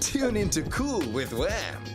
Tune into Cool with Wham!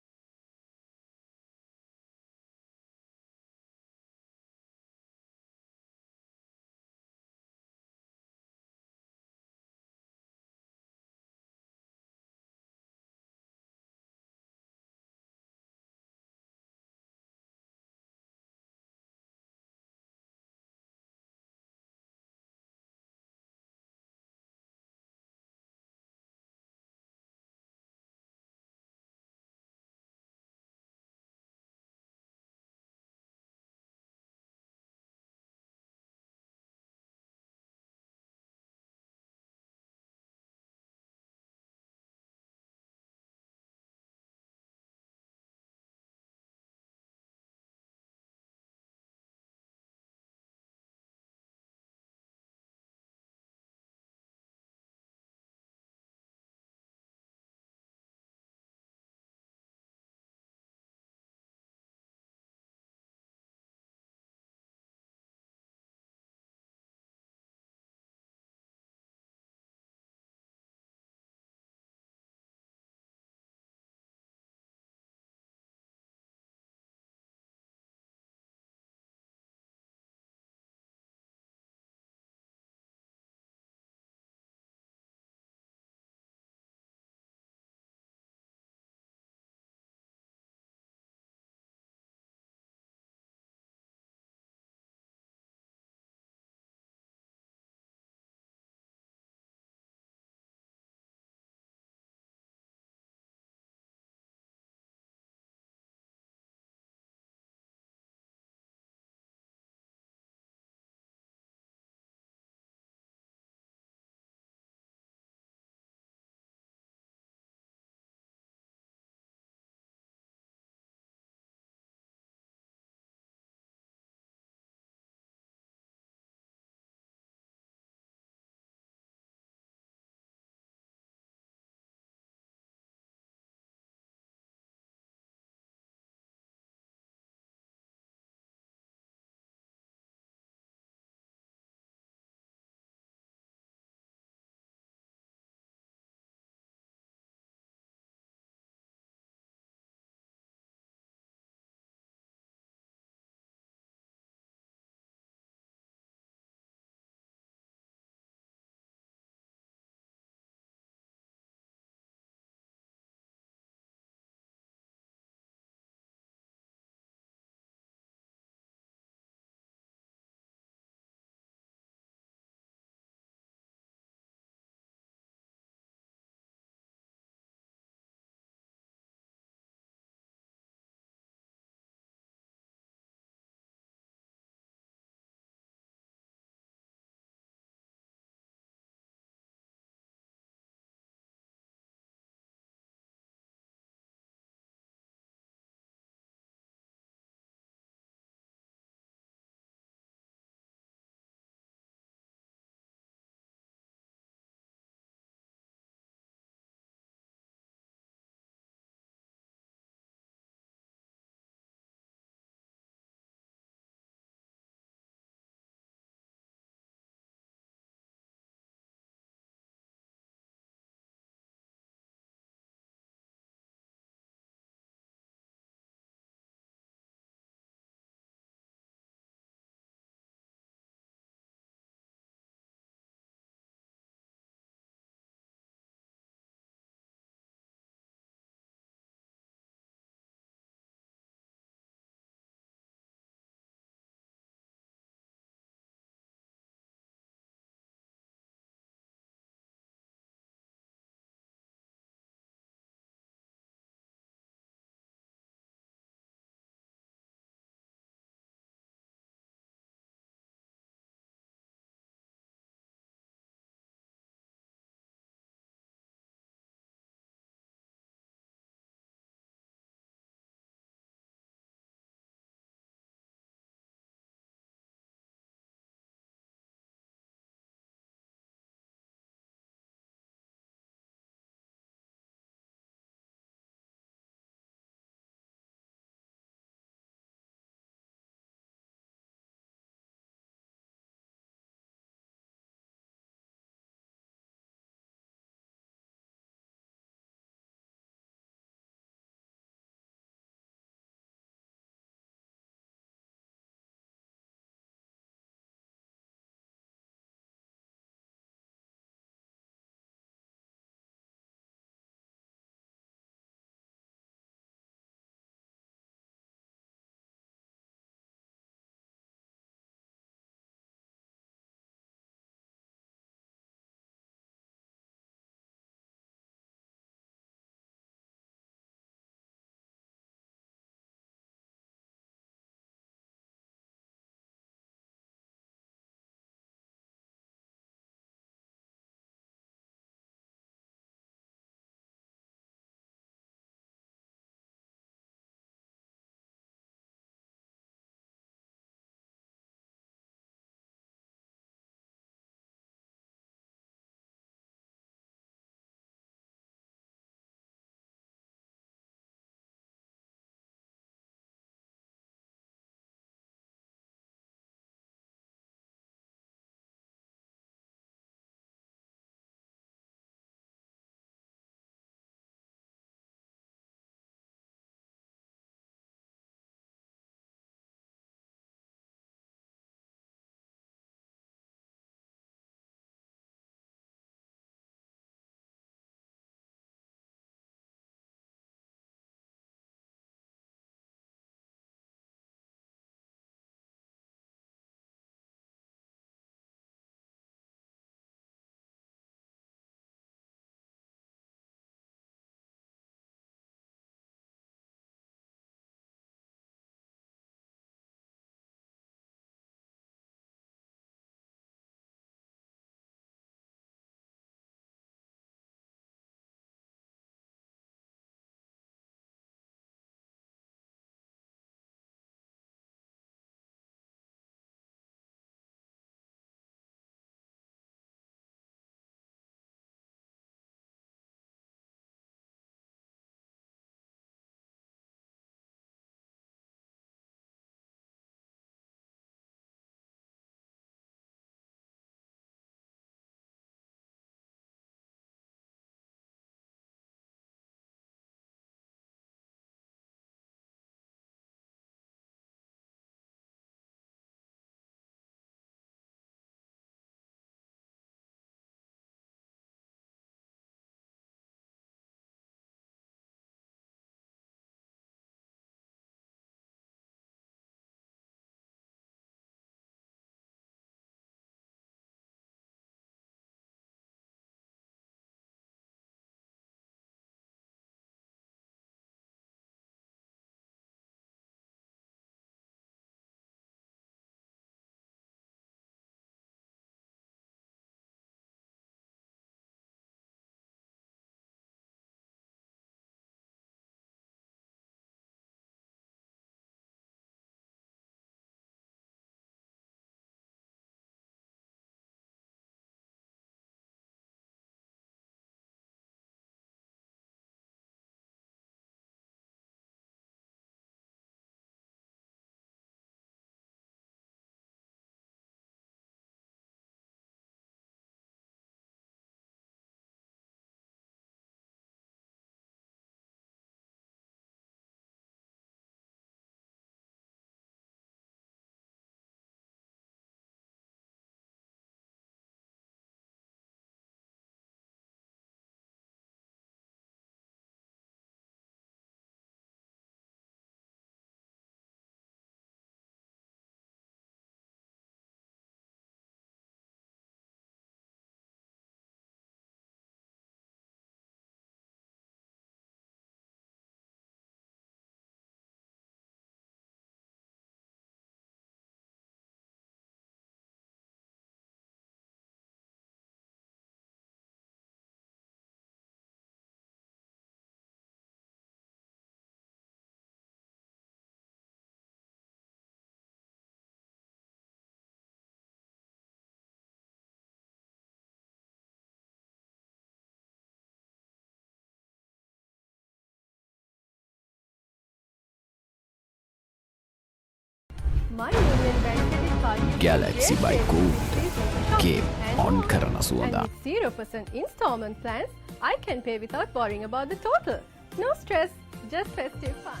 My Union Bank credit card gives Galaxy great by savings, Gold. free shopping Game and on more. කරන සුවඳක්. And with 0% installment plans, I can pay without worrying about the total. No stress, just festive fun.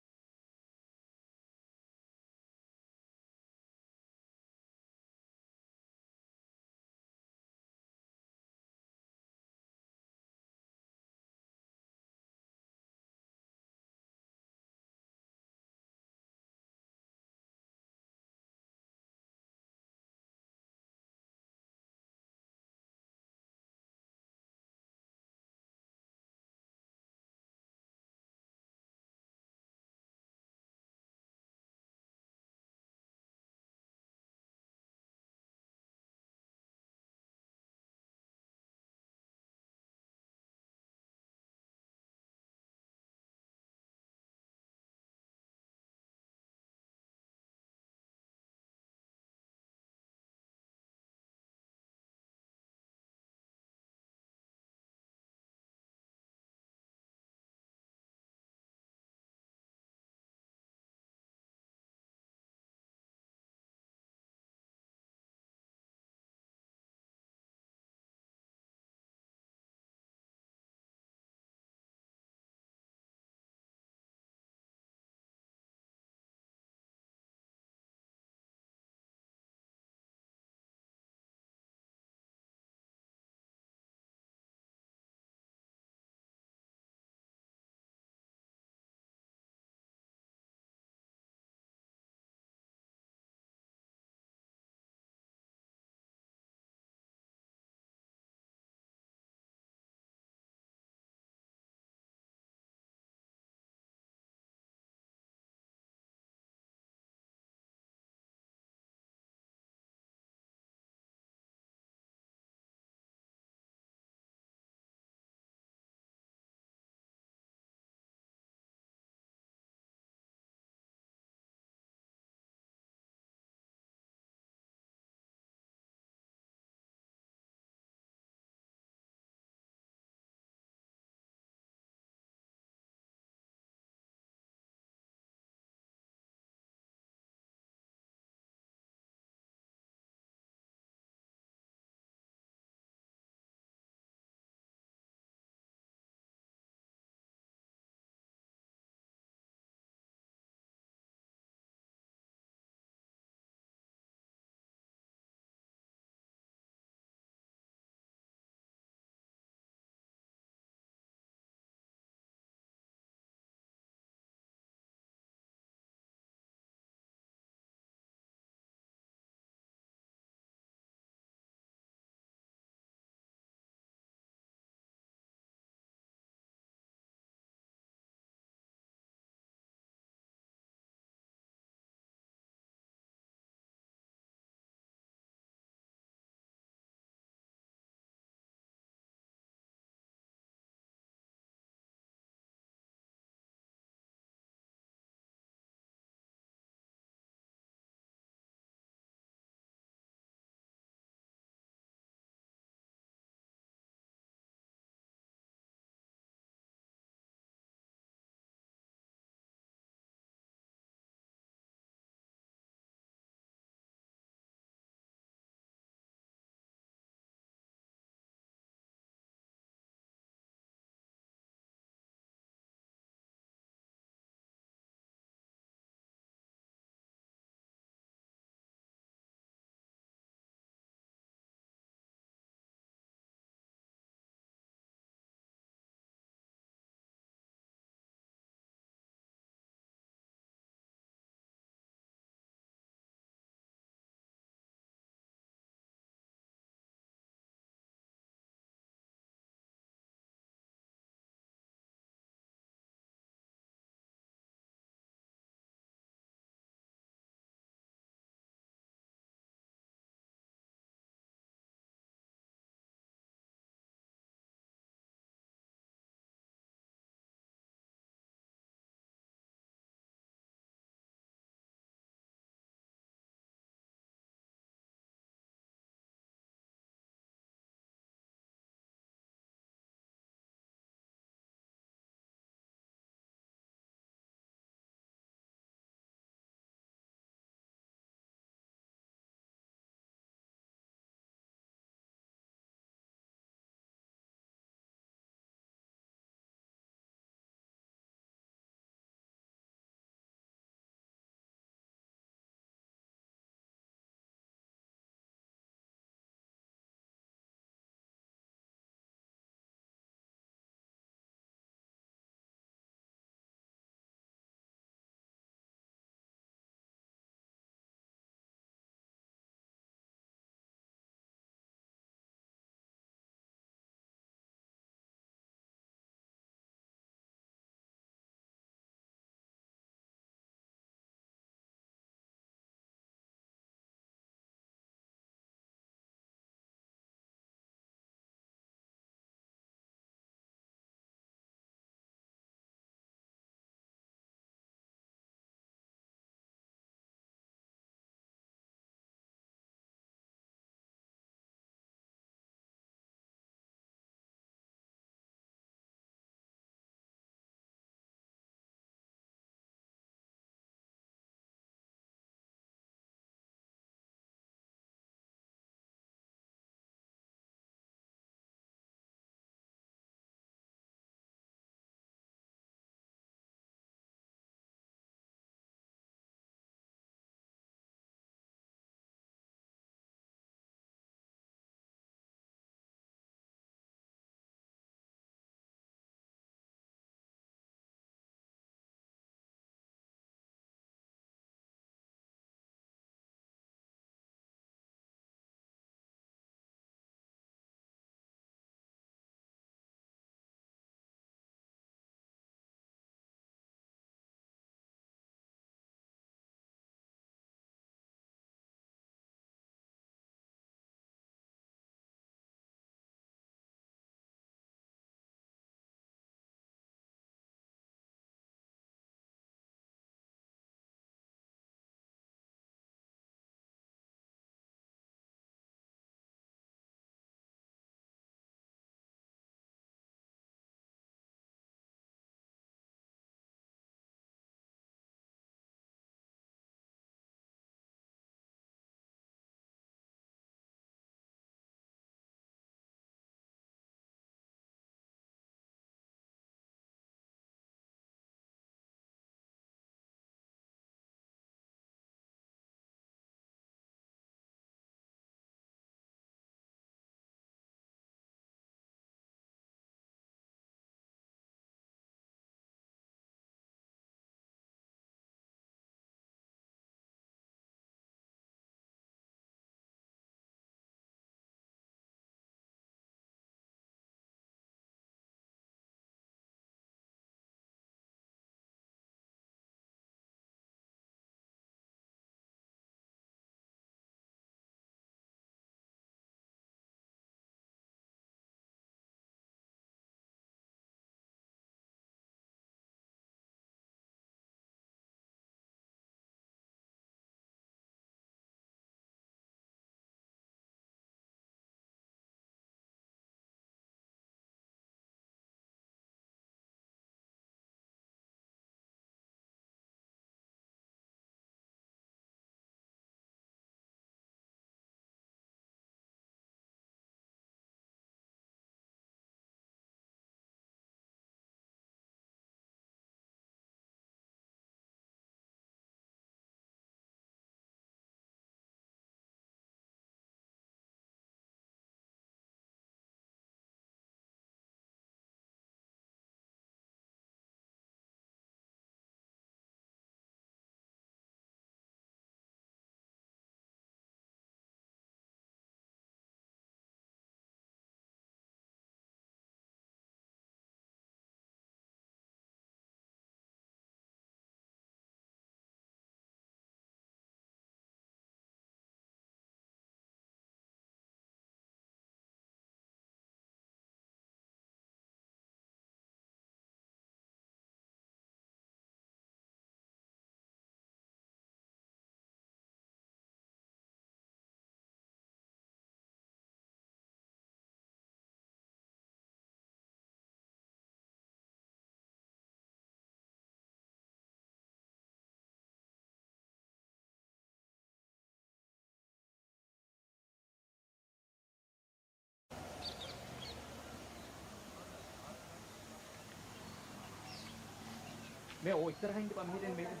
මේ ඕ ඉස්සරහින් ඉඳපන් මෙහෙට එන්න මෙහෙට.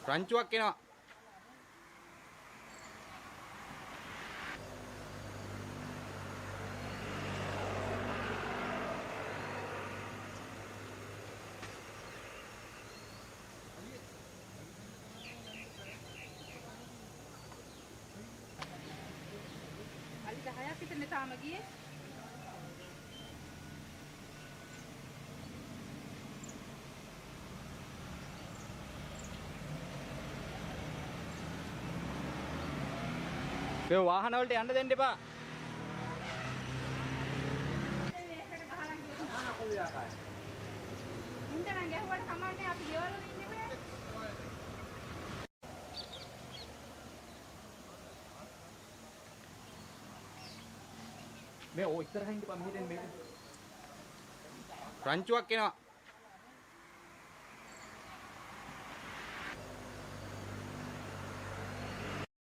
රංචුවක් එනවා. අලි 10ක් විතරනේ තාම ගියේ. මේ වාහන වලට යන්න දෙන්න එපා. ඉන්දරන් ගැහුවට කමන්නේ අපි ගෙවල් වල ඉන්නේ බෑ. මේ ඕ ඉස්සරහින් ඉඳපන් මෙහෙට එන්න මෙහෙට. රංචුවක් එනවා.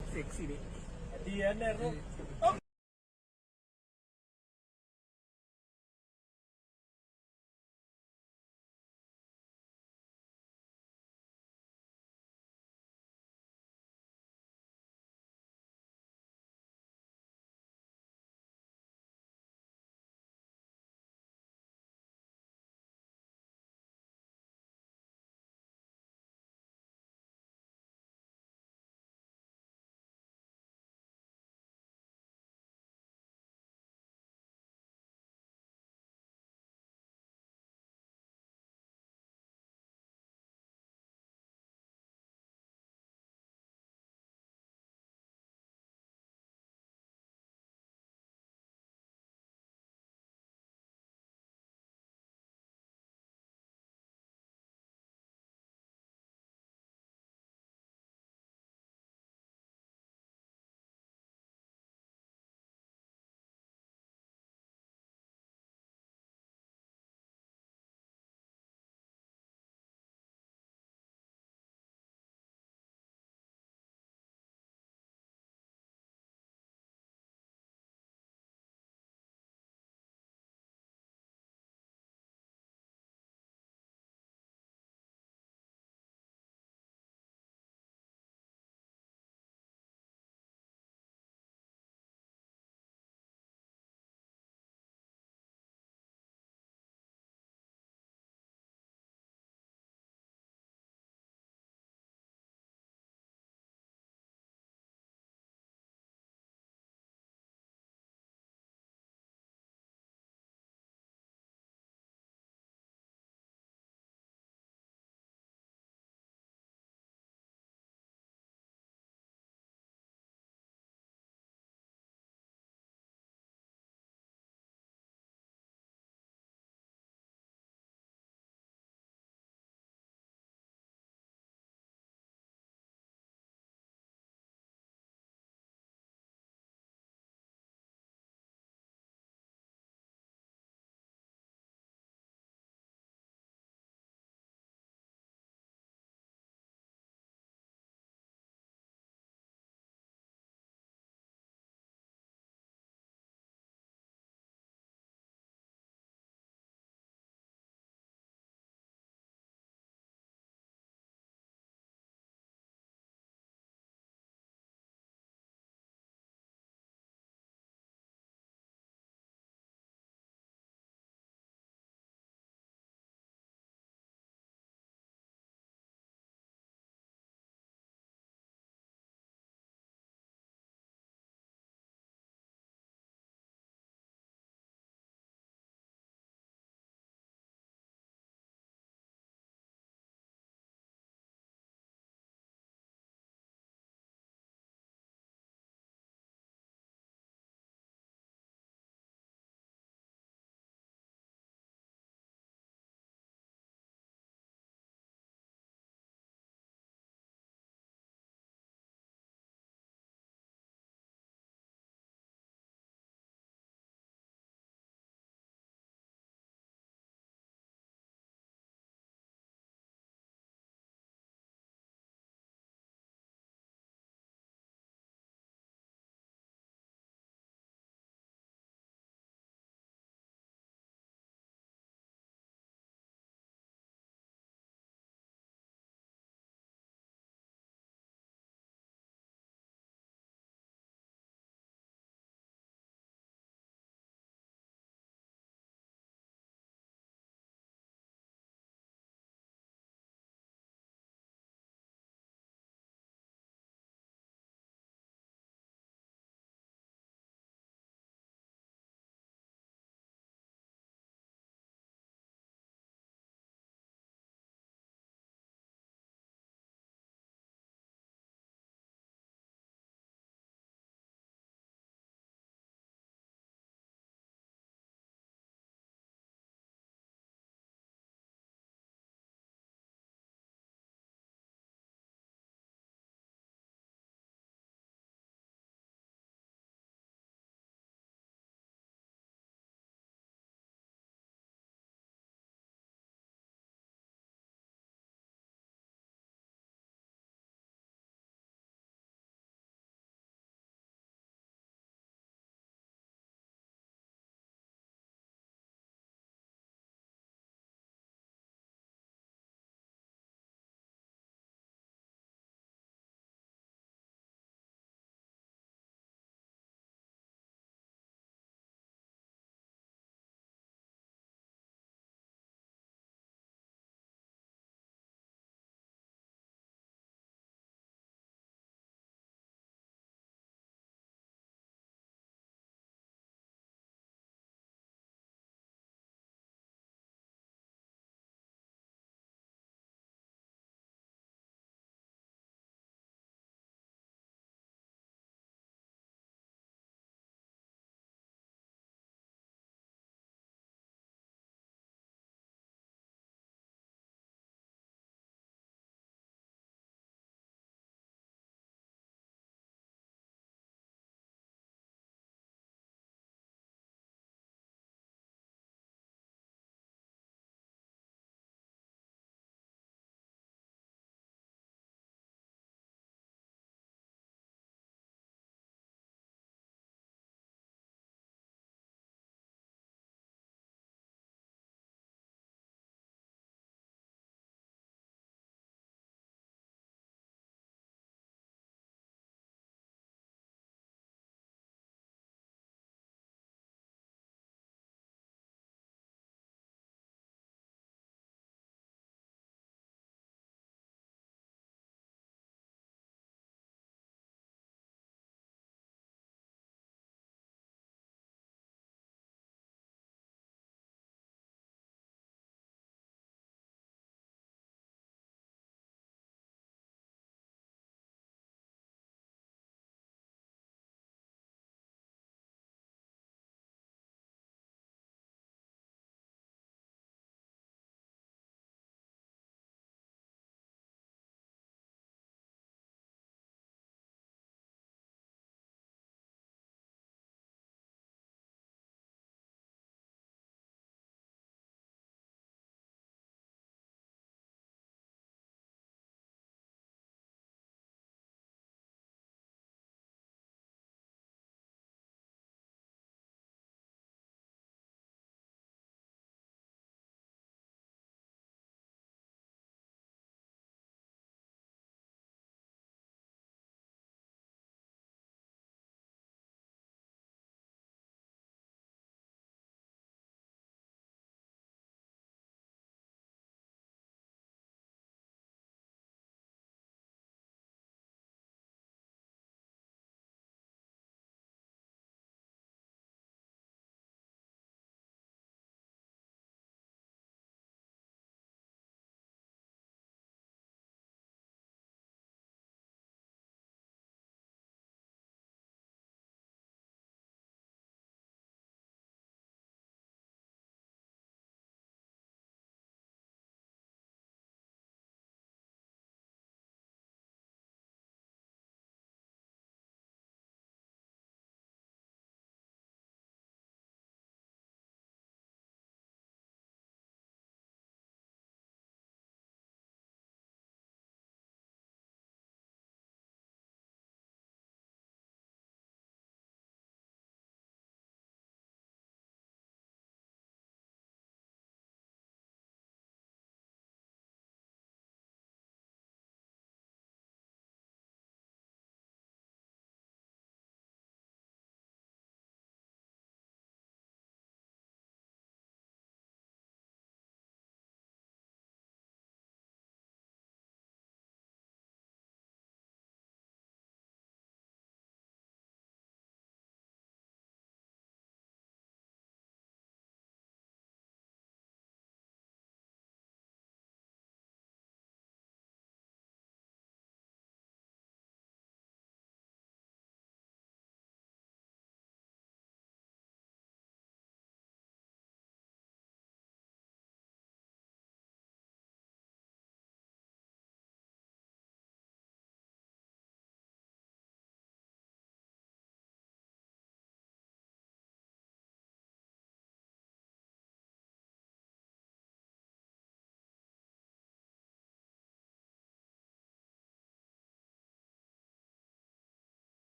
සෙක්සි නේ. ඇටි යන්නේ raw.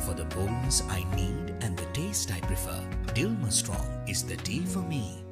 For the boldness I need and the taste I prefer, Dilma Strong is the tea for me.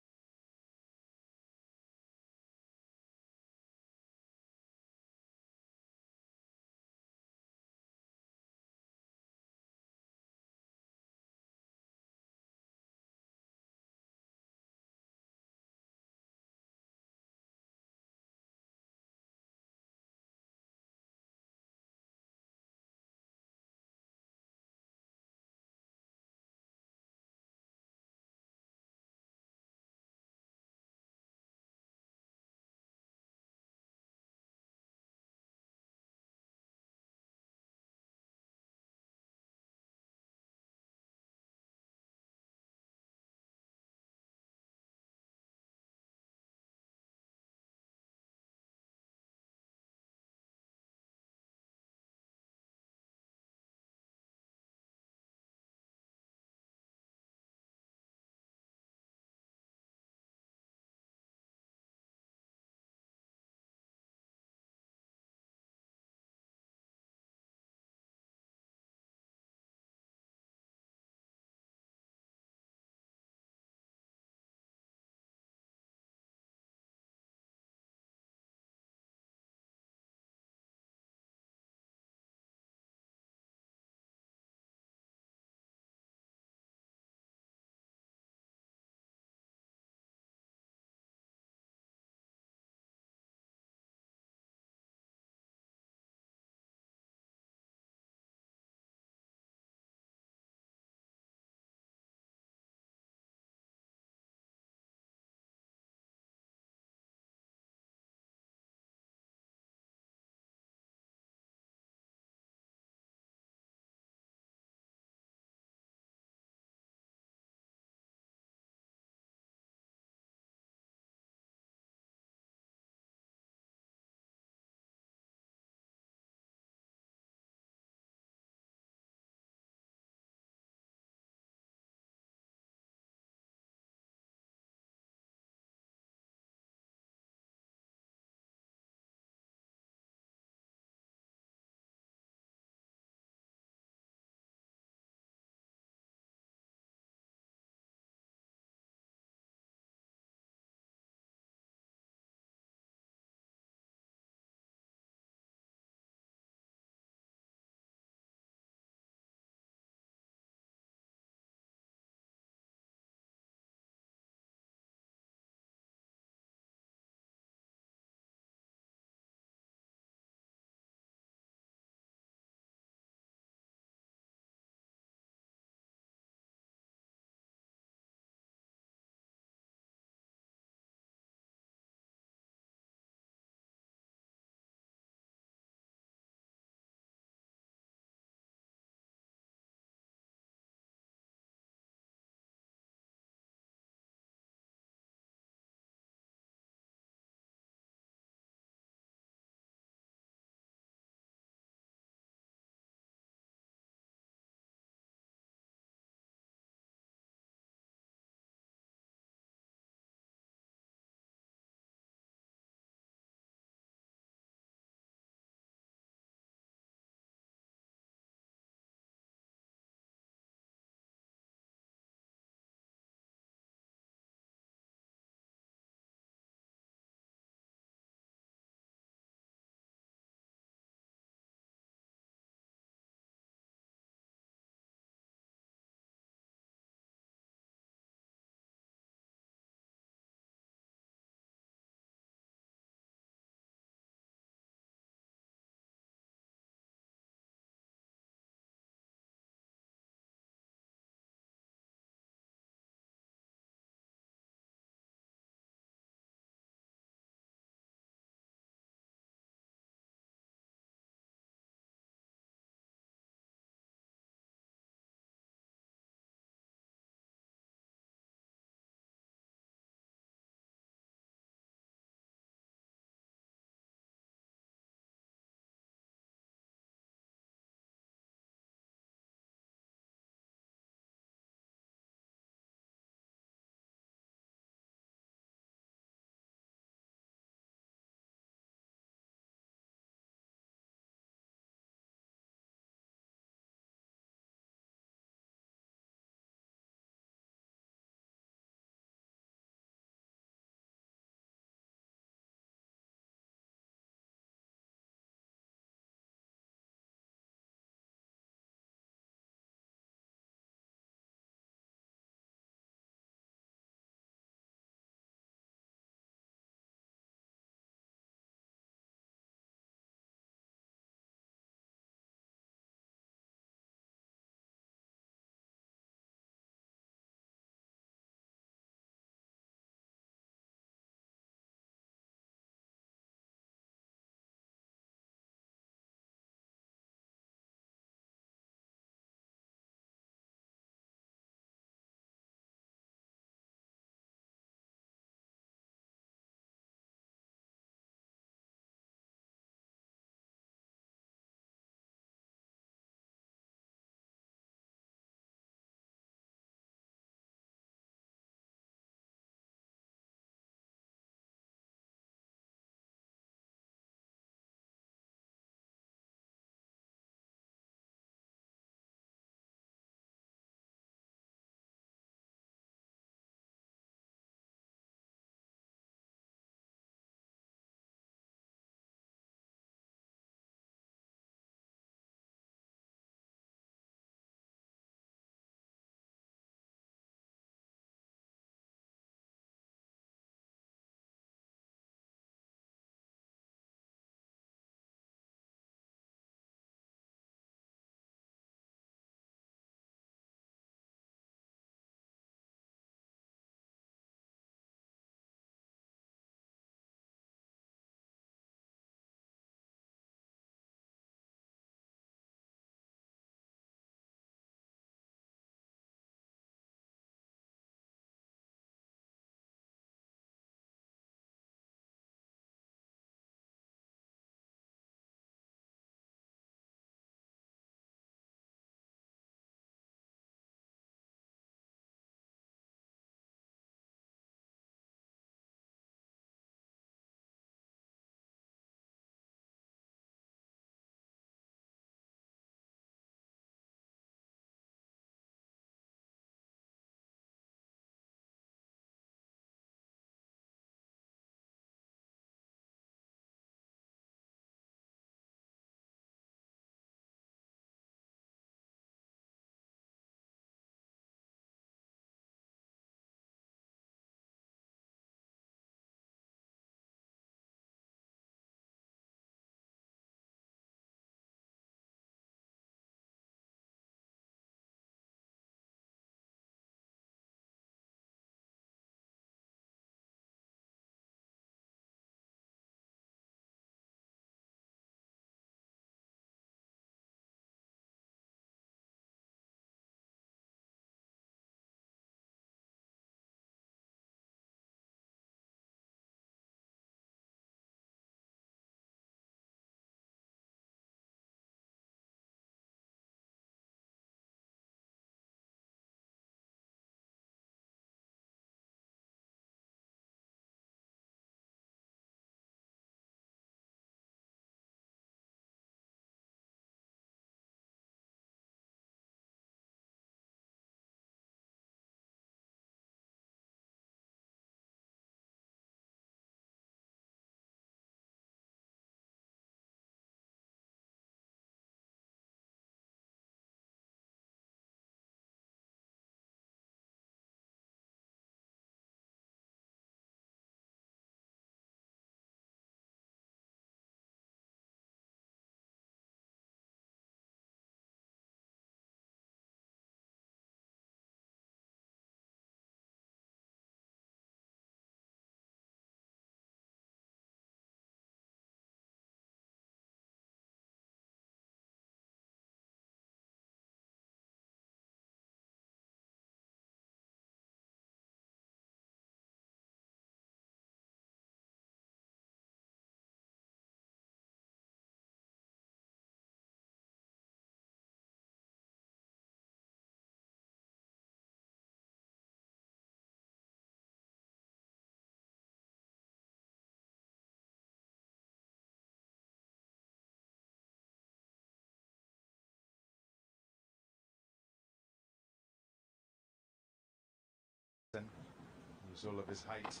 Use all of his height.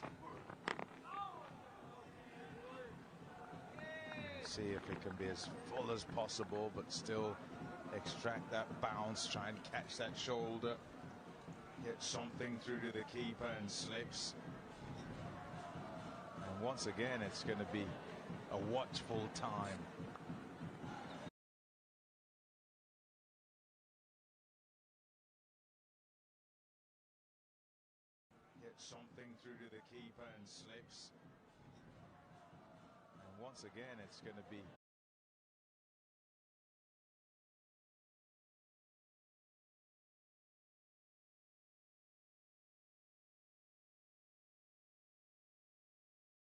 See if he can be as full as possible, but still extract that bounce, try and catch that shoulder, get something through to the keeper and slips. And once again, it's going to be a watchful time. Get something through to the keeper and slips. And once again, it's going to be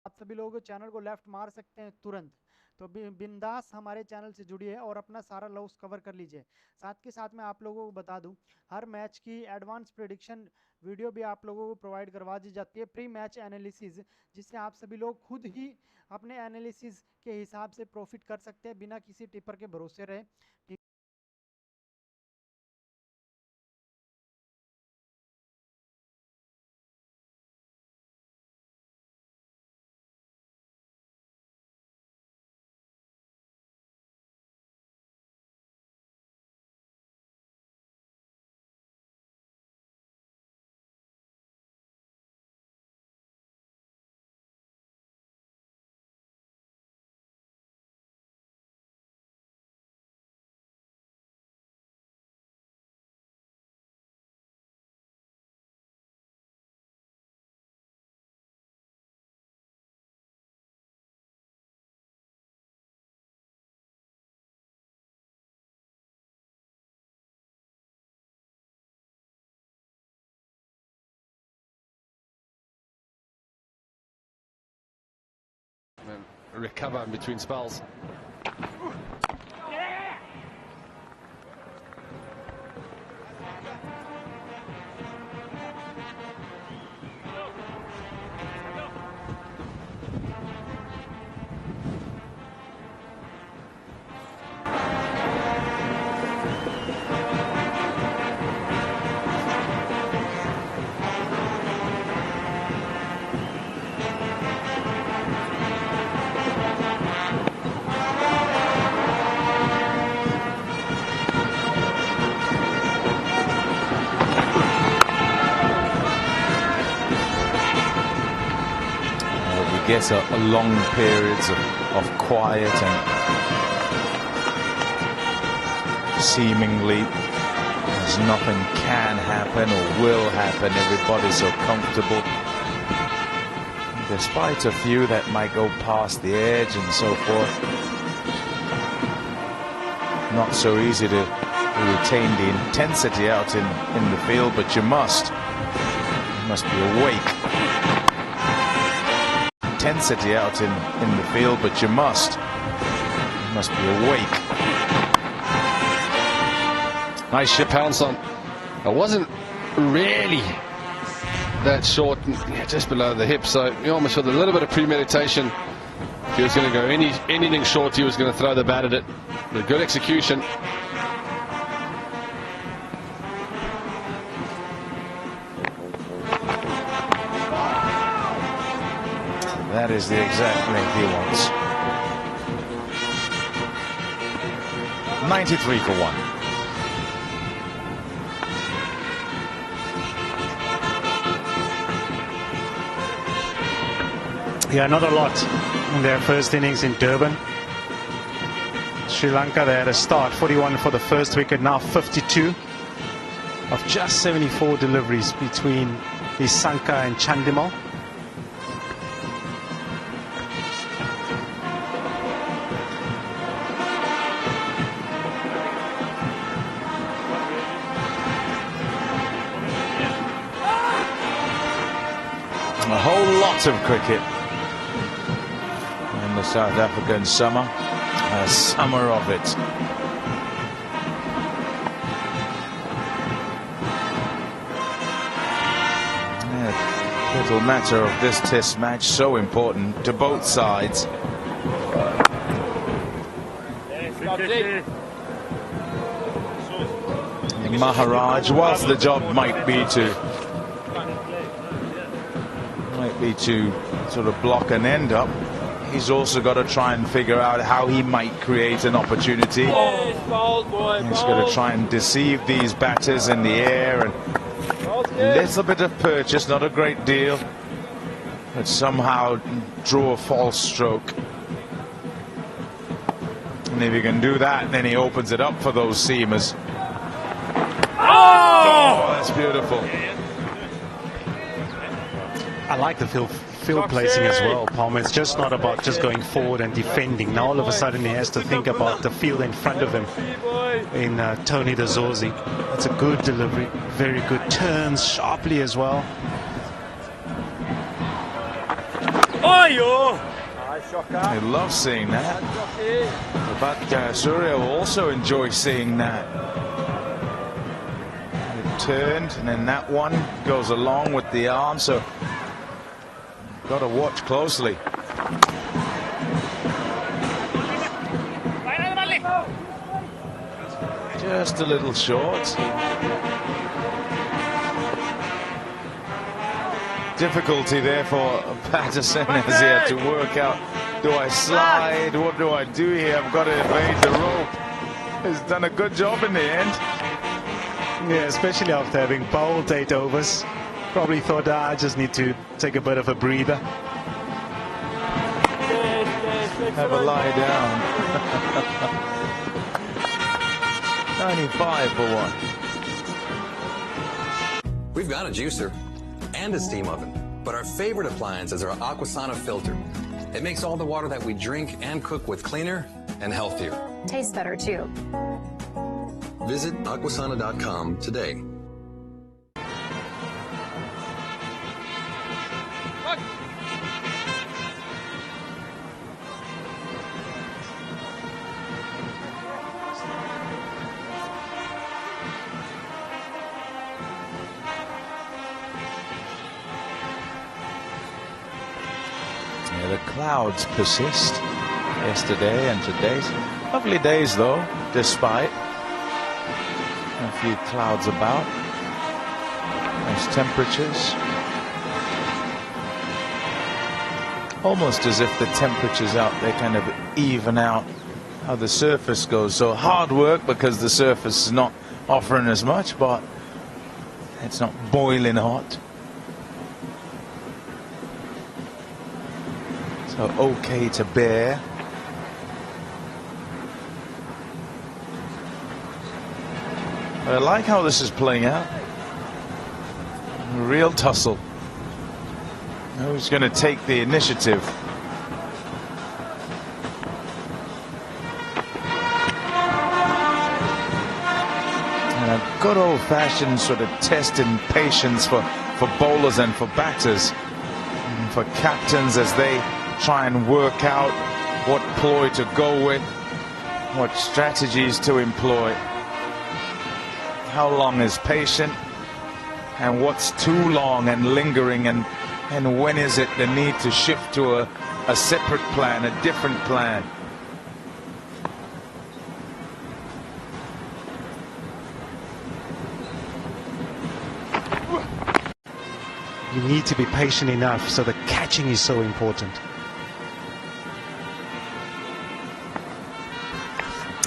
आप सभी लोग channel को left मार सकते हैं तुरंत, तो बिंदास हमारे चैनल से जुड़िए और अपना सारा लॉस कवर कर लीजिए। साथ के साथ मैं आप लोगों को बता दूं, हर मैच की एडवांस प्रेडिक्शन वीडियो भी आप लोगों को प्रोवाइड करवा दी जाती है, प्री मैच एनालिसिस, जिससे आप सभी लोग खुद ही अपने एनालिसिस के हिसाब से प्रॉफिट कर सकते हैं बिना किसी टिपर के भरोसे रहे। Recover in between spells. Gets a long periods of quiet and seemingly as nothing can happen or will happen. Everybody's so comfortable, despite a few that might go past the edge and so forth. Not so easy to retain the intensity out in the field, but you must be awake. Intensity out in the field, but you must be awake. Nice ship pounce on. It wasn't really that short, just below the hip, so you almost felt a little bit of premeditation. If he was going to go anything short, he was going to throw the bat at it. But good execution. That is the exact length he wants. 93 for 1. Yeah, not a lot in their first innings in Durban. Sri Lanka, they had a start, 41 for the first wicket, now 52 of just 74 deliveries between Isanka and Chandimal. A whole lot of cricket in the South African summer, a summer of it. Little matter of this test match, so important to both sides. Maharaj, whilst the job might be to happy to sort of block an end up. He's also got to try and figure out how he might create an opportunity. He's got to try and deceive these batters in the air, and a little bit of purchase, not a great deal, but somehow draw a false stroke. And if he can do that, then he opens it up for those seamers. Oh, that's beautiful. I like the field placing as well, Palmer. It's just not about just going forward and defending. Now all of a sudden he has to think about the field in front of him in Tony DeZorzi. That's a good delivery, very good turns sharply as well. I love seeing that, but Surya will also enjoy seeing that. It turned, and then that one goes along with the arm, so got to watch closely. Just a little short. Difficulty there for Patterson as he had to work out, do I slide, what do I do here? I've got to evade the rope. He's done a good job in the end. Yeah, especially after having bowled 8 overs. Probably thought, I just need to take a bit of a breather. Have a lie down. 95 for 1. We've got a juicer and a steam oven, but our favorite appliance is our Aquasana filter. It makes all the water that we drink and cook with cleaner and healthier. Tastes better too. Visit aquasana.com today. The clouds persist yesterday and today. Lovely days though, despite a few clouds about. Nice temperatures. Almost as if the temperatures out there kind of even out how the surface goes. So hard work because the surface is not offering as much, but it's not boiling hot. So okay to bear. I like how this is playing out. A real tussle. Who's going to take the initiative? And a good old-fashioned sort of test in patience for bowlers and for batters, and for captains as they try and work out what ploy to go with, what strategies to employ. How long is patient, and what's too long and lingering, and when is it the need to shift to a separate plan, a different plan. You need to be patient enough, so the catching is so important.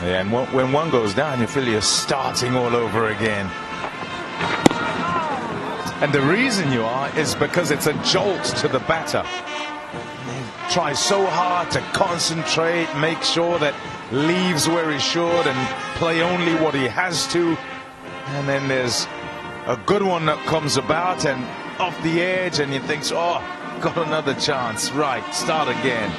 Yeah, and when one goes down, you feel you're starting all over again. And the reason you are is because it's a jolt to the batter. He tries so hard to concentrate, make sure that leaves where he should and play only what he has to. And then there's a good one that comes about and off the edge, and you think, oh, got another chance. Right, start again.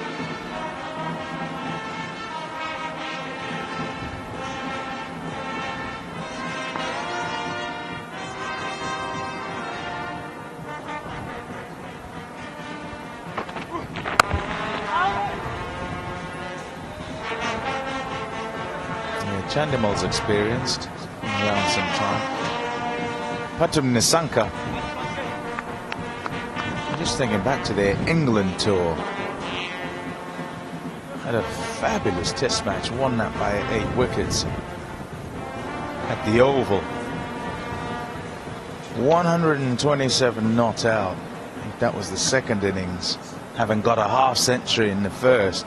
Chandimal's experienced, been around some time. Patum Nisanka, just thinking back to their England tour, had a fabulous test match, won that by 8 wickets at the Oval. 127 not out, and that was the second innings, having got a half century in the first.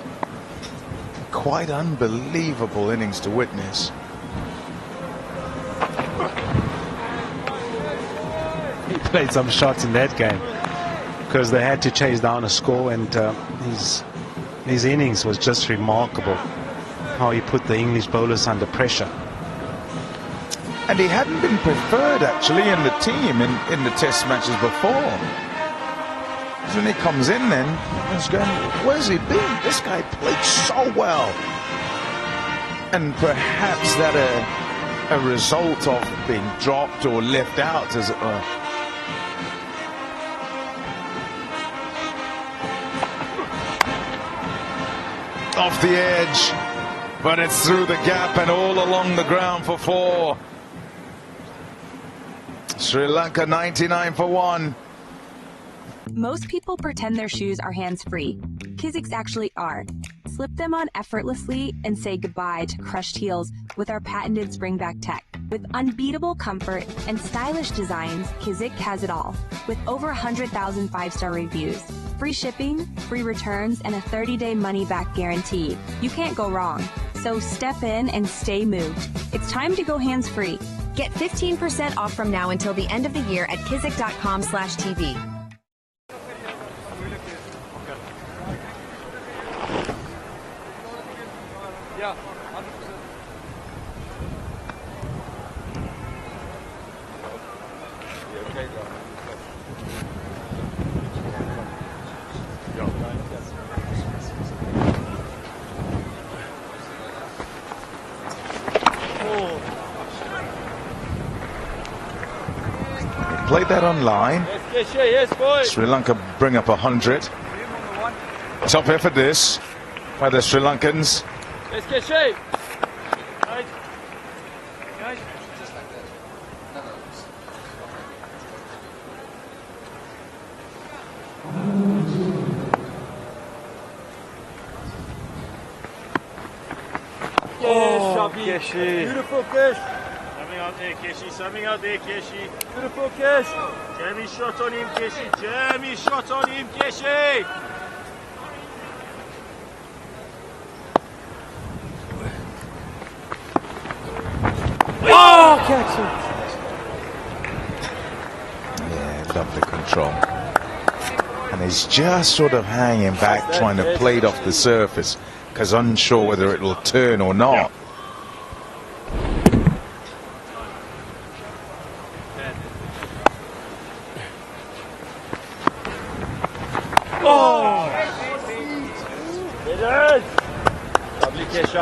Quite unbelievable innings to witness. He played some shots in that game because they had to chase down a score, and his innings was just remarkable. How he put the English bowlers under pressure. And he hadn't been preferred actually in the team in the test matches before. So when he comes in then, I was going, where's he been? This guy played so well. And perhaps that a result of being dropped or left out, as it were. Off the edge, but it's through the gap and all along the ground for 4. Sri Lanka 99 for 1. Most people pretend their shoes are hands-free. Kizik's actually are. Slip them on effortlessly and say goodbye to crushed heels with our patented springback tech. With unbeatable comfort and stylish designs, Kizik has it all. With over 100,000 5-star reviews, free shipping, free returns, and a 30-day money-back guarantee. You can't go wrong. So step in and stay moved. It's time to go hands-free. Get 15% off from now until the end of the year at kizik.com/TV. Yeah, 100%. Played that online. Sri Lanka bring up 100. Top effort this by the Sri Lankans. Beautiful fish. Something out there, Keshi. Something out there, Keshi. Beautiful fish. Jamie shot on him, Keshi. Jamie shot on him, Keshi. Oh, catch it. Yeah, lovely control. And he's just sort of hanging back, trying to play it off the surface, because unsure whether it will turn or not.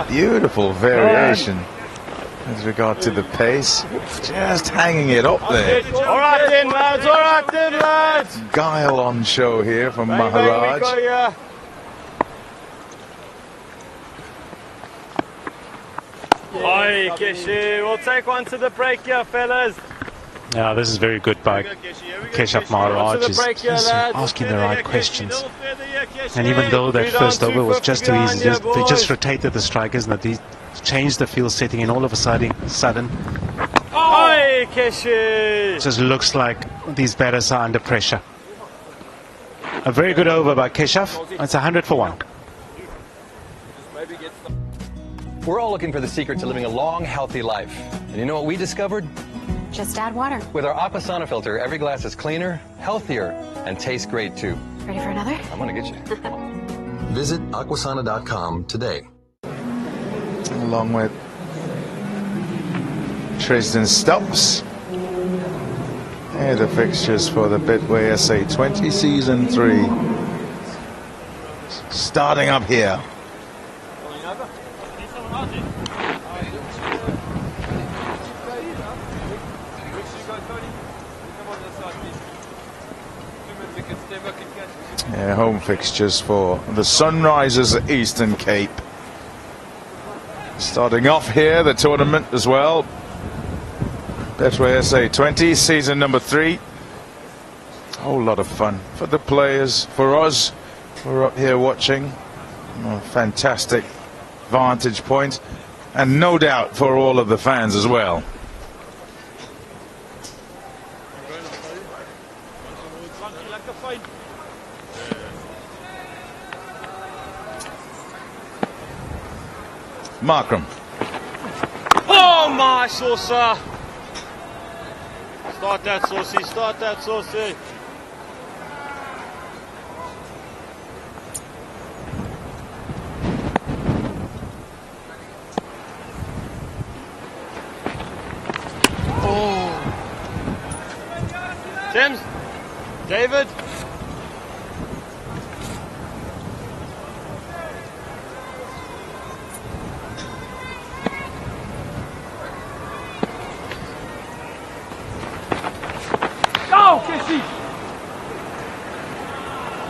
Beautiful variation with regard to the pace. Just hanging it up there. All right then, lads. All right then, lads. Guile on show here from Maharaj. Oi, Keshi. We'll take one to the break here, fellas. Yeah, this is very good by Keshav Maharaj. He's asking the right questions. And even though that first over was just too easy, they just rotated the strikers and they changed the field setting, and all of a sudden, Oi, Keshi. it just looks like these batters are under pressure. A very good over by Keshav. It's 100 for 1. We're all looking for the secret to living a long, healthy life. And you know what we discovered? Just add water. With our Aquasana filter, every glass is cleaner, healthier, and tastes great too. Ready for another? I'm gonna get you. Visit aquasana.com today. Along with Tristan Stubbs. Here are the fixtures for the Betway SA20 Season 3. Starting up here. Yeah, home fixtures for the Sunrisers at Eastern Cape. Starting off here, the tournament as well. Betway SA20, season number 3. A whole lot of fun for the players, for us. We're up here watching. A fantastic vantage point, and no doubt for all of the fans as well. Markram. Oh my saucer! Start that saucy, start that saucy. Oh. James, David. Go, Kissy!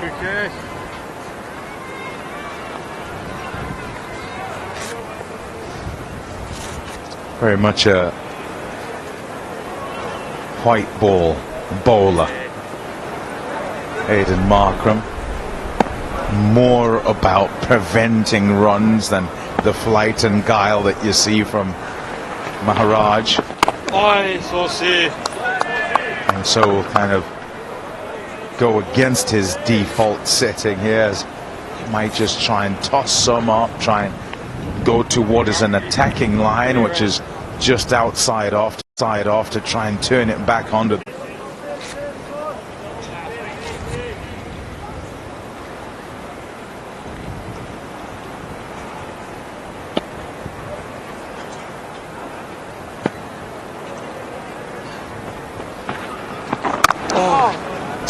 Good catch. Very much a white ball bowler. Aidan Markram. More about preventing runs than the flight and guile that you see from Maharaj. Oi, saucy. And so kind of go against his default setting here, as he might just try and toss some up, try and go to what is an attacking line, which is just outside off to try and turn it back onto.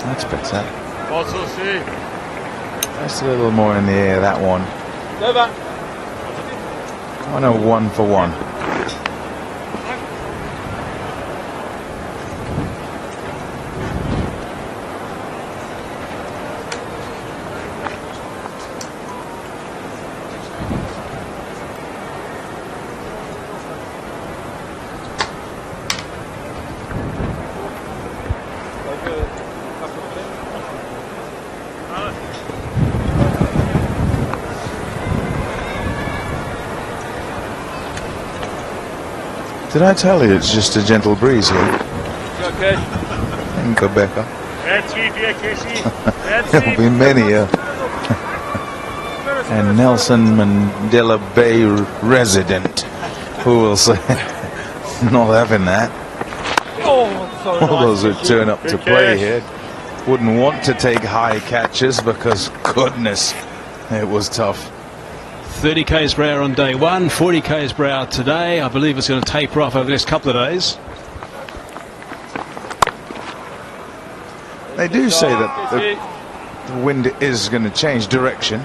That's better. That's a little more in the air, that one. 101 for one. Did I tell you it's just a gentle breeze here Okay. in Quebec? Red sweep here, Kissy. Red There'll sweep. be many and Nelson Mandela Bay resident who will say, not having that. Oh, All those who turn up to Good play catch. here wouldn't want to take high catches because, goodness, it was tough. 30 k's per hour on day one, 40 k's per hour today. I believe it's going to taper off over the next couple of days. They do say that the wind is going to change direction.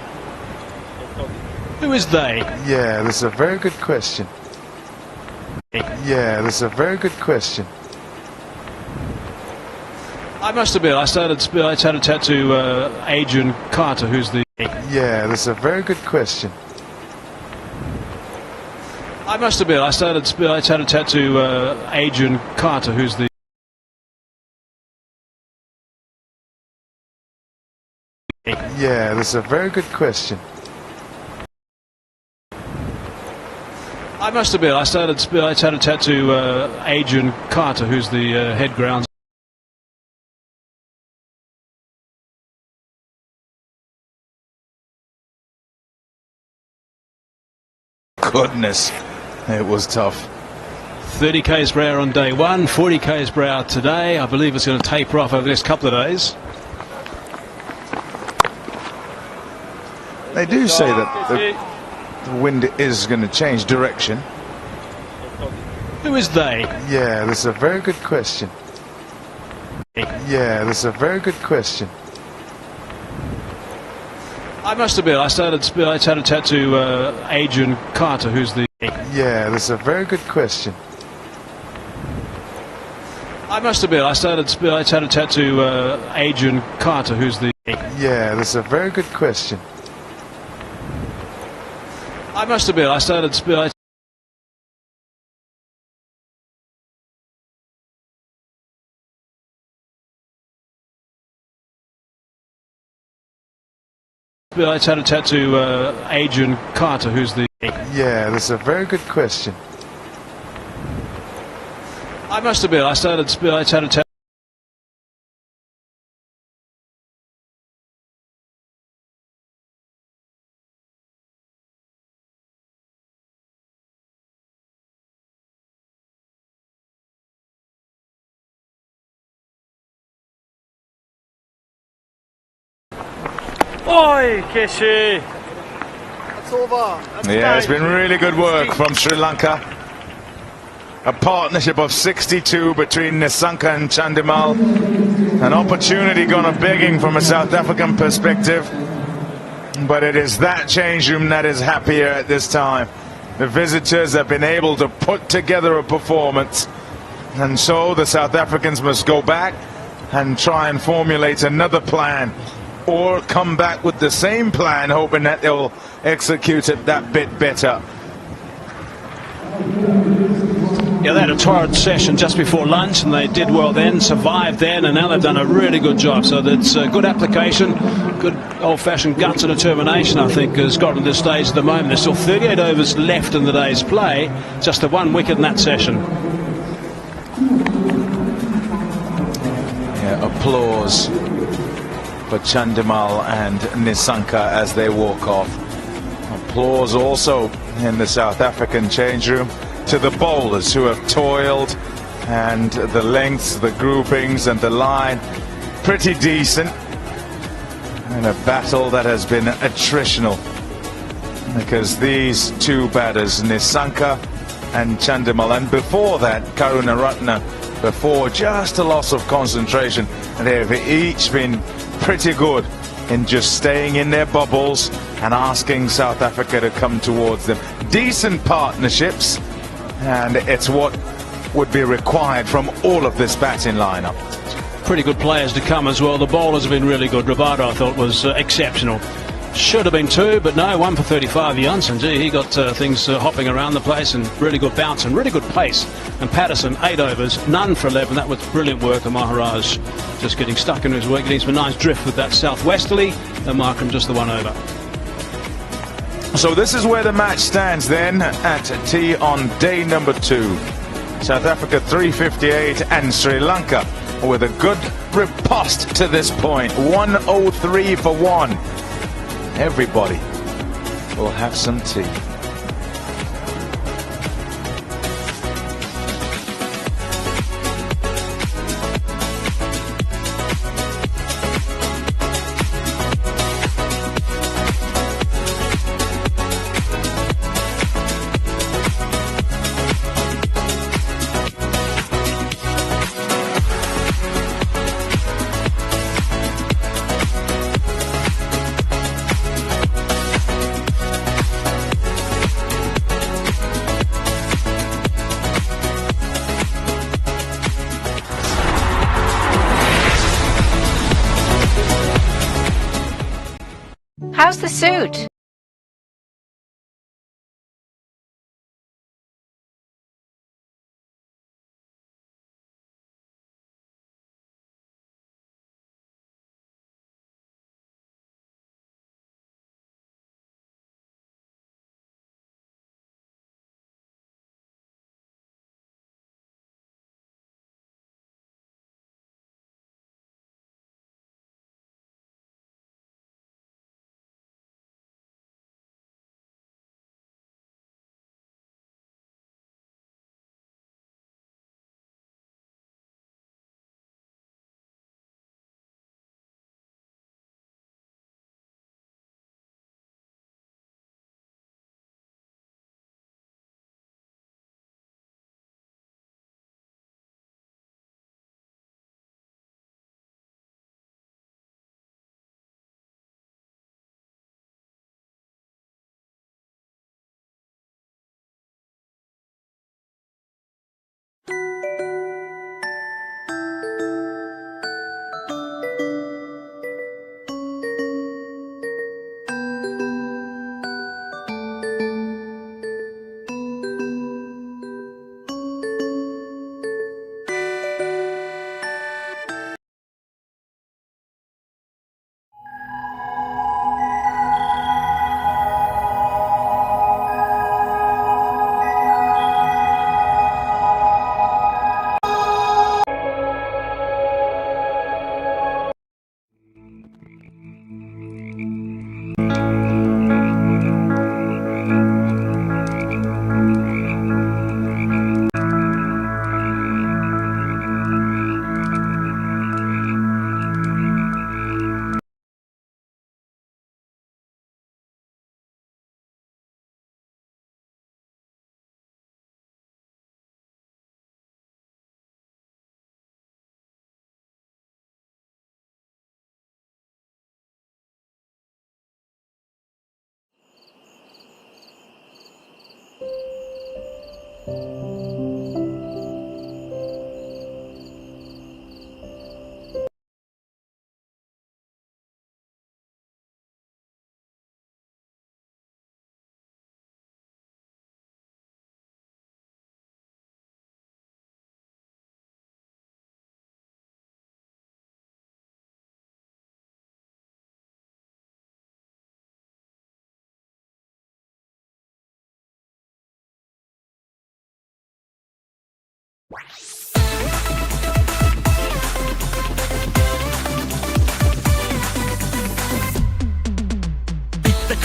Who is they? Yeah, that's a very good question. Yeah, that's a very good question. I must admit, I started to chat to Adrian Carter, who's the... Yeah, that's a very good question. I must admit, I started to chat to Adrian Carter, who's the... Yeah, that's a very good question. I must admit, I started to chat to Adrian Carter, who's the head grounds. Goodness, it was tough. 30 k's per hour on day one, 40 k's per hour today. I believe it's going to taper off over the next couple of days. They do say that the wind is going to change direction. Who is they? Yeah, that's a very good question. Yeah, that's a very good question. I must admit, I started to chat to Adrian Carter, who's the... Yeah, that's a very good question. I must admit, I started to chat to Adrian Carter, who's the... Yeah, that's a very good question. I must admit, I started I chat to Adrian Carter, who's the... Yeah, that's a very good question. I must admit, I started to chat Oi, Kishi. That's over. Yeah, it's been really good work from Sri Lanka. A partnership of 62 between Nisanka and Chandimal. An opportunity gone a-begging from a South African perspective. But it is that change room that is happier at this time. The visitors have been able to put together a performance. And so the South Africans must go back and try and formulate another plan. Or come back with the same plan, hoping that they'll execute it that bit better. Yeah, they had a torrid session just before lunch, and they did well then, survived then, and now they've done a really good job. So that's a good application, good old-fashioned guts and determination, I think, has got to this stage at the moment. There's still 38 overs left in the day's play, just the one wicket in that session. Yeah, applause for Chandimal and Nisanka as they walk off. Applause also in the South African change room to the bowlers who have toiled, and the lengths, the groupings and the line pretty decent in a battle that has been attritional, because these two batters, Nisanka and Chandimal, and before that Karunaratne, before just a loss of concentration, they've each been pretty good in just staying in their bubbles and asking South Africa to come towards them. Decent partnerships, and it's what would be required from all of this batting lineup. Pretty good players to come as well. The bowlers have been really good. Rabada, I thought, was exceptional. Should have been two, but no, 1 for 35. Janssen, gee, he got things hopping around the place, and really good bounce and really good pace. And Patterson, 8 overs, none for 11. That was brilliant work. And Maharaj just getting stuck into his work, getting some nice drift with that southwesterly, and Markham just the 1 over. So this is where the match stands then at tea on day number 2. South Africa 358 and Sri Lanka with a good riposte to this point. 103 for 1. Everybody will have some tea. How's the suit?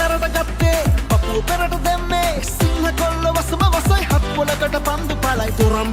කරටගත්තේ පපුව පෙරට දැම්මේ සිංහ කොල්ල වසම වසයි හත් පොලකට පන්දු පලයි තුරම්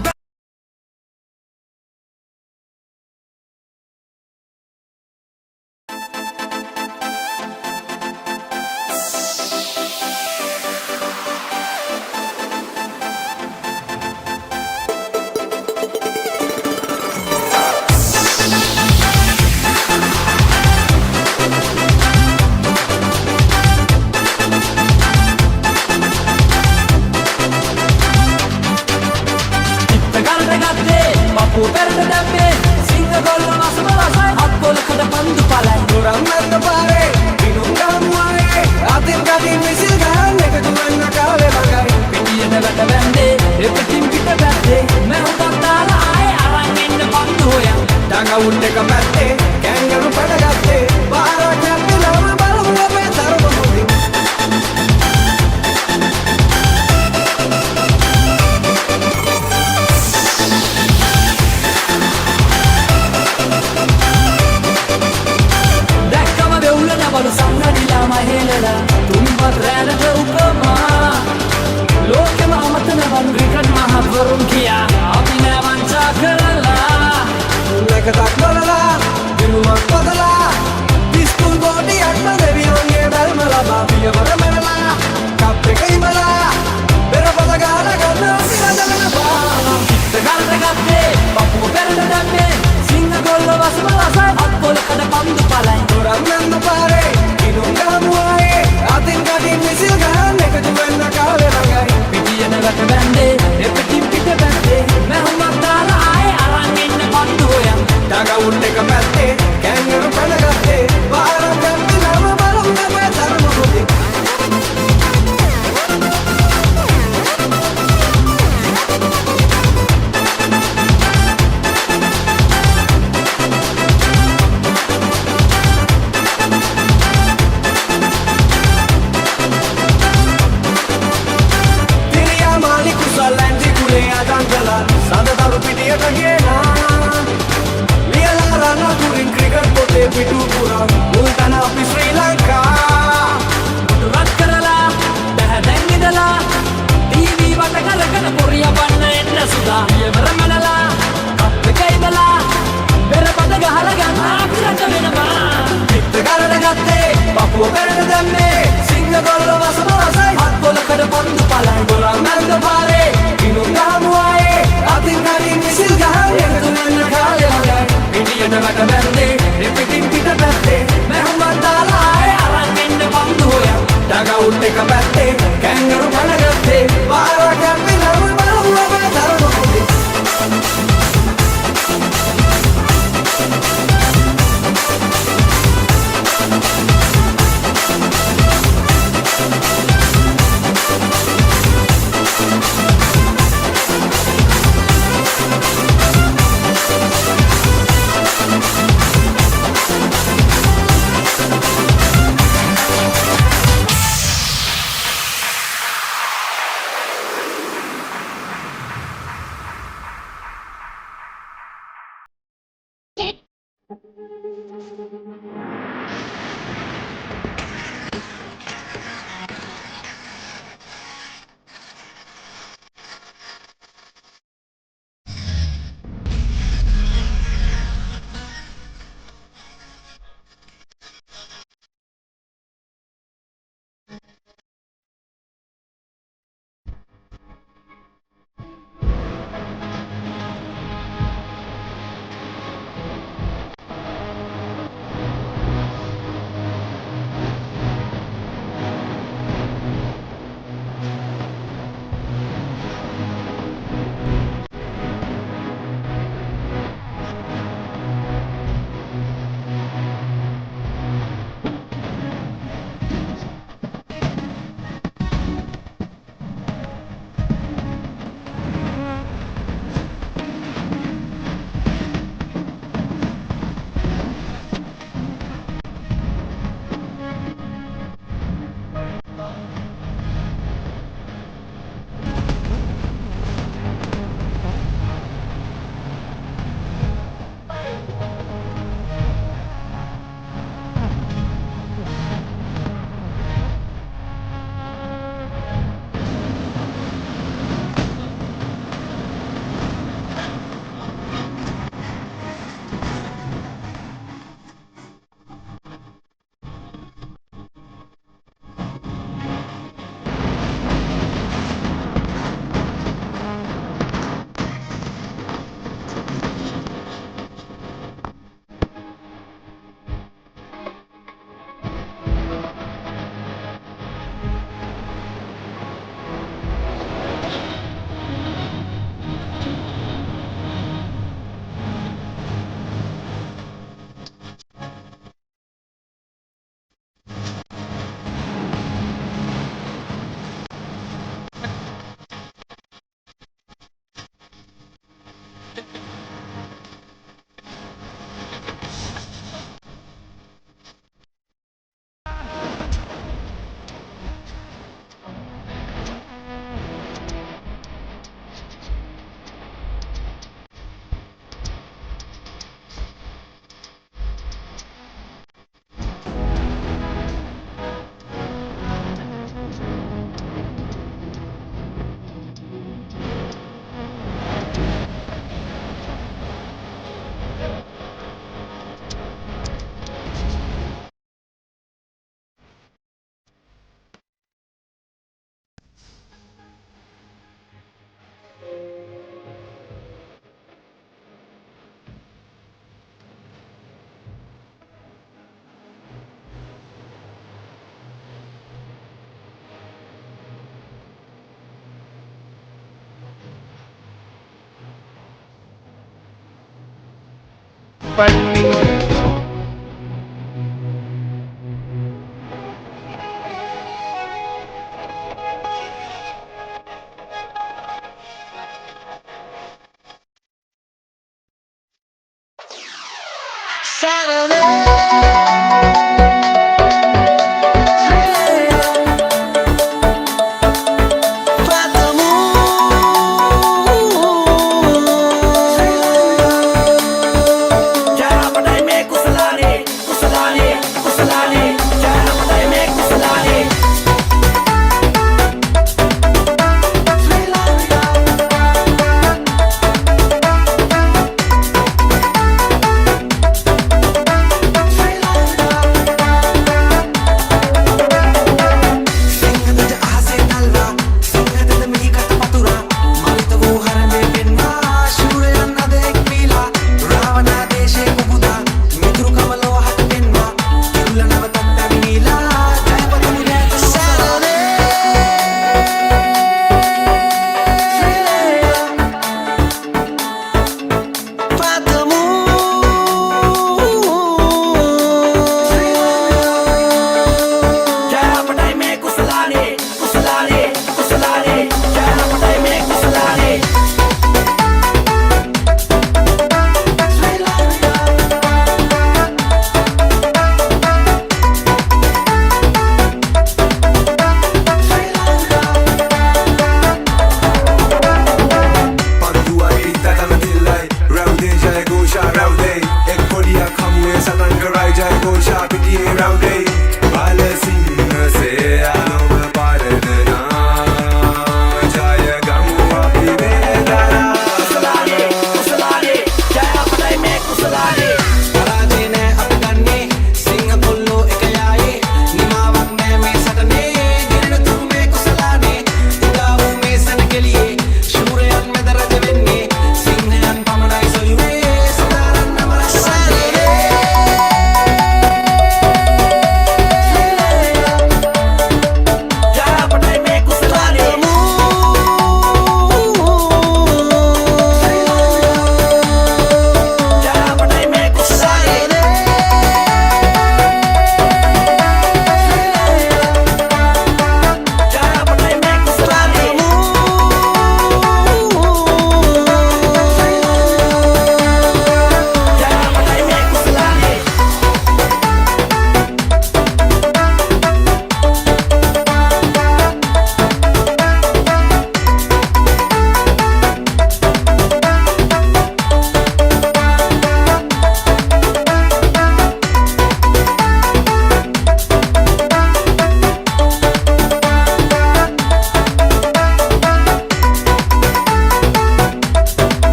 පන්නි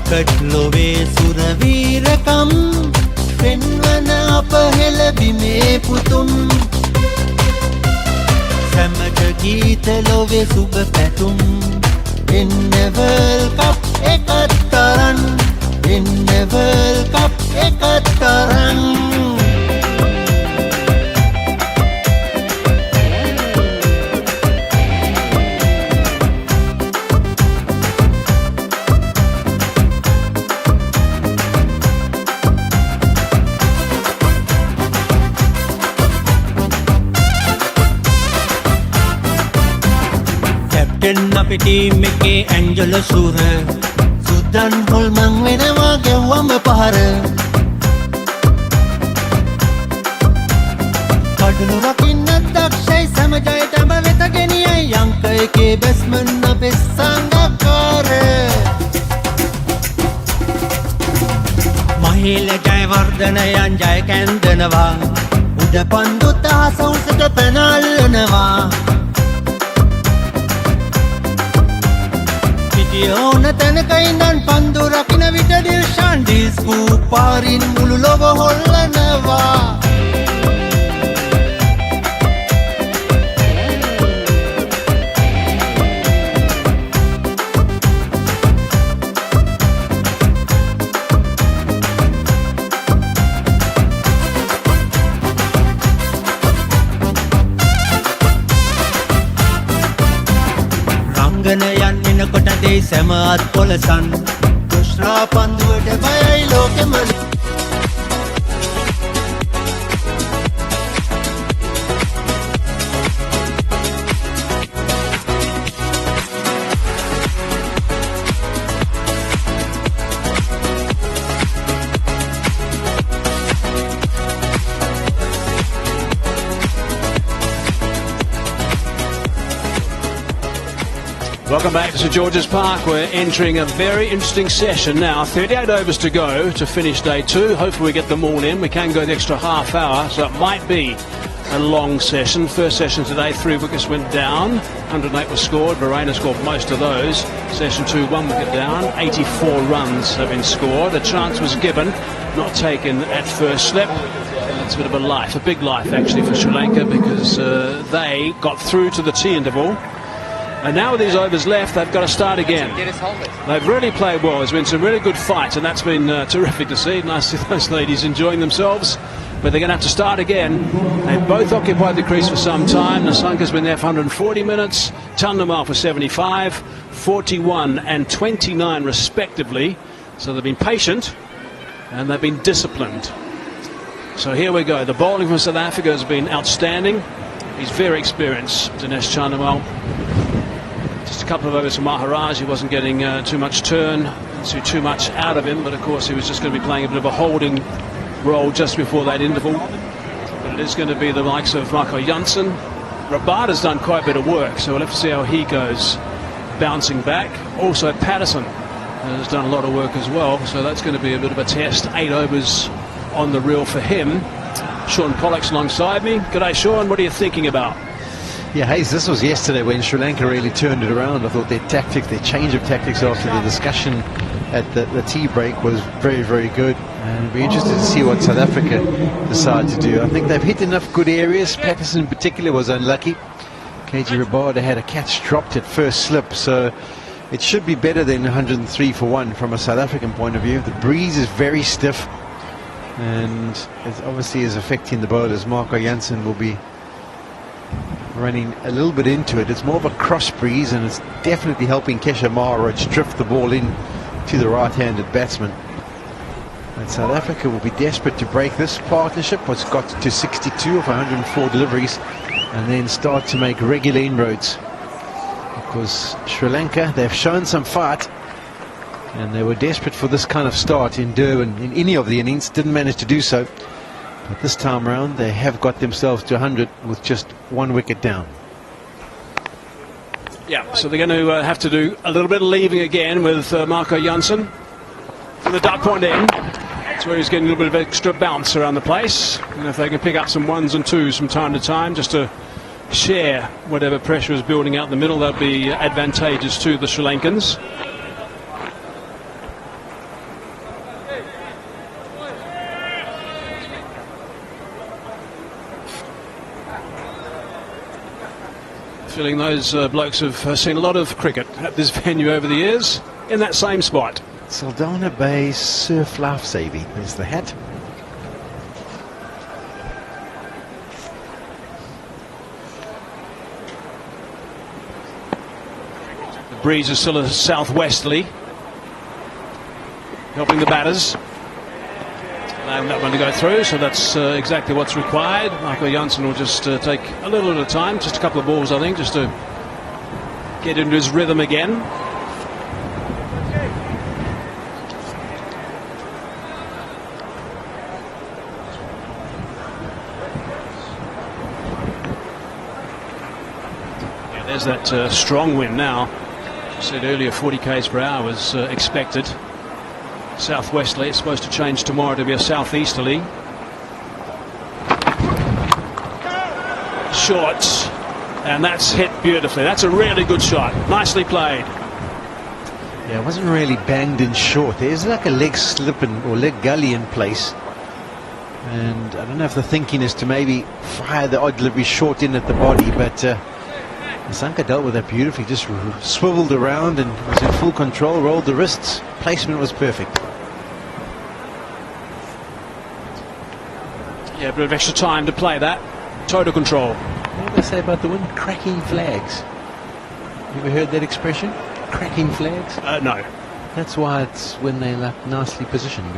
cricket ලොවේ සුරවීරකම් පෙන්වන අප හෙළබිමේ පුතුන් සැමට ගීත ලොවේ සුබ පැතුම් එන්න වර්ල්ඩ් කප් එකත් තරන් එන්න වර්ල්ඩ් කප් එකත් තරන් අපි ටීම් එකේ ඇන්ජලෝ සූර සුද්දන් හොල්මන් වෙනවා ගෙව්වම පහර කඩලු රකින්න දක්ෂයි සමජයටම වෙත ගෙනියයි අංක එකේ බැස්මන් අපේ සංගකාරය මහේල ජයවර්ධනයන් ජය කැන්දනවා උඩ පන්දුත අහසවුසට පැනල්ලනවා පිටිය ඕන තැනක ඉඳන් පන්දු රකින විට ඩිල්ෂාන් ඩිස්කූ පාරින් මුළු ලොව හොල්ලනවා රංගනයන් එනකොට දෙයි සැමත් පොලසන් දුෂ්රා පන්දුවට බයයි ලෝකෙම Welcome back to St George's Park. We're entering a very interesting session now. 38 overs to go to finish day 2. Hopefully we get them all in. We can go the extra half hour, so it might be a long session. First session today, 3 wickets went down. 108 was scored. Verena scored most of those. Session 2, 1 wicket down. 84 runs have been scored. A chance was given, not taken at first slip. It's a bit of a life, a big life actually for Sri Lanka, because they got through to the tea interval. And now with these overs left, they've got to start again. They've really played well. There's been some really good fights, and that's been terrific to see. Nice to see those ladies enjoying themselves. But they're going to have to start again. They've both occupied the crease for some time. Nasanka's been there for 140 minutes. Chandamal for 75, 41 and 29 respectively. So they've been patient and they've been disciplined. So here we go. The bowling from South Africa has been outstanding. He's very experienced, Dinesh Chandamal. Just a couple of overs for Maharaj. He wasn't getting too much turn, didn't see too much out of him, but of course he was just going to be playing a bit of a holding role just before that interval. But it is going to be the likes of Marco Jansen. Rabada's done quite a bit of work, so we'll have to see how he goes bouncing back. Also Patterson has done a lot of work as well, so that's going to be a bit of a test. 8 overs on the reel for him. Sean Pollock's alongside me. G'day Sean, what are you thinking about? Yeah, Hayes, this was yesterday when Sri Lanka really turned it around. I thought their tactics, their change of tactics after the discussion at the tea break was very, very good. And it'll be interested to see what South Africa decide to do. I think they've hit enough good areas. Patterson in particular was unlucky. KG Rabada had a catch dropped at first slip, so it should be better than 103 for 1 from a South African point of view. The breeze is very stiff, and it obviously is affecting the bowlers. Marco Jansen will be running a little bit into it. It's more of a cross breeze, and it's definitely helping Kesha Maharaj drift the ball in to the right-handed batsman. And South Africa will be desperate to break this partnership, what's got to 62 of 104 deliveries, and then start to make regular inroads. Because Sri Lanka, they've shown some fight, and they were desperate for this kind of start in Durban in any of the innings, didn't manage to do so. But this time around, they have got themselves to 100 with just 1 wicket down. Yeah, so they're going to have to do a little bit of leaving again with Marco Jansen from the duck point end. That's where he's getting a little bit of extra bounce around the place. And if they can pick up some 1s and 2s from time to time, just to share whatever pressure is building out in the middle, that'll be advantageous to the Sri Lankans. Feeling those blokes have seen a lot of cricket at this venue over the years in that same spot. Saldanha Bay Surf Life Saving is the hat. The breeze is still a southwesterly, helping the batters. Allowing that one to go through, so that's exactly what's required. Michael Jansen will just take a little at a time, just a couple of balls I think, just to get into his rhythm again. There's that strong wind now. I said earlier 40 k's per hour was expected. Southwesterly. It's supposed to change tomorrow to be a southeasterly. Short, and that's hit beautifully. That's a really good shot. Nicely played. Yeah, it wasn't really banged in short. There's like a leg slip or leg gully in place. And I don't know if the thinking is to maybe fire the odd delivery short in at the body, but SRILANKA dealt with that beautifully. Just swiveled around and was in full control, rolled the wrists. Placement was perfect. Yeah, a bit of extra time to play that. Total control. What do they say about the wind? Cracking flags. You ever heard that expression? Cracking flags? No. That's why it's when they're like nicely positioned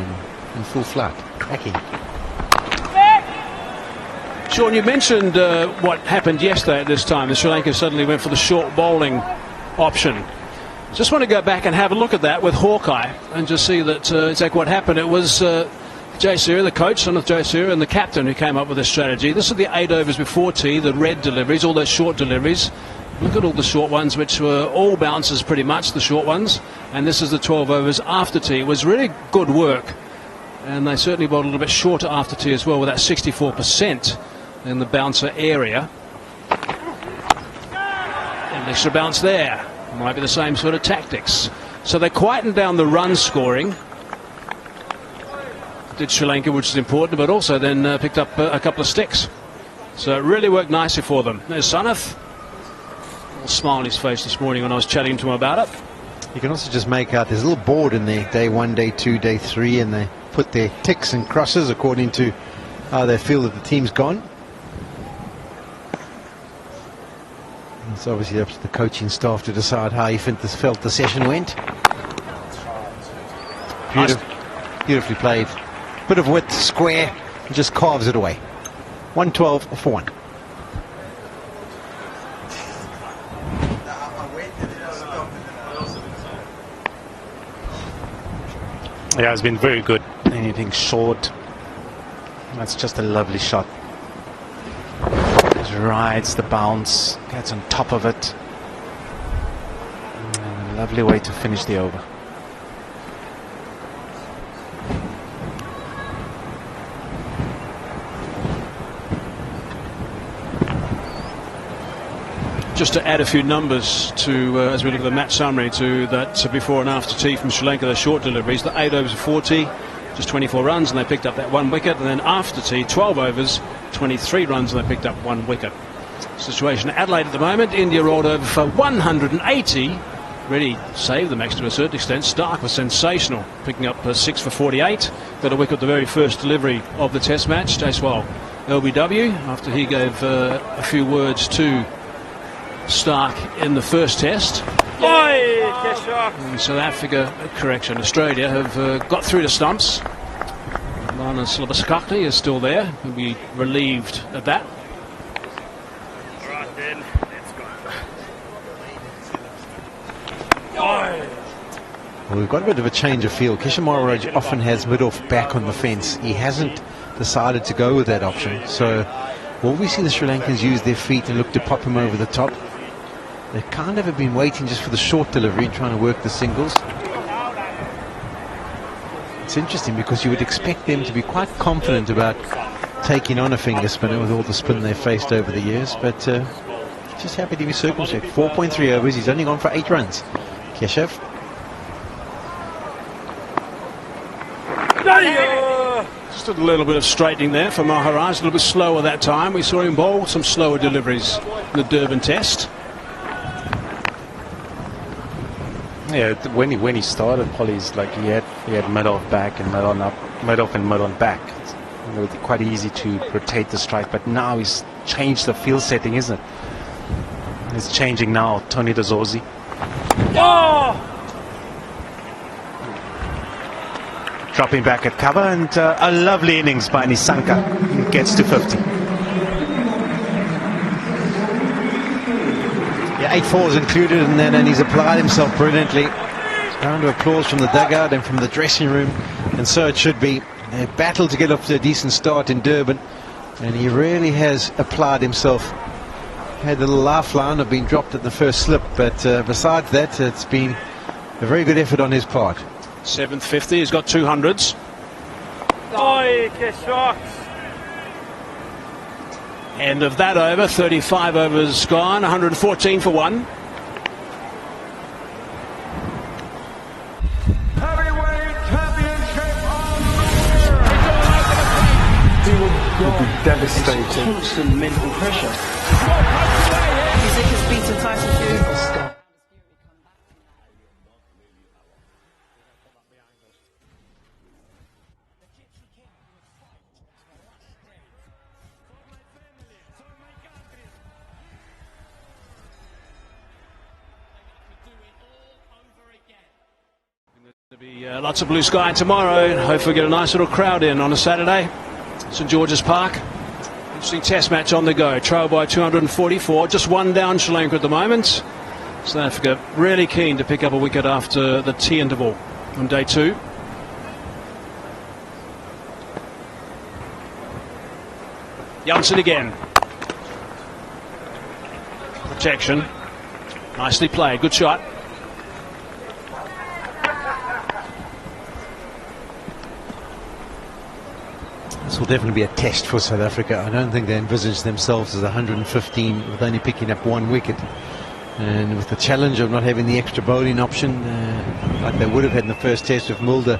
in full flight. Cracking. Sean, you mentioned what happened yesterday at this time. The Sri Lanka suddenly went for the short bowling option. Just want to go back and have a look at that with Hawkeye and just see that exactly what happened. It was Jayasuriya, the coach, son of Jayasuriya, and the captain who came up with this strategy. This is the 8 overs before tea, the red deliveries, all those short deliveries. Look at all the short ones, which were all bounces pretty much, the short ones. And this is the 12 overs after tea. It was really good work. And they certainly bowled a little bit shorter after tea as well, with that 64% in the bouncer area. An extra bounce there. Might be the same sort of tactics. So they quietened down the run scoring. Did Sri Lanka, which is important, but also then picked up a couple of sticks. So it really worked nicely for them. There's Sanath. A little smile on his face this morning when I was chatting to him about it. You can also just make out there's a little board in there, day 1, day 2, day 3, and they put their ticks and crosses according to how they feel that the team's gone. It's obviously up to the coaching staff to decide how you felt the session went. Beautifully played. Bit of width, square, and just carves it away. 112 for 1. Yeah, it's been very good. Anything short, that's just a lovely shot. Just rides the bounce, gets on top of it. And a lovely way to finish the over. Just to add a few numbers to, as we look at the match summary, to that before and after tea from Sri Lanka, the short deliveries, the 8 overs of 40, just 24 runs, and they picked up that 1 wicket. And then after tea, 12 overs, 23 runs, and they picked up 1 wicket. Situation at Adelaide at the moment. India rolled over for 180. Really saved the match to a certain extent. Stark was sensational, picking up 6 for 48. Got a wicket the very first delivery of the Test match. Jaiswal LBW, after he gave a few words to Stark in the first test. And South Africa, correction, Australia have got through the stumps. Lana Silvasakakli is still there. He'll be relieved at that. All right then, let's go. Well, we've got a bit of a change of field. Kishan Maharaj often has mid-off back on the fence. He hasn't decided to go with that option. So will we see the Sri Lankans use their feet and look to pop him over the top? They kind of have been waiting just for the short delivery, trying to work the singles. It's interesting because you would expect them to be quite confident about taking on a finger spinner with all the spin they've faced over the years, but just happy to be circumspect. 4.3 overs, he's only gone for 8 runs. Keshav. Just a little bit of straightening there for Maharaj, a little bit slower that time. We saw him bowl some slower deliveries in the Durban Test. Yeah, when he started, Polly's like he had mid off back and mid on up, mid off and mid on back. It was quite easy to rotate the strike, but now he's changed the field setting, isn't it? It's changing now. Tony Dazorzi. Dropping back at cover, and a lovely innings by Nissanka. He gets to 50. Yeah, 8 fours included, and he's applied himself brilliantly. Round of applause from the dugout and from the dressing room, and so it should be. They battled to get off to a decent start in Durban, and he really has applied himself had a little lifeline of being dropped at the first slip, but besides that, it's been a very good effort on his part. 7th 50, he's got 200s. Oi, che shots! End of that over, 35 overs gone, 114 for one. Will be devastating. Constant mental pressure. Music has beaten Tyson Fury. There'll be lots of blue sky tomorrow. Hopefully get a nice little crowd in on a Saturday. St George's Park. Interesting test match on the go. Trail by 244. Just one down Sri Lanka at the moment. South Africa really keen to pick up a wicket after the tea interval on day 2. Janssen again. Protection. Nicely played. Good shot. This will definitely be a test for South Africa. I don't think they envisage themselves as 115 with only picking up 1 wicket. And with the challenge of not having the extra bowling option, like they would have had in the first test if Mulder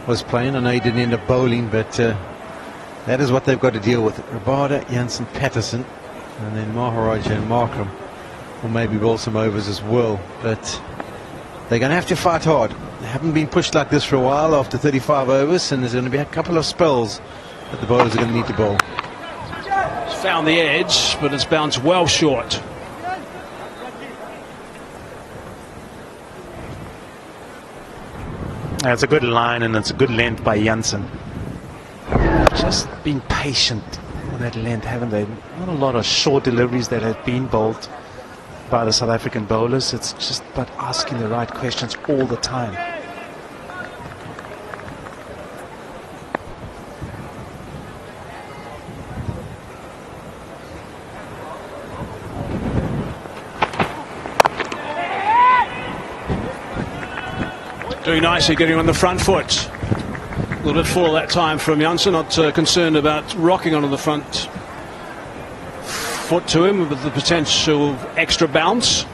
was playing. I know he didn't end up bowling, but that is what they've got to deal with. Rabada, Janssen, Patterson, and then Maharaja and Markram will maybe bowl some overs as well. But they're going to have to fight hard. They haven't been pushed like this for a while after 35 overs, and there's going to be a couple of spells that the bowlers are going to need to bowl. It's found the edge, but it's bounced well short. It's a good line and it's a good length by Janssen. Just been patient with that length, haven't they? Not a lot of short deliveries that have been bowled by the South African bowlers. It's just about asking the right questions all the time. Doing nicely, getting on the front foot. A little bit full that time from Janssen, not concerned about rocking onto the front foot to him with the potential extra bounce.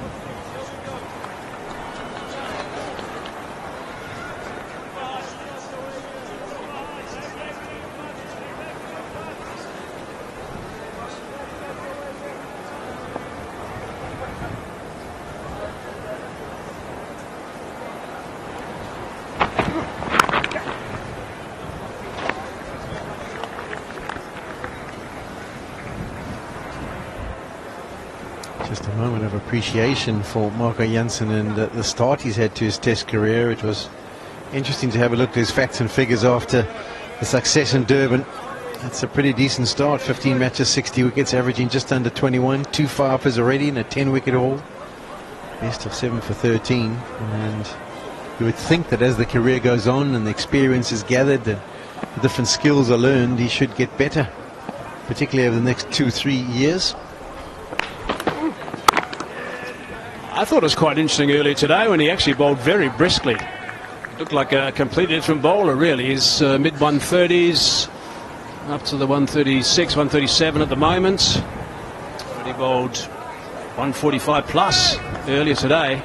Just a moment of appreciation for Marco Janssen and the start he's had to his test career. It was interesting to have a look at his facts and figures after the success in Durban. That's a pretty decent start. 15 matches, 60 wickets, averaging just under 21. 2 fifers already in a 10-wicket haul. Best of 7 for 13. And you would think that as the career goes on and the experience is gathered, the different skills are learned, he should get better, particularly over the next 2-3 years. I thought it was quite interesting earlier today when he actually bowled very briskly. Looked like a completely different bowler, really. He's mid-130s, up to the 136, 137 at the moment. But he bowled 145 plus earlier today.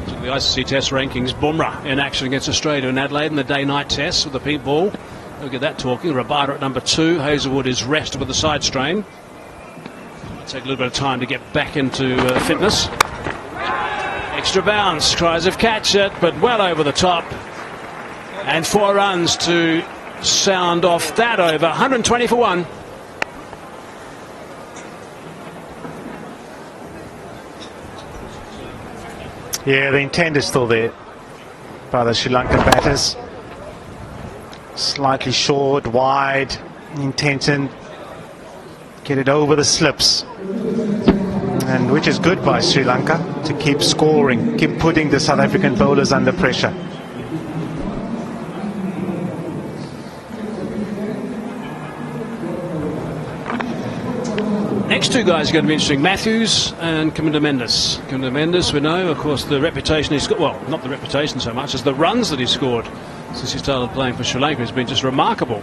So the ICC Test rankings, Bumrah in action against Australia in Adelaide in the day-night test with the pink ball. Look at that talking. Rabada at number 2. Hazelwood is rested with a side strain. Take a little bit of time to get back into fitness. Extra bounce, cries of catch it, but well over the top. And 4 runs to sound off that over. 120 for 1. Yeah, the intent is still there by the Sri Lankan batters. Slightly short, wide, intention. Get it over the slips, and which is good by Sri Lanka to keep scoring, keep putting the South African bowlers under pressure. next two guys are going to be interesting. Matthews and Kaminda Mendes. Kaminda Mendes, we know, of course, the reputation he's got, well, not the reputation so much as the runs that he's scored since he started playing for Sri Lanka has been just remarkable.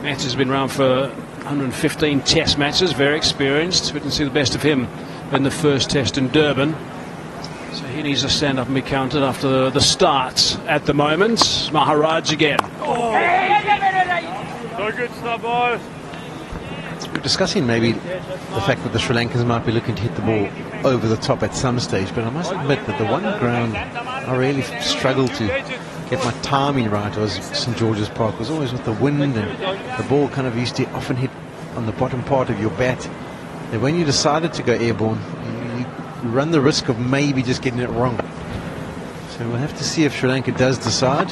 Matthews has been around for 115 test matches, very experienced. We didn't see the best of him in the first test in Durban. So he needs to stand up and be counted after the start at the moment. Maharaj again. Oh. So good stuff, boys. We're discussing maybe the fact that the Sri Lankans might be looking to hit the ball over the top at some stage, but I must admit that the one ground I really struggled to get my timing right was St George's Park. It was always with the wind, and the ball kind of used to often hit on the bottom part of your bat. And when you decided to go airborne, you run the risk of maybe just getting it wrong. So we'll have to see if Sri Lanka does decide.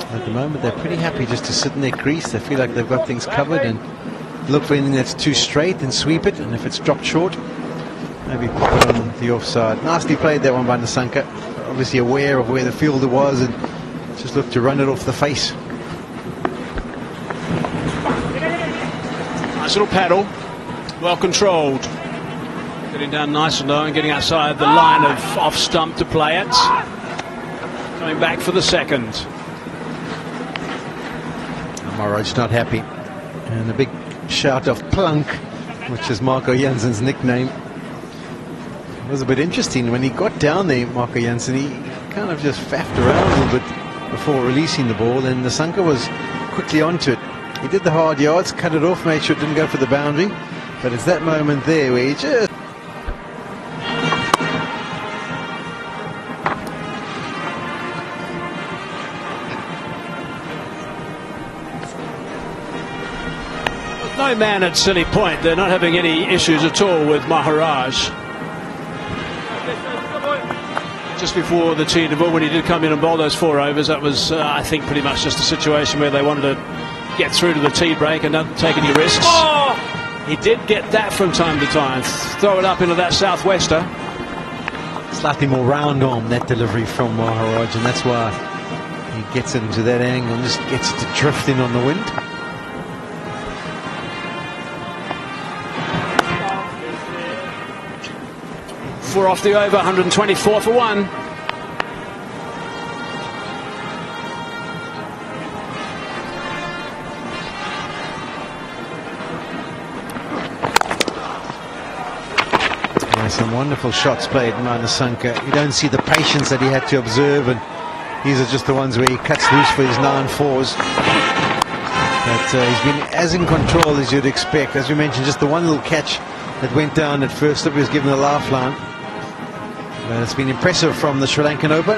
At the moment, they're pretty happy just to sit in their crease. They feel like they've got things covered and look for anything that's too straight and sweep it. And if it's dropped short, maybe pop it on the offside. Nicely played that one by Nasanka. Obviously aware of where the fielder was and just looked to run it off the face. Nice little paddle, well controlled. Getting down nice and low and getting outside the line of off stump to play it. Coming back for the second. Maharaj not happy. And a big shout of plunk, which is Marco Janssen's nickname. It was a bit interesting when he got down there, Marco Janssen. He kind of just faffed around a little bit before releasing the ball, and Nasanka was quickly onto it. He did the hard yards, cut it off, made sure it didn't go for the boundary. But it's that moment there where he just... No man at silly point. They're not having any issues at all with Maharaj. Just before the tea interval, when he did come in and bowl those 4 overs, that was, I think, pretty much just a situation where they wanted to get through to the tea break and not take any risks. Oh! He did get that from time to time. Throw it up into that southwester. Slightly more round arm, that delivery from Maharaj, and that's why he gets it into that angle and just gets it to drift in on the wind. Four off the over, 124 for one. Yeah, some wonderful shots played by Nasanka. You don't see the patience that he had to observe, and these are just the ones where he cuts loose for his 9-4s. But he's been as in control as you'd expect. As we mentioned, just the one little catch that went down at first up, he was given a lifeline. It's been impressive from the Sri Lankan Open.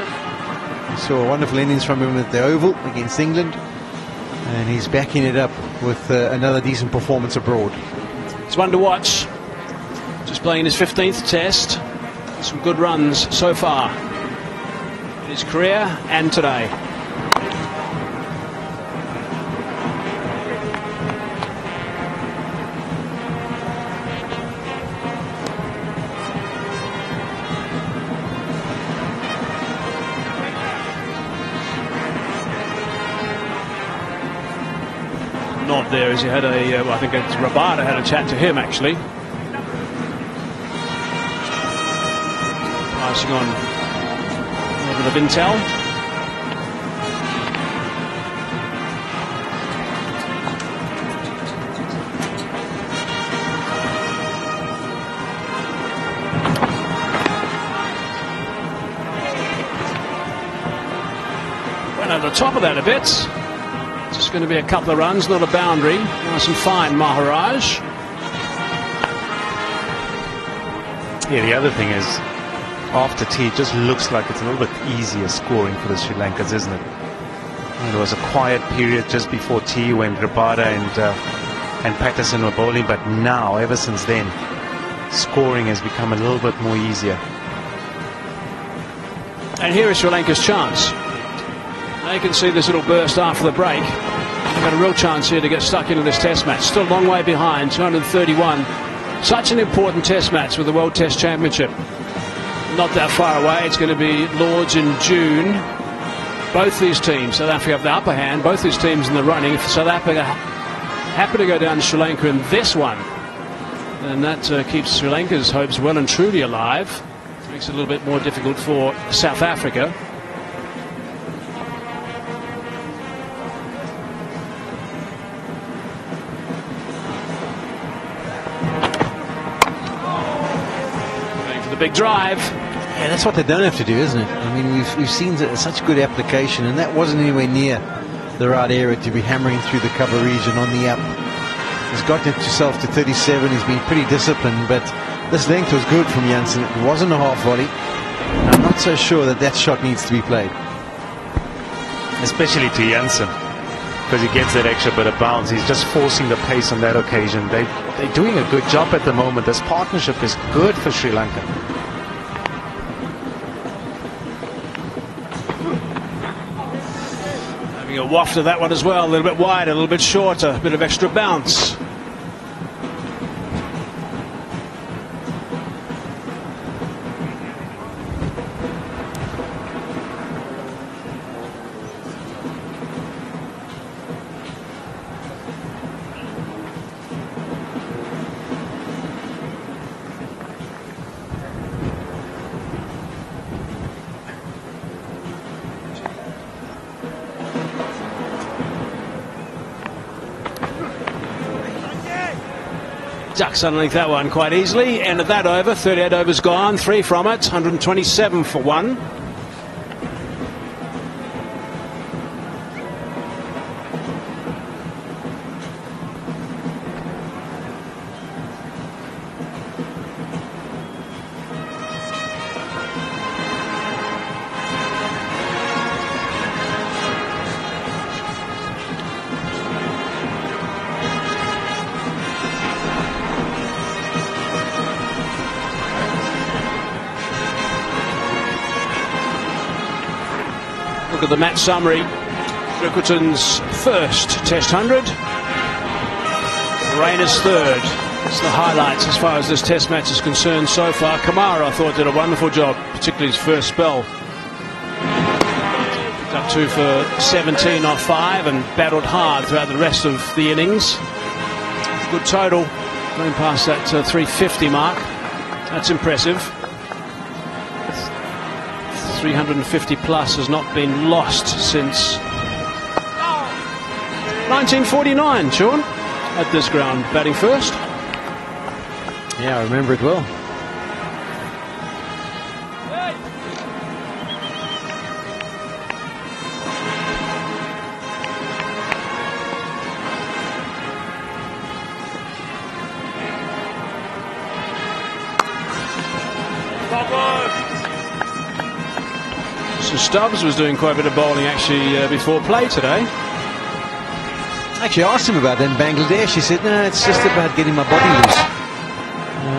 We saw a wonderful innings from him at the Oval against England, and he's backing it up with another decent performance abroad. It's one to watch. Just playing his 15th test. Some good runs so far in his career and today. Nod there as he had a, well, I think it's Rabada had a chat to him actually. Passing on a little bit of intel. Went over the top of that a bit. Just going to be a couple of runs, not a boundary. Nice and fine, Maharaj. Yeah, the other thing is, after tea, it just looks like it's a little bit easier scoring for the Sri Lankans, isn't it? And there was a quiet period just before tea when Rabada and Patterson were bowling, but now, ever since then, scoring has become a little bit more easier. And here is Sri Lanka's chance. Now you can see this little burst after the break. They've got a real chance here to get stuck into this test match. Still a long way behind, 231. Such an important test match with the World Test Championship. Not that far away. It's going to be Lords in June. Both these teams, South Africa have the upper hand. Both these teams in the running. If South Africa happen to go down to Sri Lanka in this one, And that keeps Sri Lanka's hopes well and truly alive. Makes it a little bit more difficult for South Africa. Going for the big drive. Yeah, that's what they don't have to do, isn't it? I mean, we've seen such good application, and that wasn't anywhere near the right area to be hammering through the cover region on the up. He's got himself to 37. He's been pretty disciplined, but this length was good from Janssen. It wasn't a half volley. I'm not so sure that shot needs to be played. Especially to Janssen, because he gets that extra bit of bounce. He's just forcing the pace on that occasion. They're doing a good job at the moment. This partnership is good for Sri Lanka. Having a waft of that one as well, a little bit wider, a little bit shorter, a bit of extra bounce. Ducks underneath that one quite easily. End of that over. 38 overs gone. 3 from it. 127 for 1. Look at the match summary. Rickerton's first Test 100. Rayner's third. It's the highlights as far as this Test match is concerned so far. Kamara, I thought, did a wonderful job, particularly his first spell. Up 2 for 17 off 5 and battled hard throughout the rest of the innings. Good total, going past that 350 mark. That's impressive. 350 plus has not been lost since 1949, Sean, at this ground, batting first. Yeah, I remember it well. So Stubbs was doing quite a bit of bowling actually before play today. Actually, I asked him about that in Bangladesh. He said, no, it's just about getting my body loose.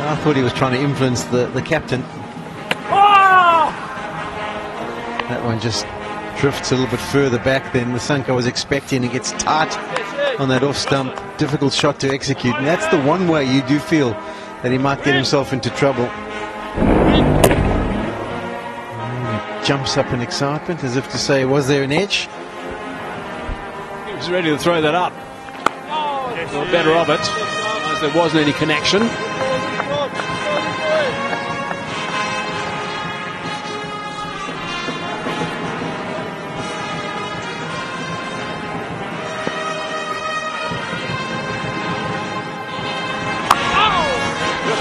I thought he was trying to influence the captain. That one just drifts a little bit further back than Masanka was expecting. It gets tight on that off stump. Difficult shot to execute. And that's the one way you do feel that he might get himself into trouble. Jumps up in excitement as if to say, was there an edge? He was ready to throw that up. Or better of it, as there wasn't any connection.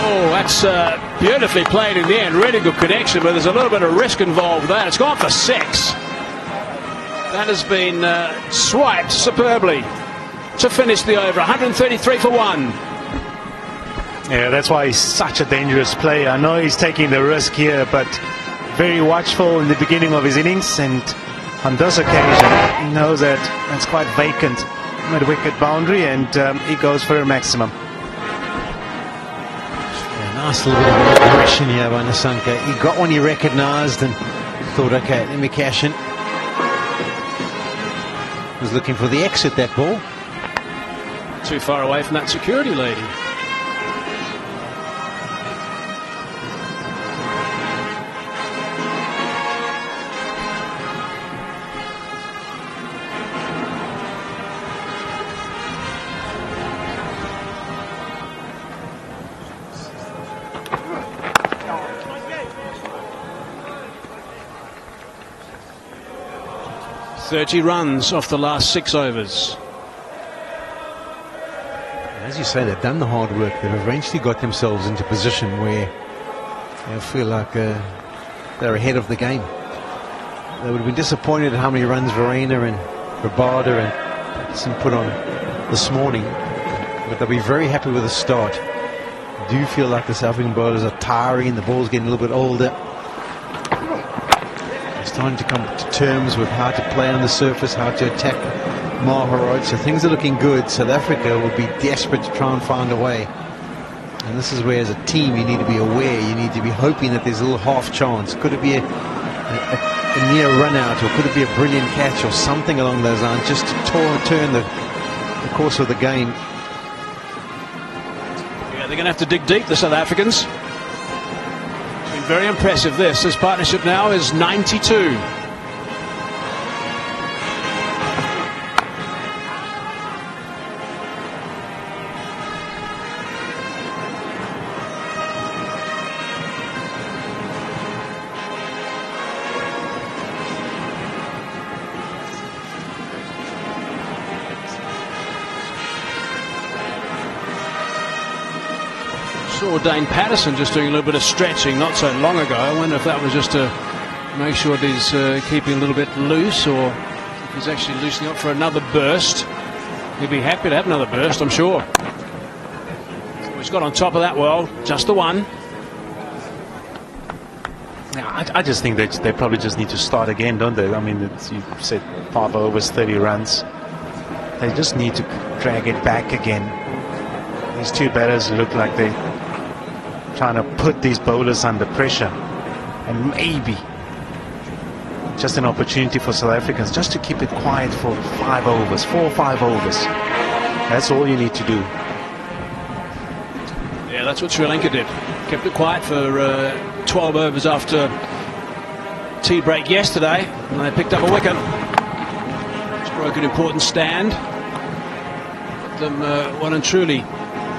Oh, that's beautifully played in the end. Really good connection, but there's a little bit of risk involved there. It's gone for 6. That has been swiped superbly to finish the over. 133 for 1. Yeah, that's why he's such a dangerous player. I know he's taking the risk here, but very watchful in the beginning of his innings, and on this occasion he knows that it's quite vacant mid-wicket boundary, and he goes for a maximum. Nice little bit of aggression here by Masanka. He got one he recognised and thought, okay, let me cash in. Was looking for the exit, that ball. Too far away from that security lady. 30 runs off the last 6 overs. As you say, they've done the hard work. They've eventually got themselves into position where they feel like they're ahead of the game. They would have been disappointed at how many runs Verena and Rabada and Patterson put on this morning, but they'll be very happy with the start. I do feel like the South African bowlers are tiring, the ball's getting a little bit older. They're starting to come to terms with how to play on the surface, how to attack Maharaj, so things are looking good. South Africa will be desperate to try and find a way, and this is where as a team you need to be aware, you need to be hoping that there's a little half chance. Could it be a near run out, or could it be a brilliant catch or something along those lines, just to turn the course of the game. Yeah, they're going to have to dig deep, the South Africans. It's been very impressive. This partnership now is 92. Saw Dane Patterson just doing a little bit of stretching not so long ago. I wonder if that was just to make sure that he's keeping a little bit loose, or if he's actually loosening up for another burst. He'd be happy to have another burst, I'm sure. He's got on top of that well, just the one. Yeah, I just think they probably just need to start again, don't they? I mean, you said 5 overs, 30 runs. They just need to drag it back again. These two batters look like they're trying to put these bowlers under pressure, and maybe just an opportunity for South Africans just to keep it quiet for 5 overs, 4 or 5 overs. That's all you need to do. Yeah, that's what Sri Lanka did. Kept it quiet for 12 overs after tea break yesterday, and they picked up a wicket. It's broke an important stand. Put them well and truly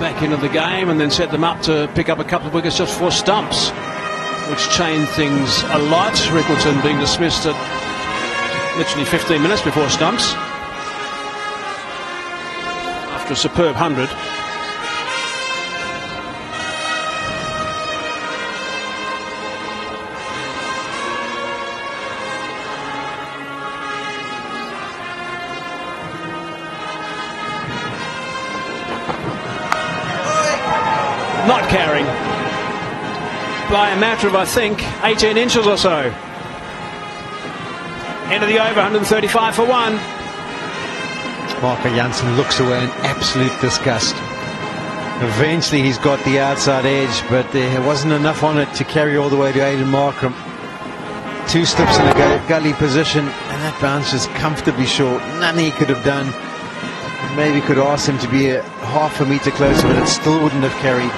back into the game, and then set them up to pick up a couple of wickets just before stumps, which changed things a lot. Rickleton being dismissed at literally 15 minutes before stumps after a superb 100. Not carrying by a matter of, I think, 18 inches or so. End of the over, 135 for 1. Marco Jansen looks away in absolute disgust. Eventually he's got the outside edge, but there wasn't enough on it to carry all the way to Aiden Markram. 2 slips in a gully position, and that bounce is comfortably short. Nothing he could have done. Maybe could ask him to be a half a metre closer, but it still wouldn't have carried.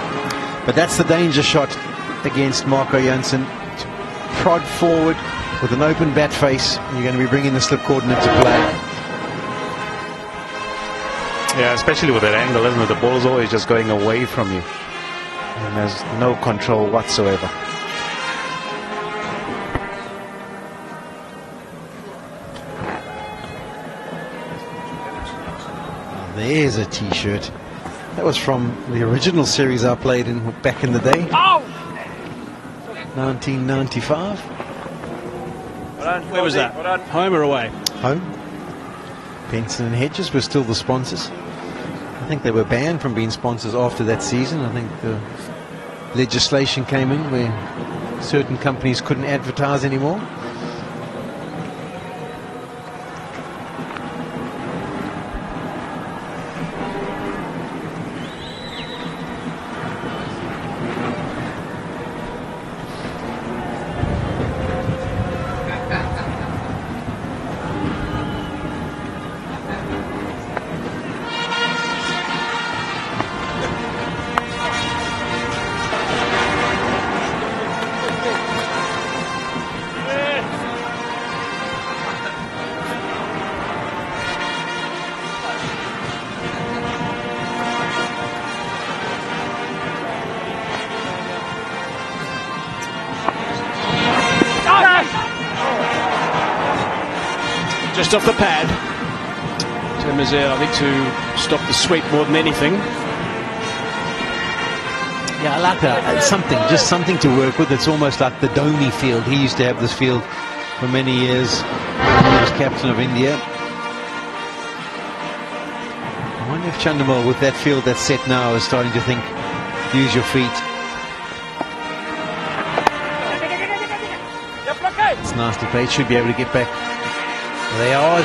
But that's the danger shot against Marco Jansen. Prod forward with an open bat face. You're going to be bringing the slip coordinate to play. Yeah, especially with that angle, isn't it? The ball's always just going away from you, and there's no control whatsoever. There's a t-shirt. That was from the original series I played in back in the day. Oh! 1995. Where was that? Home or away? Home. Benson and Hedges were still the sponsors. I think they were banned from being sponsors after that season. I think the legislation came in where certain companies couldn't advertise anymore. Just off the pad. Tim is there, I think, to stop the sweep more than anything. Yeah, I like that. Just something to work with. It's almost like the Dhoni field. He used to have this field for many years when he was captain of India. I wonder if Chandimal, with that field that's set now, is starting to think, use your feet. It's nasty play. Should be able to get back. They are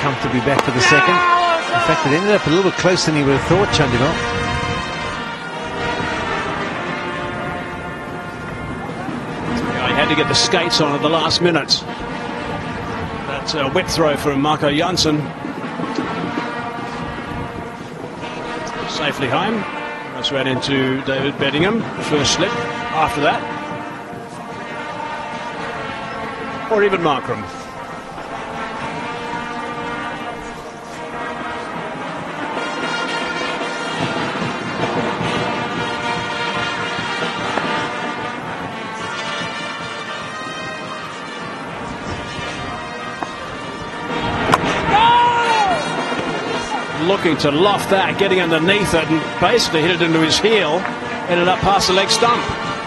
comfortably back for the second. In fact, it ended up a little bit closer than he would have thought, Chandimal. Had to get the skates on at the last minute. That's a whip throw from Marco Janssen. Safely home. That's ran into David Beddingham. First slip after that. Or even Markram. Looking to loft that, getting underneath it, and basically hit it into his heel, ended up past the leg stump.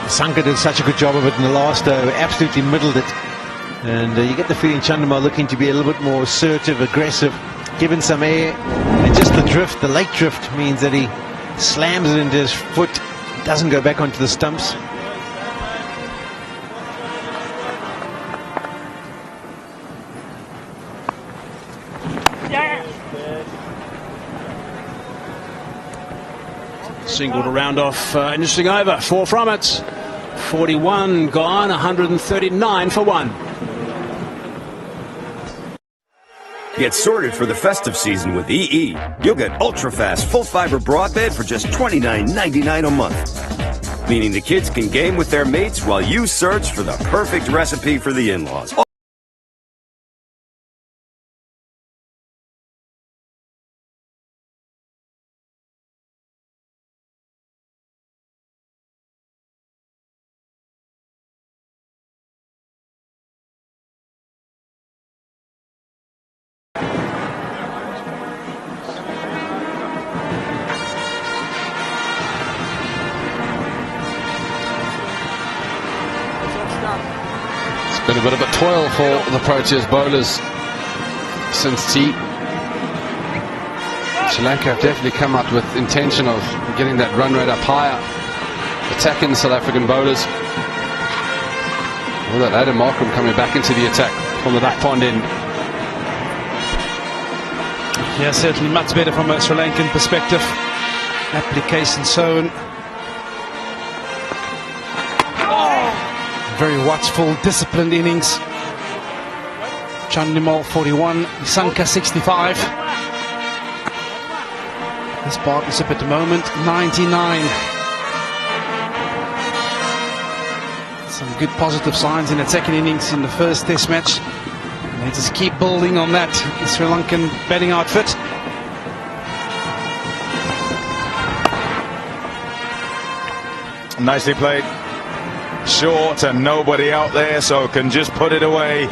Sanka did such a good job of it in the last over, absolutely middled it. And you get the feeling Chandimal looking to be a little bit more assertive, aggressive, given some air. And just the drift, the late drift, means that he slams it into his foot, doesn't go back onto the stumps. Single to round off interesting over. 4 from it. 41 gone, 139 for 1. Get sorted for the festive season with EE. You'll get ultra-fast, full-fiber broadband for just $29.99 a month. Meaning the kids can game with their mates while you search for the perfect recipe for the in-laws. Been a bit of a toil for the Proteas bowlers since tea. Sri Lanka have definitely come out with intention of getting that run rate up higher, attacking the South African bowlers. Well, that Adam Markram coming back into the attack from the back pond end. Yeah, certainly much better from a Sri Lankan perspective. Application zone. Very watchful, disciplined innings. Chandimal 41, Sanka 65. This partnership at the moment 99. Some good positive signs in the second innings in the first test match. And they just keep building on that, the Sri Lankan batting outfit. Nicely played. Short and nobody out there, so can just put it away.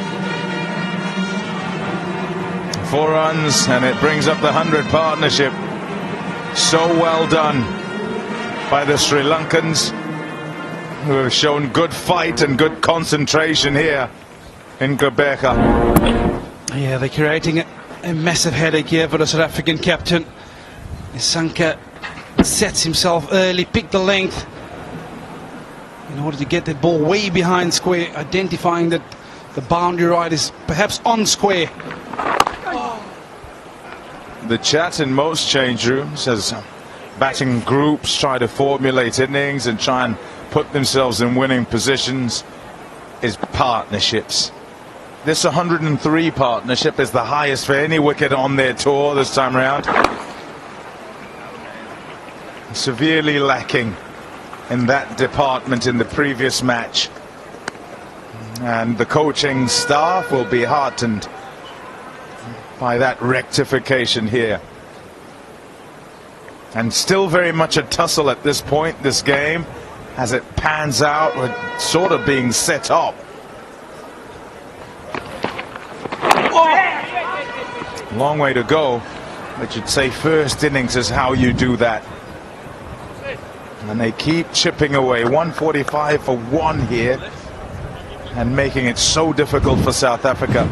4 runs and it brings up the 100 partnership. So well done by the Sri Lankans, who have shown good fight and good concentration here in Gqeberha. Yeah, they're creating a massive headache here for the South African captain. Sanka sets himself early, picked the length in order to get that ball way behind square, identifying that the boundary right is perhaps on square. The chat in most change rooms as batting groups try to formulate innings and try and put themselves in winning positions is partnerships. This 103 partnership is the highest for any wicket on their tour this time around. Severely lacking in that department in the previous match, and the coaching staff will be heartened by that rectification here. And still very much a tussle at this point, this game, as it pans out, with sort of being set up. Long way to go, but you'd say first innings is how you do that. And they keep chipping away. 145 for 1 here, and making it so difficult for South Africa,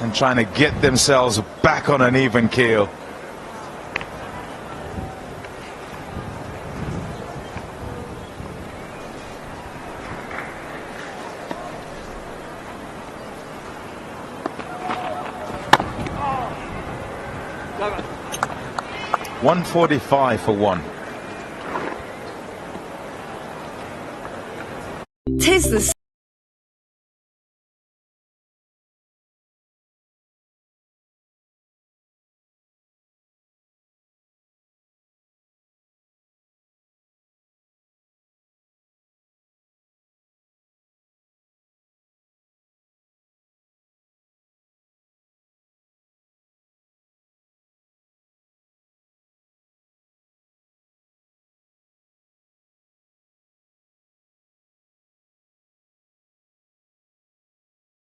and trying to get themselves back on an even keel. $145 for 1. Tis the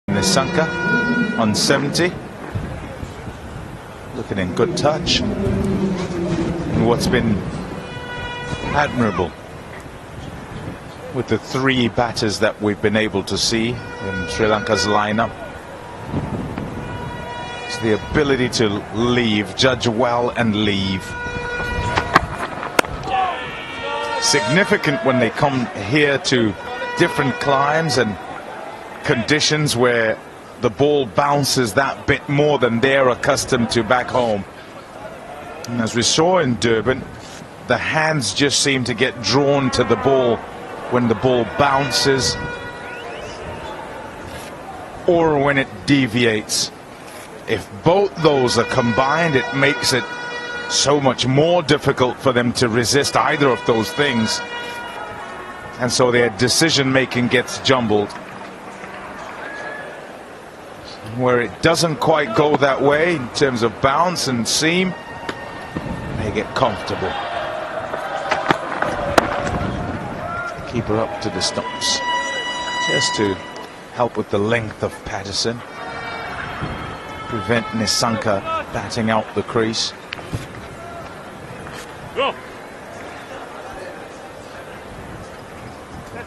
Nisanka on 70, looking in good touch. And what's been admirable with the 3 batters that we've been able to see in Sri Lanka's lineup is the ability to leave, judge well and leave. Significant when they come here to different climes and conditions where the ball bounces that bit more than they're accustomed to back home. And as we saw in Durban, the hands just seem to get drawn to the ball when the ball bounces or when it deviates. If both those are combined, it makes it so much more difficult for them to resist either of those things, and so their decision making gets jumbled. Where it doesn't quite go that way in terms of bounce and seam, they get comfortable. Keep her up to the stumps just to help with the length of Patterson, prevent Nisanka batting out the crease. Go.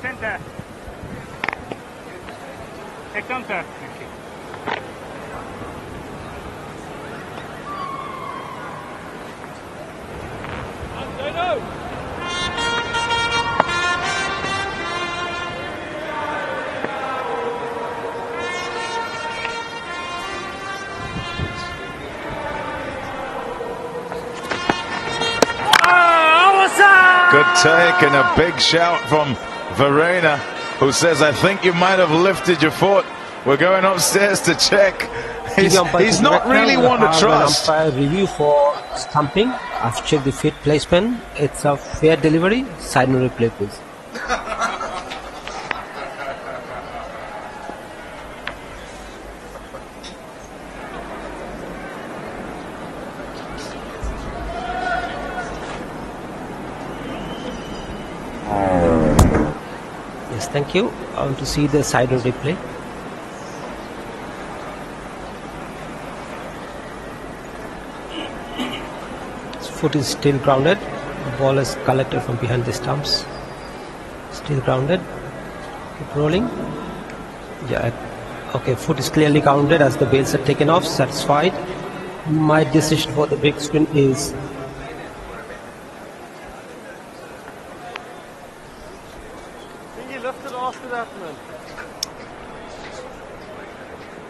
Center. Center. Good take and a big shout from Verena, who says, I think you might have lifted your foot. We're going upstairs to check. He's not really one to trust. Umpire review for stumping. I've checked the feet placement. It's a fair delivery. Side no replay, please. Yes, thank you. I want to see the side no replay. Foot is still grounded. The ball is collected from behind the stumps. Still grounded. Keep rolling. Yeah. Okay, foot is clearly grounded as the bails are taken off. Satisfied. My decision for the big spin is I think he lifted after that, man.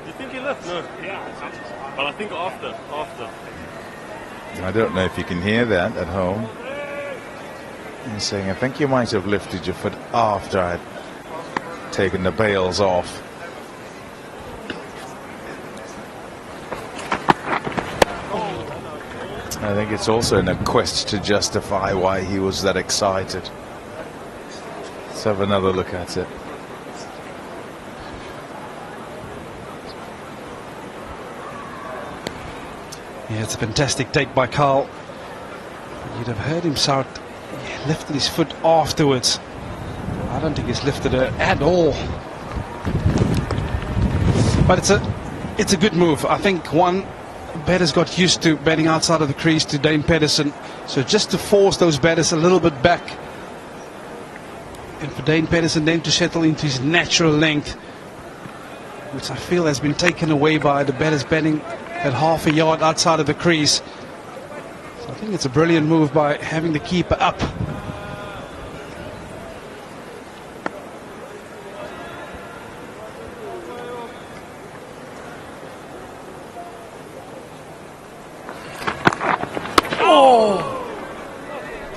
Do you think he lifted? No. Yeah. But I think after. I don't know if you can hear that at home. He's saying, I think you might have lifted your foot after I'd taken the bails off. I think it's also in a quest to justify why he was that excited. Let's have another look at it. Yeah, it's a fantastic take by Carl. You'd have heard him start lifting his foot afterwards. I don't think he's lifted it at all. But it's a good move. I think one batters got used to batting outside of the crease to Dane Pedersen, so just to force those batters a little bit back, and for Dane Pedersen then to settle into his natural length, which I feel has been taken away by the batters batting at half a yard outside of the crease. So I think it's a brilliant move by having the keeper up.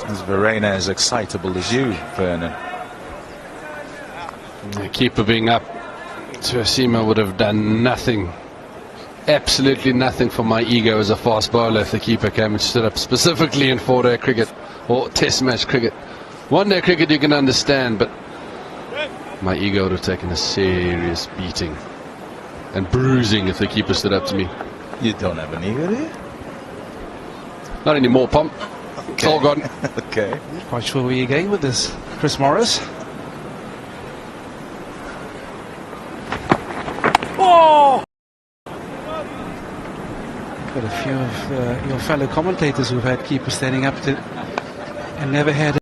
Is Verena as excitable as you, Vernon? The keeper being up to Asima would have done nothing, absolutely nothing for my ego as a fast bowler if the keeper came and stood up specifically in 4-day cricket or test match cricket. 1-day cricket you can understand, but my ego would have taken a serious beating and bruising if the keeper stood up to me. You don't have an ego, do you? Not anymore, Pump. It's all gone. Okay. Not quite sure where you're going with this, Chris Morris. Oh! Got a few of your fellow commentators who've had keepers standing up to and never had.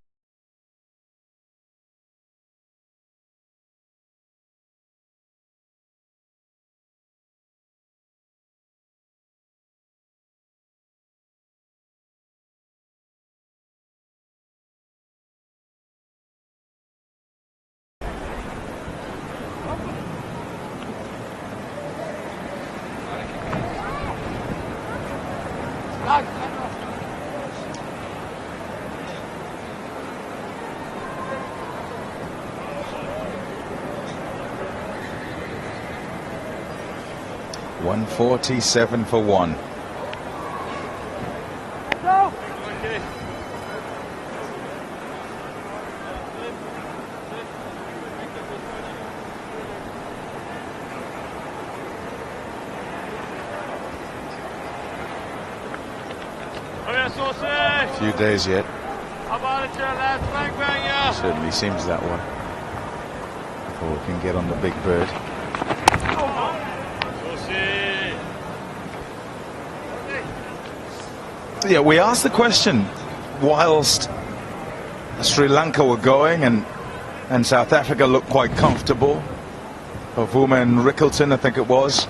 .147 for 1. A few days yet. Certainly seems that way. Before we can get on the big bird. Yeah, we asked the question whilst Sri Lanka were going and South Africa looked quite comfortable. Bavuma and Rickleton, I think it was.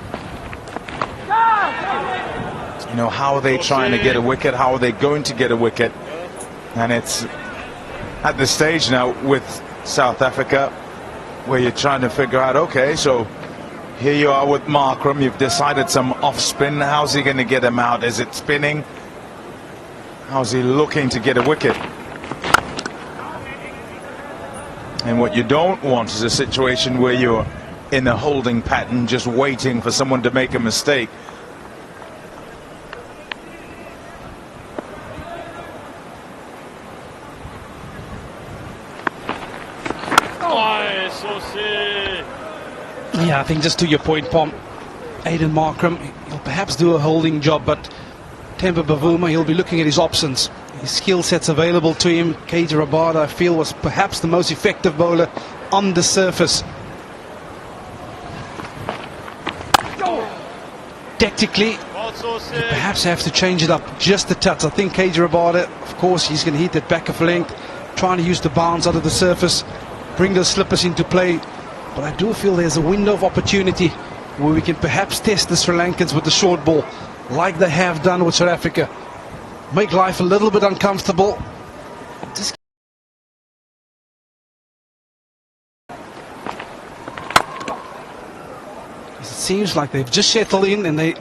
You know, how are they trying to get a wicket? How are they going to get a wicket? And it's at the stage now with South Africa where you're trying to figure out, okay, so here you are with Markram. You've decided some off spin. How's he going to get him out? Is it spinning? How's he looking to get a wicket? And what you don't want is a situation where you're in a holding pattern just waiting for someone to make a mistake. Yeah, I think just to your point, Pom, Aiden Markram, he'll perhaps do a holding job, but Temba Bavuma, he'll be looking at his options. His skill sets available to him. KJ Rabada, I feel, was perhaps the most effective bowler on the surface. Tactically, you perhaps have to change it up just a touch. I think KJ Rabada, of course, he's going to hit that back of length, trying to use the bounce out of the surface, bring those slippers into play. But I do feel there's a window of opportunity where we can perhaps test the Sri Lankans with the short ball, like they have done with South Africa. Make life a little bit uncomfortable. Just it seems like they've just settled in and they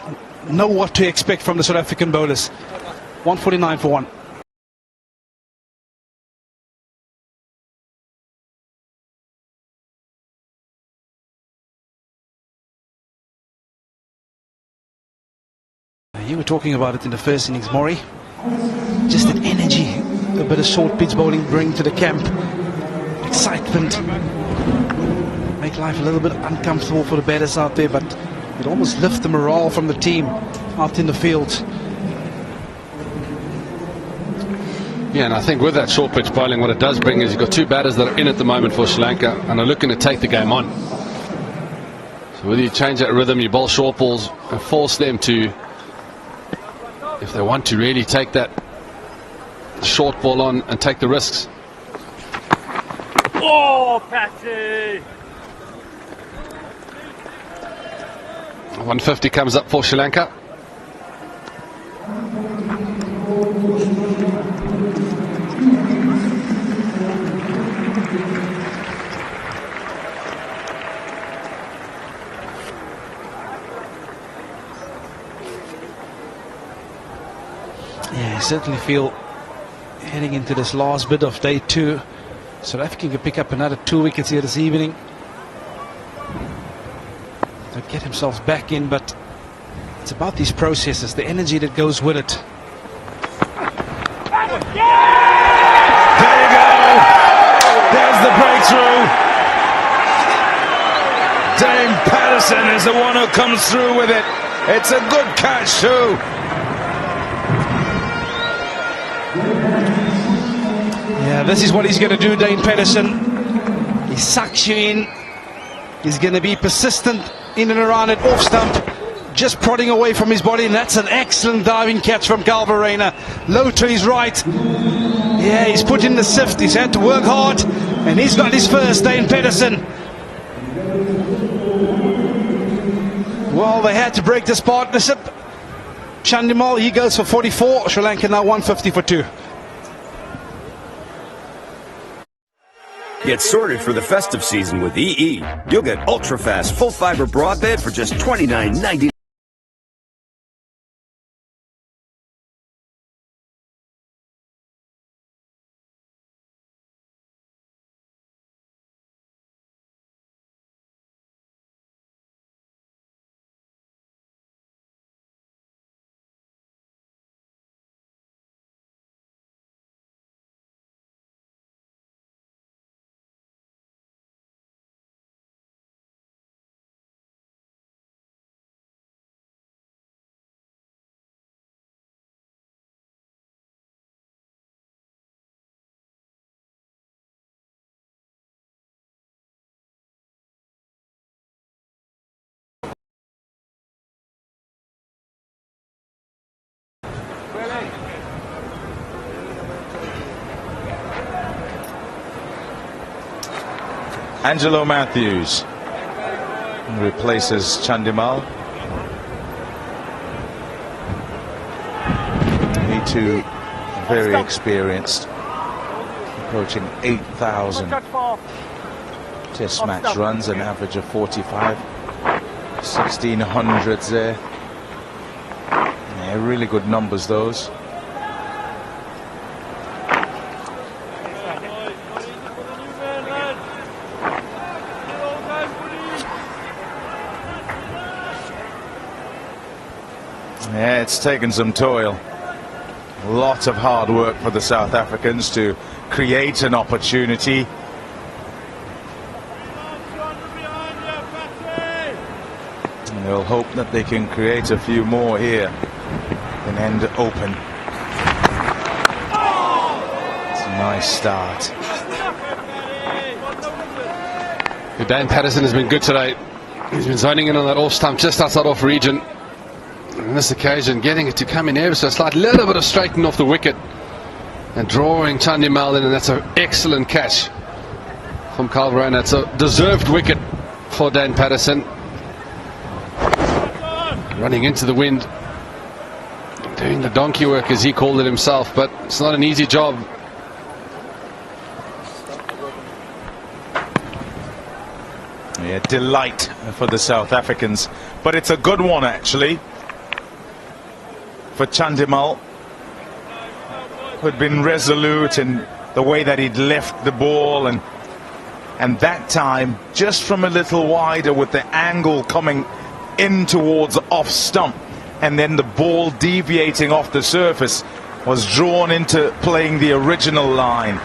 know what to expect from the South African bowlers. 149 for 1. You were talking about it in the first innings, Maury. Just that energy, a bit of short pitch bowling bring to the camp. Excitement. Make life a little bit uncomfortable for the batters out there, but it almost lifts the morale from the team out in the field. Yeah, and I think with that short pitch bowling, what it does bring is you've got two batters that are in at the moment for Sri Lanka and are looking to take the game on. So whether you change that rhythm, you bowl short balls and force them to if they want to really take that short ball on and take the risks. Oh, Patty! 150 comes up for Sri Lanka. Yeah, I certainly feel heading into this last bit of day 2, South Africa can pick up another 2 wickets here this evening. They'll get themselves back in, but it's about these processes, the energy that goes with it. There you go. There's the breakthrough. Dane Patterson is the one who comes through with it. It's a good catch too. Yeah, this is what he's going to do, Dane Patterson. He sucks you in. He's going to be persistent in and around it, off stump, just prodding away from his body, and that's an excellent diving catch from Calvarena. Low to his right. Yeah, he's put in the sift. He's had to work hard, and he's got his first, Dane Patterson. Well, they had to break this partnership. Chandimal, he goes for 44. Sri Lanka now 150 for 2. Get sorted for the festive season with EE. You'll get ultra-fast, full-fiber broadband for just $29.99. Angelo Matthews replaces Chandimal. He too very experienced, approaching 8,000 test match runs, an average of 45, 1600s there. Yeah, really good numbers those. Yeah, it's taken some toil. Lots of hard work for the South Africans to create an opportunity. And they'll hope that they can create a few more here and end open. It's a nice start. Dan Patterson has been good today. He's been zoning in on that off stump just outside off region. On this occasion, getting it to come in ever so slight, little bit of straightening off the wicket and drawing Chandimal in, and that's an excellent catch from Calvarena. It's a deserved wicket for Dan Patterson. Running into the wind, doing the donkey work as he called it himself, but it's not an easy job. Yeah, delight for the South Africans, but it's a good one actually for Chandimal, who had been resolute in the way that he'd left the ball, and that time just from a little wider with the angle coming in towards off stump, and then the ball deviating off the surface was drawn into playing the original line.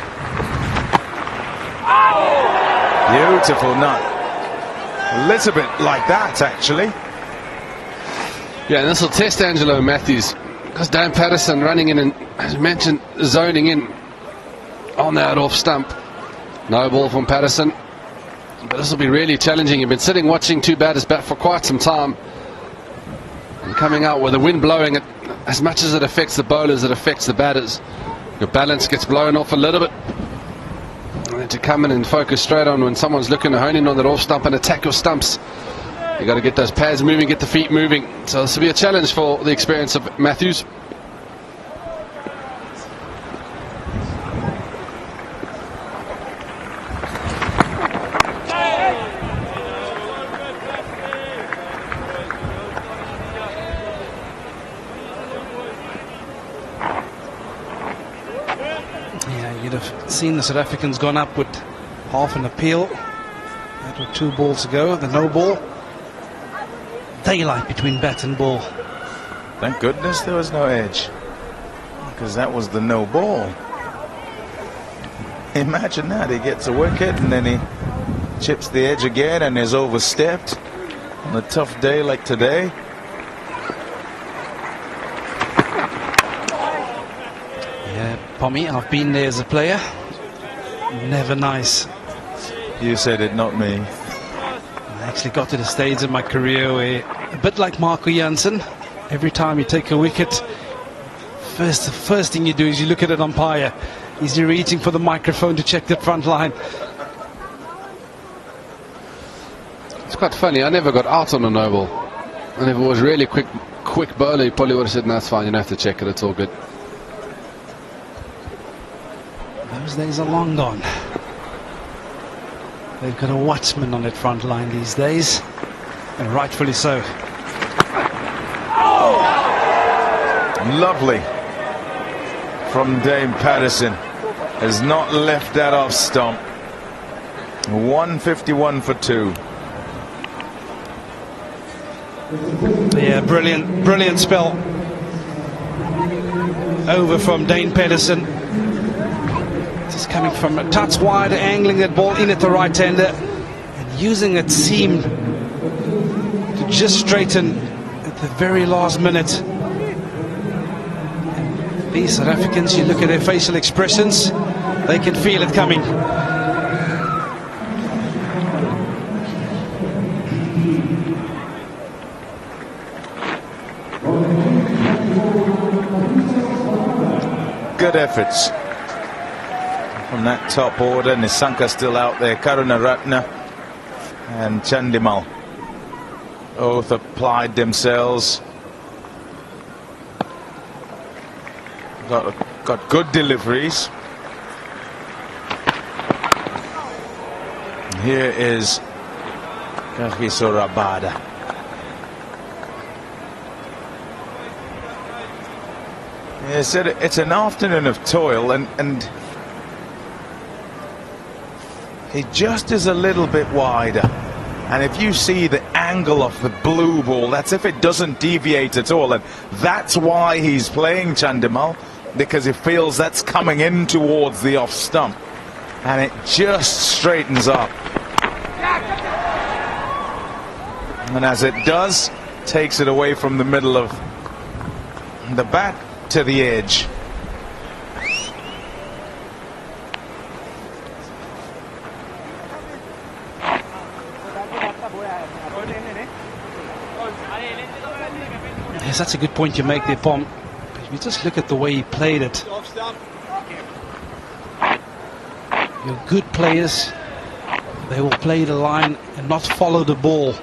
Beautiful nut. A little bit like that actually. Yeah, and this will test Angelo Matthews, because Dan Patterson running in and, as you mentioned, zoning in on that off stump. No ball from Patterson, but this will be really challenging. He's been sitting watching two batters bat for quite some time, And coming out with the wind blowing, as much as it affects the bowlers, it affects the batters. Your balance gets blown off a little bit. And then to come in and focus straight on when someone's looking to hone in on that off stump and attack your stumps, you got to get those pads moving, get the feet moving. So this will be a challenge for the experience of Matthews. Yeah, you'd have seen the South Africans gone up with half an appeal. That was 2 balls ago, the no ball. Daylight between bat and ball. Thank goodness there was no edge, because that was the no ball. Imagine that, he gets a wicket and then he chips the edge again and is overstepped on a tough day like today. Yeah, Pommy, I've been there as a player. Never nice. You said it, not me. I actually got to the stage in my career where, a bit like Marco Jansen, every time you take a wicket, the first thing you do is you look at an umpire. Is he reaching for the microphone to check the front line? It's quite funny, I never got out on a no ball. And if it was really quick bowler, he probably would have said, no, it's fine, you don't have to check it, it's all good. Those days are long gone. They've got a watchman on that front line these days, and rightfully so. Lovely from Dame Patterson. Has not left that off stump. 151 for 2. Yeah, brilliant spell. Over from Dane Pedersen. Just coming from a touch wide, angling that ball in at the right hander and using that seam to just straighten at the very last minute. And these South Africans, you look at their facial expressions, they can feel it coming. Good efforts from that top order. Nisanka still out there, Karunaratne and Chandimal both applied themselves. Got good deliveries. Here is Kagiso Rabada. Yeah, said it's an afternoon of toil, and he just is a little bit wider. And if you see the angle of the blue ball, that's if it doesn't deviate at all. And that's why he's playing Chandimal, because he feels that's coming in towards the off stump. And it just straightens up. And as it does, takes it away from the middle of the bat to the edge. Yes, that's a good point you make there, Pom. If you just look at the way he played it. Your good players, they will play the line and not follow the ball.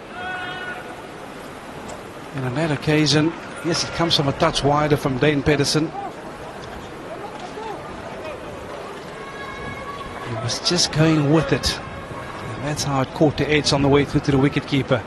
And on that occasion, yes, it comes from a touch wider from Dane Pedersen. He was just going with it. And that's how it caught the edge on the way through to the wicketkeeper.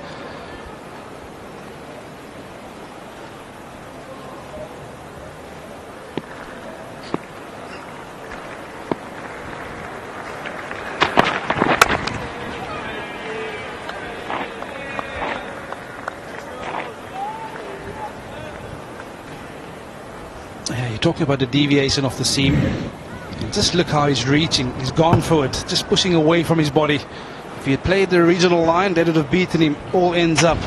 Talking about the deviation of the seam, and just look how he's reaching. He's gone for it, just pushing away from his body. If he had played the original line, that would have beaten him all ends up.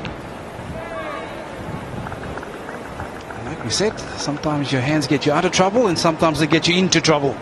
And like we said, sometimes your hands get you out of trouble and sometimes they get you into trouble.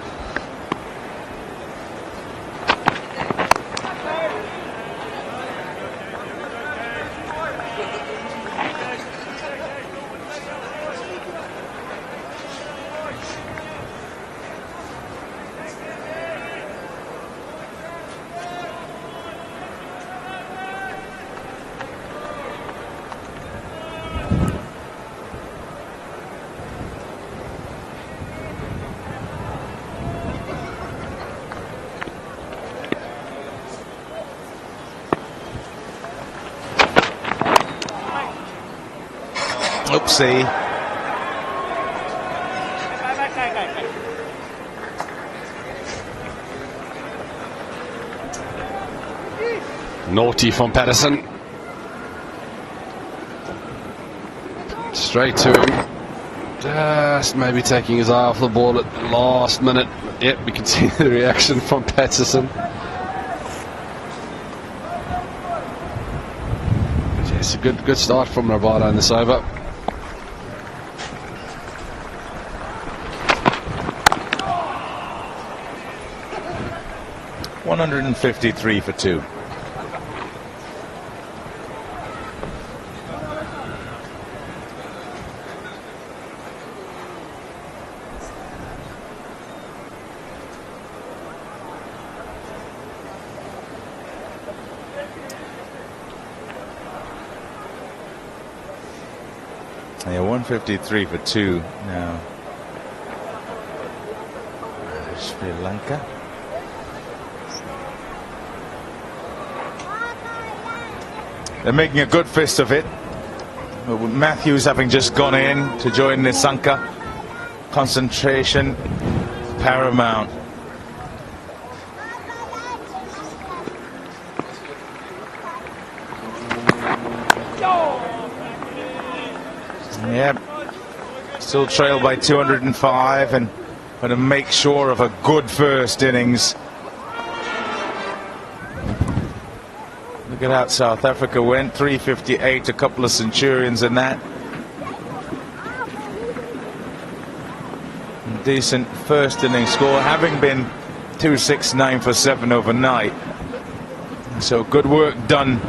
Oopsie. Naughty from Patterson. Straight to him. Just maybe taking his eye off the ball at the last minute. Yep, we can see the reaction from Patterson. It's a good start from Rabada in this over. $153 for 2. Yeah, 153 for 2 now. Sri Lanka. They're making a good fist of it. Matthews having just gone in to join Nisanka. Concentration paramount. Yep. Still trailed by 205 and going to make sure of a good first innings. Look at that, South Africa went 358, a couple of centurions in that. Decent first inning score, having been 269 for 7 overnight. So good work done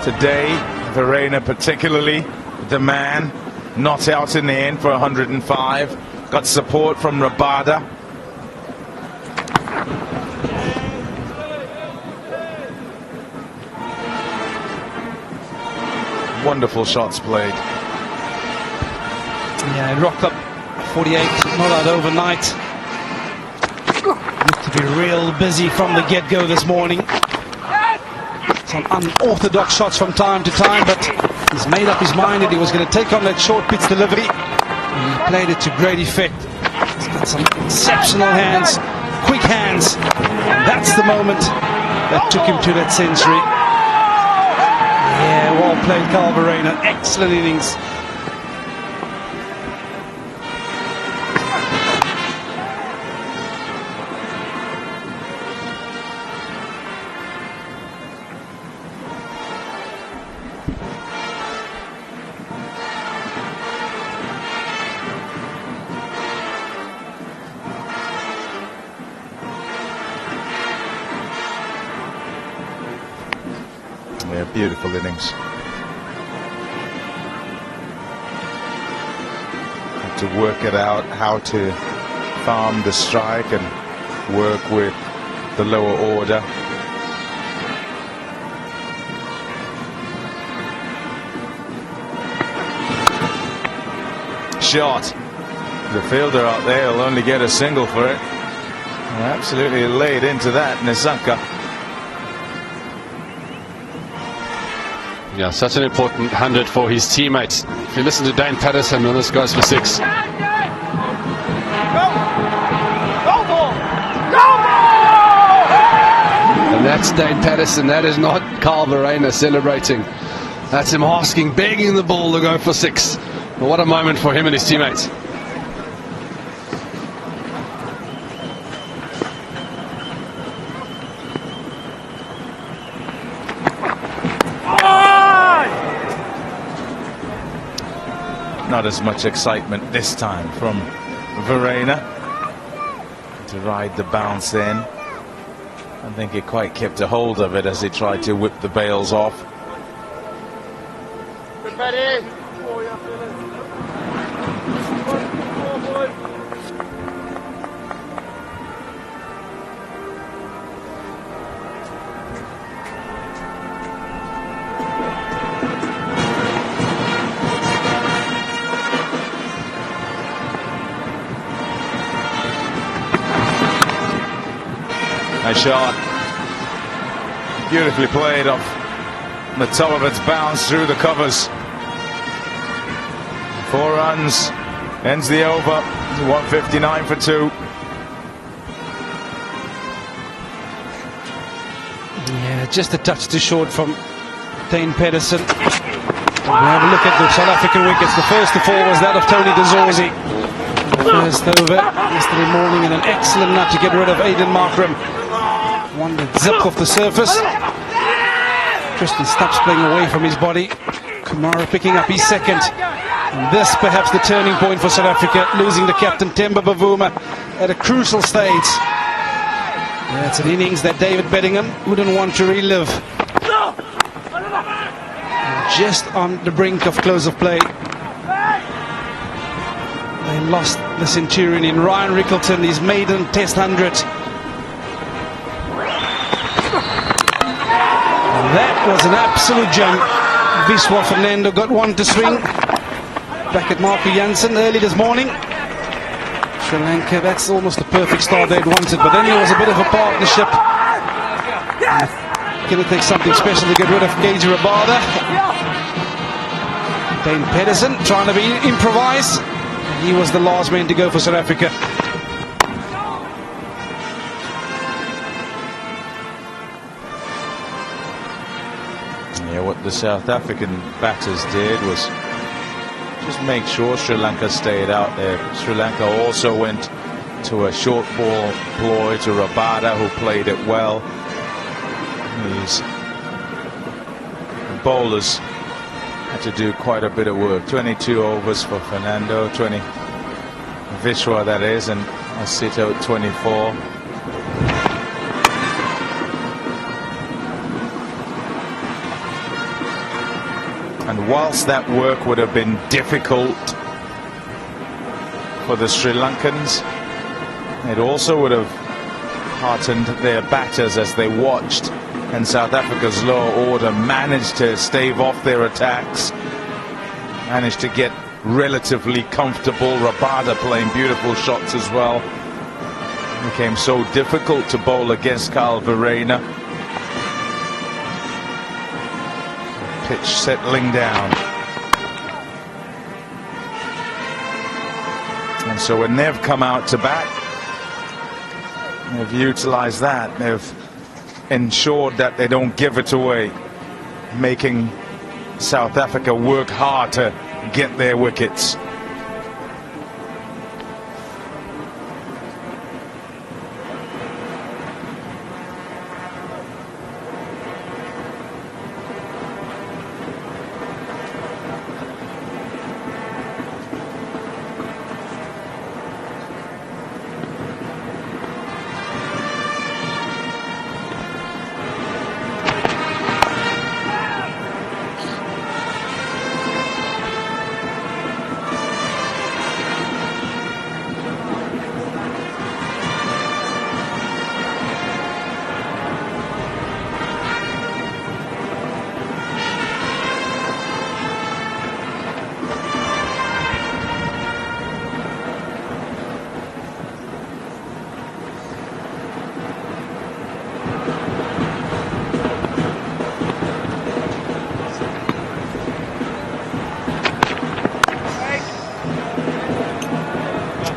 today. Verreynne particularly, the man, not out in the end for 105. Got support from Rabada. Wonderful shots played. Yeah, he rocked up 48, not out overnight. Needs to be real busy from the get-go this morning. Some unorthodox shots from time to time, but he's made up his mind that he was going to take on that short pitch delivery. And he played it to great effect. He's got some exceptional hands, quick hands. And that's the moment that took him to that century. Yeah, well played, Carl Verreynne. Excellent innings. Yeah, beautiful innings. Have to work it out, how to farm the strike and work with the lower order. Shot. The fielder out there will only get a single for it. Absolutely laid into that, Nisanka. Yeah, such an important 100 for his teammates. If you listen to Dane Patterson, well, this goes for 6. And that's Dane Patterson. That is not Carl Verreynne celebrating. That's him asking, begging the ball to go for 6. Well, what a moment for him and his teammates. Not as much excitement this time from Verreynne to ride the bounce in. I think he quite kept a hold of it as he tried to whip the bails off. Nice shot. Beautifully played off the top of its bounce through the covers. 4 runs, ends the over, 159 for 2. Yeah, just a touch too short from Dane Pedersen. We have a look at the South African wickets. The first to fall was that of Tony de Zorzi. First over yesterday morning, and an excellent nut to get rid of Aiden Markram. One that zipped off the surface. Tristan Stubbs playing away from his body. Kumara picking up his second. And this perhaps the turning point for South Africa, losing the captain Themba Bavuma at a crucial stage. That's an innings that David Bedingham wouldn't want to relive. Just on the brink of close of play. They lost the Centurion in Ryan Rickleton, his maiden Test 100. That was an absolute gem. Viswa Fernando got one to swing. Back at Marco Jansen early this morning. Sri Lanka, that's almost the perfect start they'd wanted, but then there was a bit of a partnership. Going to take something special to get rid of Gage Rabada. Dane Pedersen trying to be improvised. He was the last man to go for South Africa. Yeah, what the South African batters did was just make sure Sri Lanka stayed out there. Sri Lanka also went to a short ball ploy to Rabada, who played it well. These bowlers had to do quite a bit of work. 22 overs for Fernando, 20 Vishwa that is, and Asito 24. And whilst that work would have been difficult for the Sri Lankans, it also would have heartened their batters as they watched, and South Africa's lower order managed to stave off their attacks, managed to get relatively comfortable. Rabada playing beautiful shots as well. It became so difficult to bowl against Kyle Verreynne. Pitch settling down. And so when they've come out to bat, they've utilized that. They've ensured that they don't give it away, making South Africa work hard to get their wickets.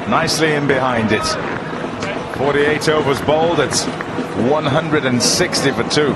Nicely in behind it. 48 overs bowled. It's 160 for 2.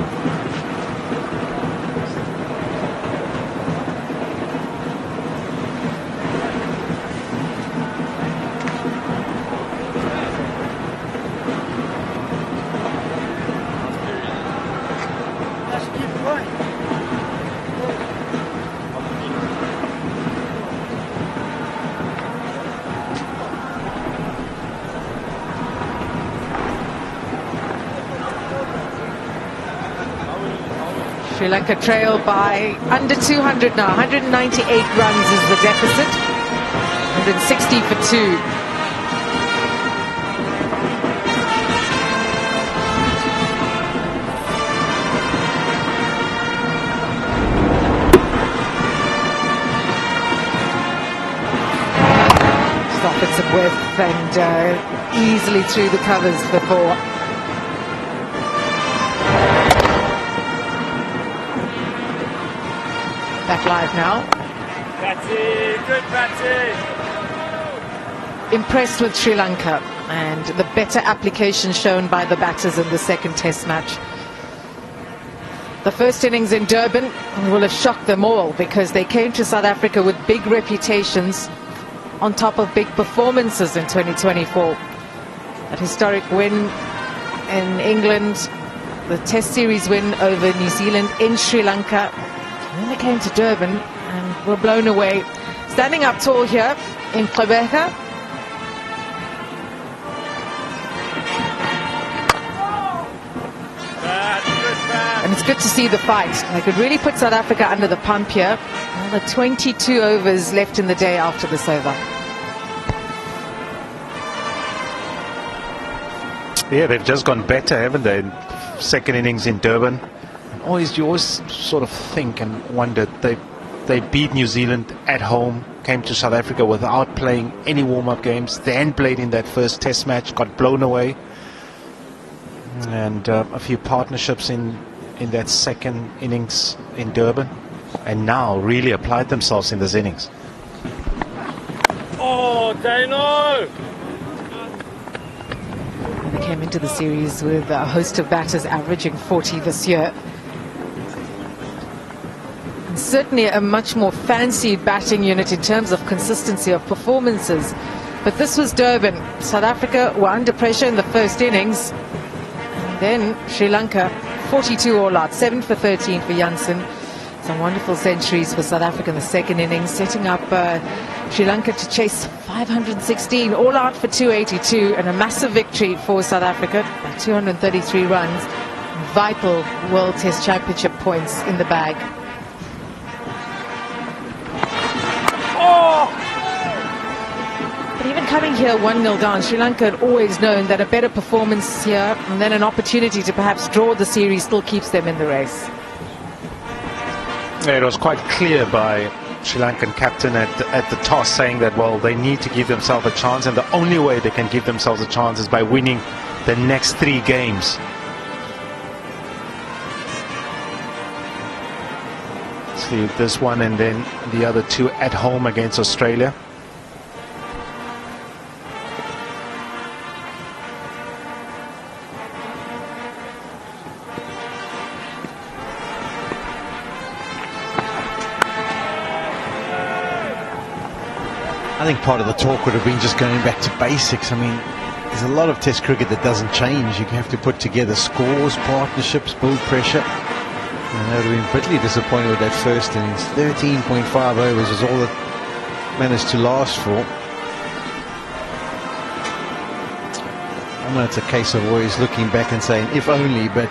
Sri Lanka trail by under 200 now. 198 runs is the deficit. 160 for 2. Stop at some width and easily through the covers for 4. Back live now. That's it. good batting. Impressed with Sri Lanka and the better application shown by the batters in the second test match. The first innings in Durban will have shocked them all because they came to South Africa with big reputations on top of big performances in 2024. That historic win in England, the Test Series win over New Zealand in Sri Lanka. And then they came to Durban and were blown away. Standing up tall here in Gqeberha. And it's good to see the fight. They could really put South Africa under the pump here. Another 22 overs left in the day after this over. Yeah, they've just gone better, haven't they? Second innings in Durban. You always sort of think and wonder, they beat New Zealand at home, came to South Africa without playing any warm-up games, then played in that first test match, got blown away. And a few partnerships in that second innings in Durban, and now really applied themselves in this innings. Oh, Dano! They came into the series with a host of batters averaging 40 this year. And certainly a much more fancied batting unit in terms of consistency of performances. But this was Durban. South Africa were under pressure in the first innings. And then Sri Lanka, 42 all out, 7 for 13 for Jansen. Some wonderful centuries for South Africa in the second innings, setting up Sri Lanka to chase 516, all out for 282, and a massive victory for South Africa by 233 runs. Vital World Test Championship points in the bag. But even coming here 1-0 down, Sri Lanka had always known that a better performance here and then an opportunity to perhaps draw the series still keeps them in the race. Yeah, it was quite clear by Sri Lankan captain at the toss saying that, well, they need to give themselves a chance, and the only way they can give themselves a chance is by winning the next 3 games. See this one and then the other 2 at home against Australia. I think part of the talk would have been just going back to basics. I mean, there's a lot of Test cricket that doesn't change. You have to put together scores, partnerships, build pressure. And they would have been bitterly disappointed with that first innings. 13.5 overs was all that managed to last for. I know it's a case of always looking back and saying, if only, but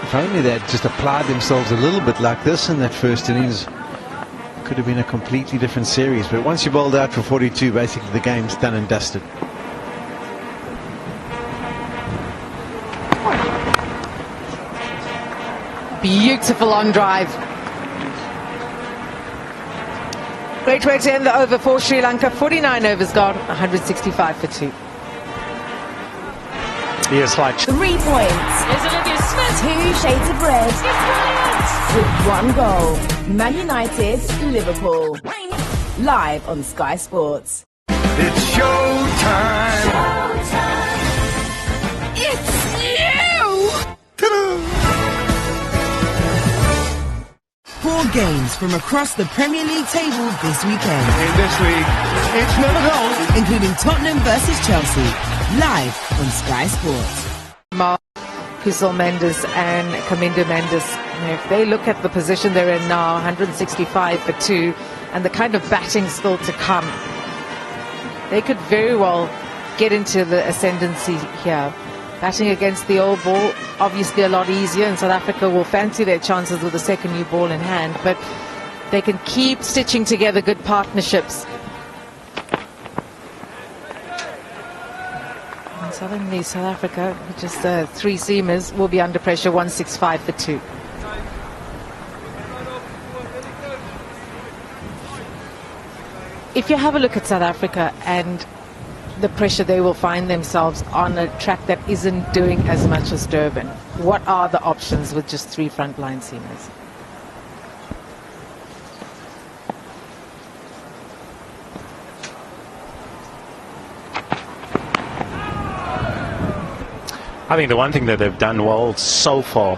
if only they had just applied themselves a little bit like this in that first innings, could have been a completely different series. But once you bowled out for 42, basically the game's done and dusted. Beautiful on drive. Great way to end the over for Sri Lanka. 49 overs gone, 165 for 2. Here's like 3 points. 2 shades of red. With 1 goal. Man United, Liverpool. Live on Sky Sports. It's showtime. It's you! Ta-da! 4 games from across the Premier League table this weekend. In this league, it's never goal. Including Tottenham versus Chelsea. Live on Sky Sports. Kusal Mendes and Kamindo Mendes, if they look at the position they're in now, 165 for 2, and the kind of batting still to come, they could very well get into the ascendancy here. Batting against the old ball, obviously a lot easier, and South Africa will fancy their chances with the second new ball in hand, but they can keep stitching together good partnerships. And suddenly South Africa, just 3 seamers, will be under pressure, 165 for 2. If you have a look at South Africa and the pressure they will find themselves on a track that isn't doing as much as Durban, what are the options with just 3 frontline seamers? I think the one thing that they've done well so far,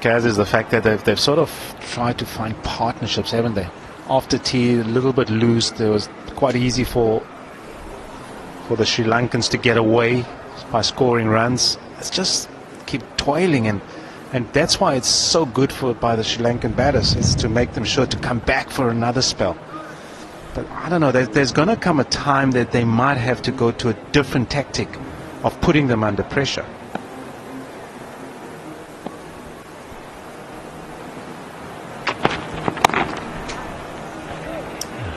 Kaz, is the fact that they've sort of tried to find partnerships, haven't they? After tea, a little bit loose. It was quite easy for the Sri Lankans to get away by scoring runs. It's just keep toiling, and that's why it's so good by the Sri Lankan batters, is to make them sure to come back for another spell. But I don't know, there's going to come a time that they might have to go to a different tactic of putting them under pressure.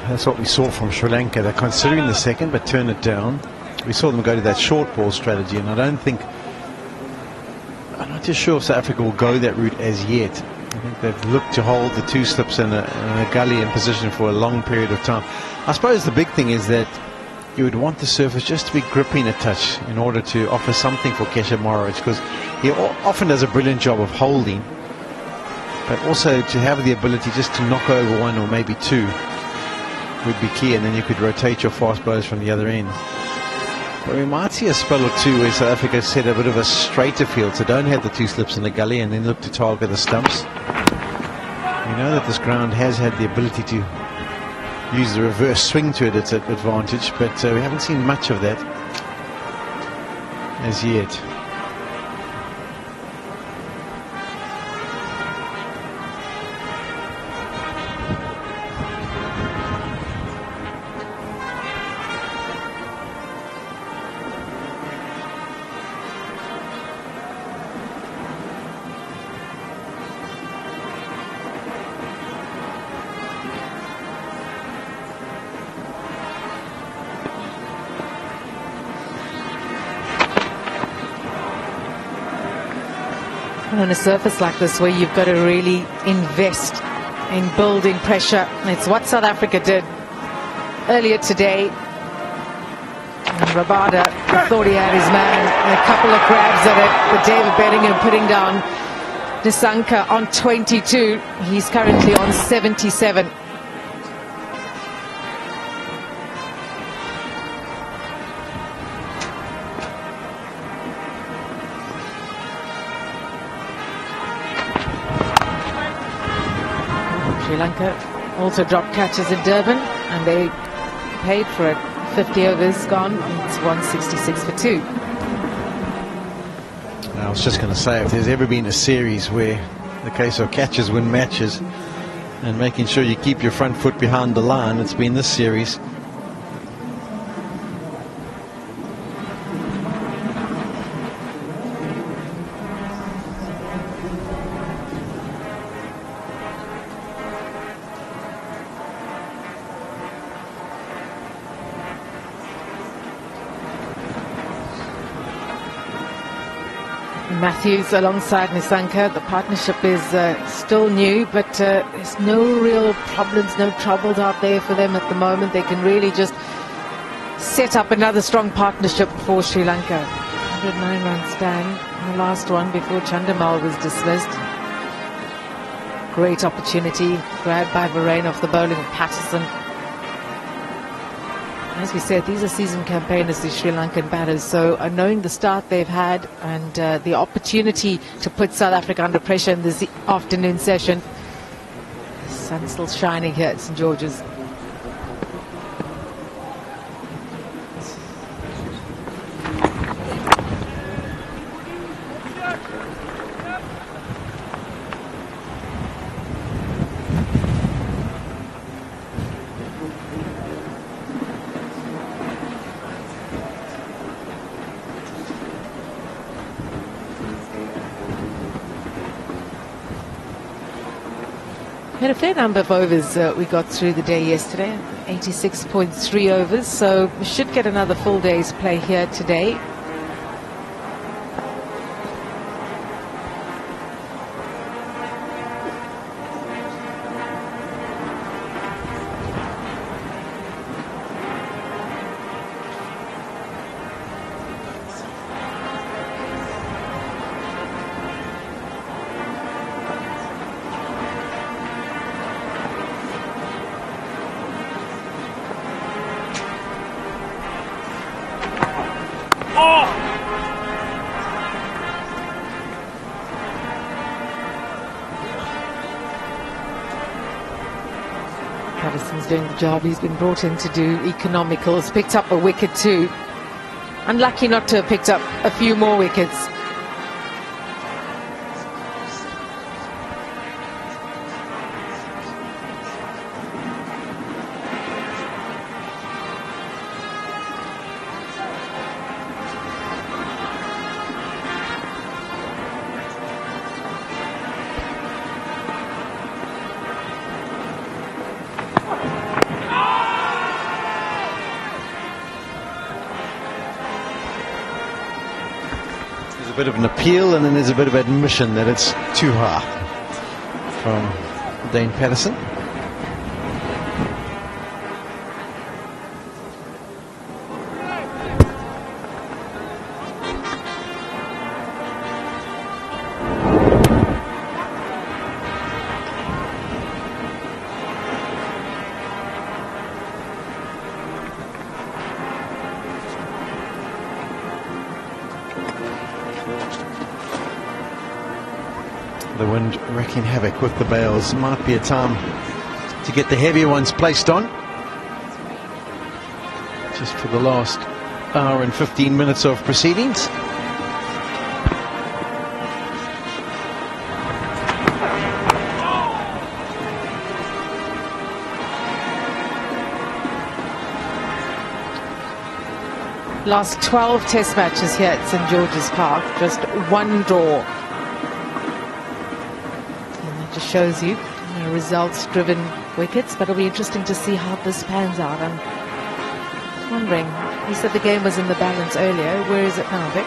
That's what we saw from Sri Lanka. They're considering the second, but turn it down. We saw them go to that short ball strategy, and I'm not too sure if South Africa will go that route as yet. I think they've looked to hold the two slips and a gully in position for a long period of time. I suppose the big thing is that you would want the surface just to be gripping a touch in order to offer something for Keshav Maharaj, because he often does a brilliant job of holding, but also to have the ability just to knock over one or maybe two would be key, and then you could rotate your fast bowlers from the other end. But we might see a spell or two where South Africa set a bit of a straighter field, so don't have the two slips in the gully and then look to target the stumps. We know that this ground has had the ability to use the reverse swing to its advantage, but we haven't seen much of that as yet. On a surface like this, where you've got to really invest in building pressure, it's what South Africa did earlier today. And Rabada thought he had his man, a couple of grabs at it, but David Bedingham putting down Nisanka on 22. He's currently on 77. Sri Lanka also dropped catches in Durban, and they paid for it. 50 overs gone, it's 166 for 2. I was just going to say, if there's ever been a series where the case of catches win matches and making sure you keep your front foot behind the line, it's been this series. Matthews alongside Nisanka. The partnership is still new, but there's no real problems, no troubles out there for them at the moment. They can really just set up another strong partnership for Sri Lanka. 109-run stand in the last one before Chandamal was dismissed. Great opportunity grabbed by Varane off the bowling of Patterson. As we said, these are seasoned campaigners, the Sri Lankan batters, so knowing the start they've had and the opportunity to put South Africa under pressure in this afternoon session. The sun's still shining here at St. George's. Had a fair number of overs we got through the day yesterday, 86.3 overs, so we should get another full day's play here today. Pedersen's doing the job. He's been brought in to do economicals. Picked up a wicket too. Unlucky not to have picked up a few more wickets. A bit of an appeal, and then there's a bit of admission that it's too high from Dane Pedersen. The wind wreaking havoc with the bails. Might be a time to get the heavier ones placed on. Just for the last hour and 15 minutes of proceedings. Last 12 test matches here at St George's Park, just one draw. Just shows you results-driven wickets, but it'll be interesting to see how this pans out. I'm wondering, you said the game was in the balance earlier. Where is it now, Vic?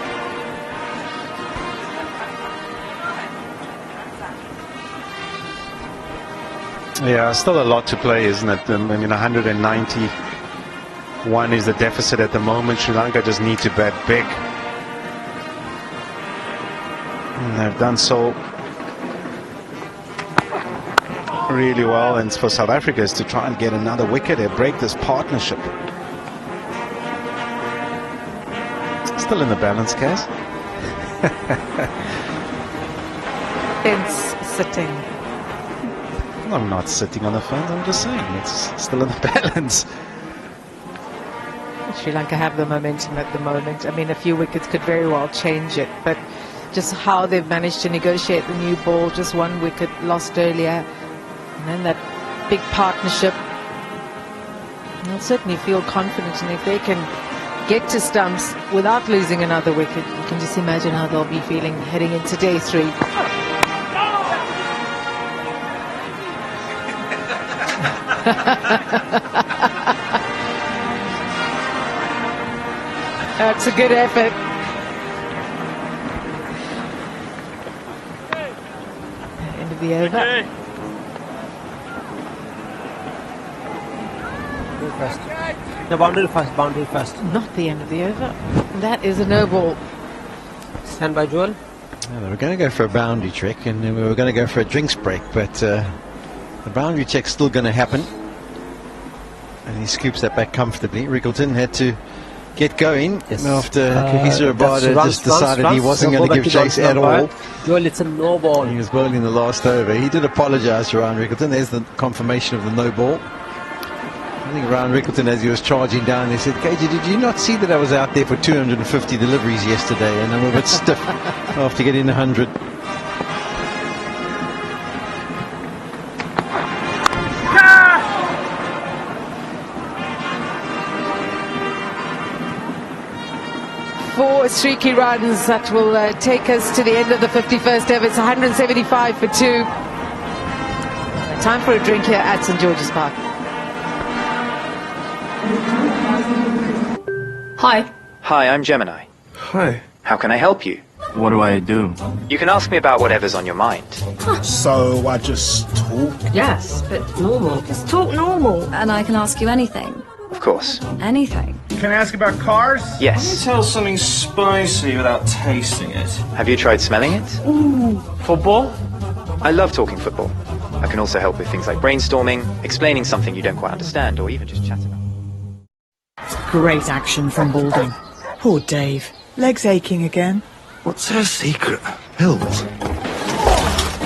Yeah, still a lot to play, isn't it? I mean, 191 is the deficit at the moment. Sri Lanka just need to bat big. And they've done so really well, and for South Africa is to try and get another wicket and break this partnership. Still in the balance, Kaz. Fence sitting. I'm not sitting on the fence, I'm just saying it's still in the balance. Sri Lanka have the momentum at the moment. I mean, a few wickets could very well change it, but just how they've managed to negotiate the new ball, just one wicket lost earlier. And then that big partnership, they'll certainly feel confident, and if they can get to stumps without losing another wicket, you can just imagine how they'll be feeling heading into day 3. That's a good effort. End of the over. First. No, boundary first, boundary first. Not the end of the over. That is a no ball. Stand by, Joel. Yeah, they were going to go for a boundary trick, and then we were going to go for a drinks break, but the boundary check's still going to happen. And he scoops that back comfortably. Rickleton had to get going after Kukisa Rabada just decided he wasn't going to give chase at all. Joel, it's a no ball. He was bowling the last over. He did apologise to Ryan Rickleton. There's the confirmation of the no ball. I think Ryan Rickleton, as he was charging down, they said, KJ, did you not see that I was out there for 250 deliveries yesterday and I'm a bit stiff after getting 100? Four streaky runs that will take us to the end of the 51st over. It's 175 for 2. Time for a drink here at St George's Park. Hi. Hi, I'm Gemini. Hi. How can I help you? What do I do? You can ask me about whatever's on your mind. So I just talk? Yes, but normal. Just talk normal. And I can ask you anything. Of course. Anything. Can I ask about cars? Yes. Can you tell something spicy without tasting it? Have you tried smelling it? Ooh. Football? I love talking football. I can also help with things like brainstorming, explaining something you don't quite understand, or even just chatting about. Great action from Balding. Poor Dave. Legs aching again. What's her secret? Pills?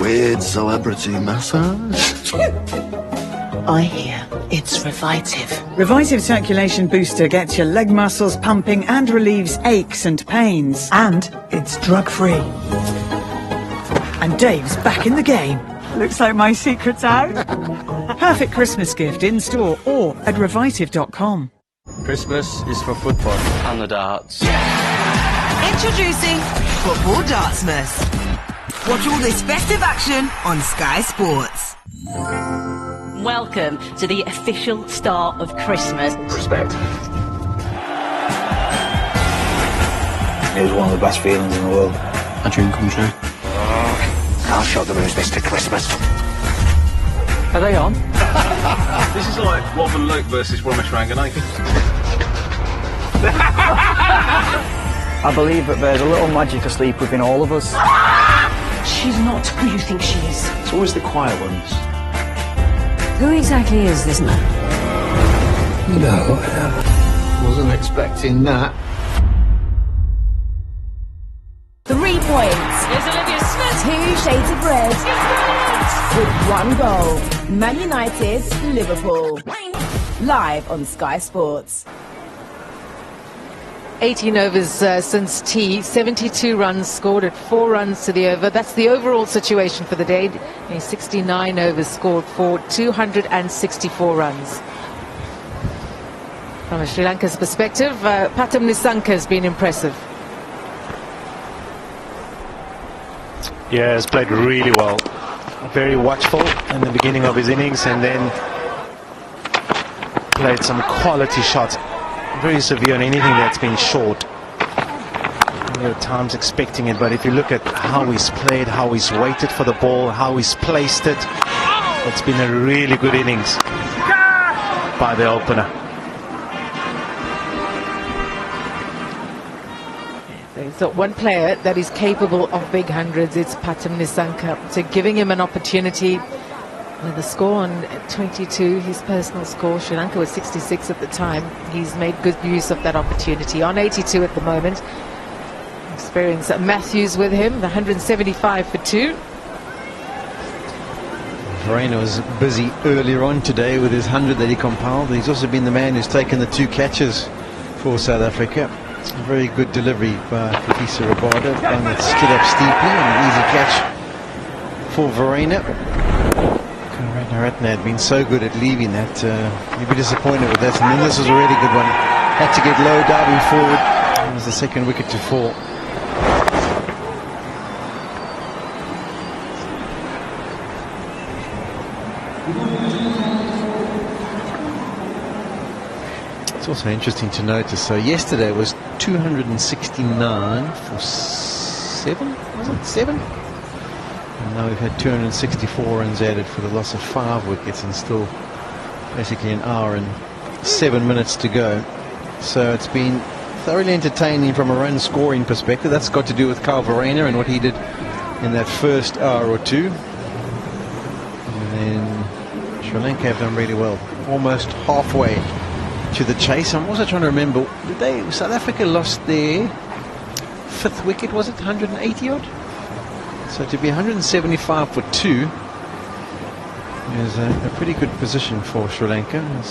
Weird celebrity massage? I hear it's Revitive. Revitive Circulation Booster gets your leg muscles pumping and relieves aches and pains. And it's drug-free. And Dave's back in the game. Looks like my secret's out. Perfect Christmas gift in store or at revitive.com. Christmas is for football and the darts. Introducing Football Dartsmas. Watch all this festive action on Sky Sports. Welcome to the official start of Christmas. Respect. It was one of the best feelings in the world. A dream come true. I'll show them who's Mr. Christmas. Are they on? This is like Robin Luke versus Ramesh Ranganathan. I believe that there's a little magic asleep within all of us. She's not who you think she is. It's always the quiet ones. Who exactly is this man? No, I wasn't expecting that. 3 points. Here's Olivia Smith. 2 shades of red. With 1 goal. Man United, Liverpool. Live on Sky Sports. 18 overs since tea, 72 runs scored at 4 runs to the over. That's the overall situation for the day. 69 overs scored for 264 runs. From a Sri Lanka's perspective, Pathum Nissanka has been impressive. Yeah, has played really well. Very watchful in the beginning of his innings and then played some quality shots. Very severe on anything that's been short. There are times expecting it, but if you look at how he's played, how he's waited for the ball, how he's placed it, it's been a really good innings by the opener. There's one player that is capable of big hundreds, it's Pathum Nissanka. So giving him an opportunity. The score on 22, his personal score, Sri Lanka was 66 at the time. He's made good use of that opportunity. On 82 at the moment. Experience Matthews with him, the 175 for 2. Verreynne was busy earlier on today with his 100 that he compiled. He's also been the man who's taken the 2 catches for South Africa. It's a very good delivery by Professor Rabada. One that stood up steeply and an easy catch for Verreynne. Ratna had been so good at leaving that you'd be disappointed with that. And then this was a really good one. Had to get low, diving forward. It was the second wicket to fall. It's also interesting to notice. So yesterday was 269 for 7. Was it 7? And now we've had 264 runs added for the loss of 5 wickets and still basically an hour and 7 minutes to go. So it's been thoroughly entertaining from a run scoring perspective. That's got to do with Kyle Verreynne and what he did in that first hour or two. And then Sri Lanka have done really well. Almost halfway to the chase. I'm also trying to remember, South Africa lost their 5th wicket, was it 180 odd? So to be 175 for 2 is a pretty good position for Sri Lanka in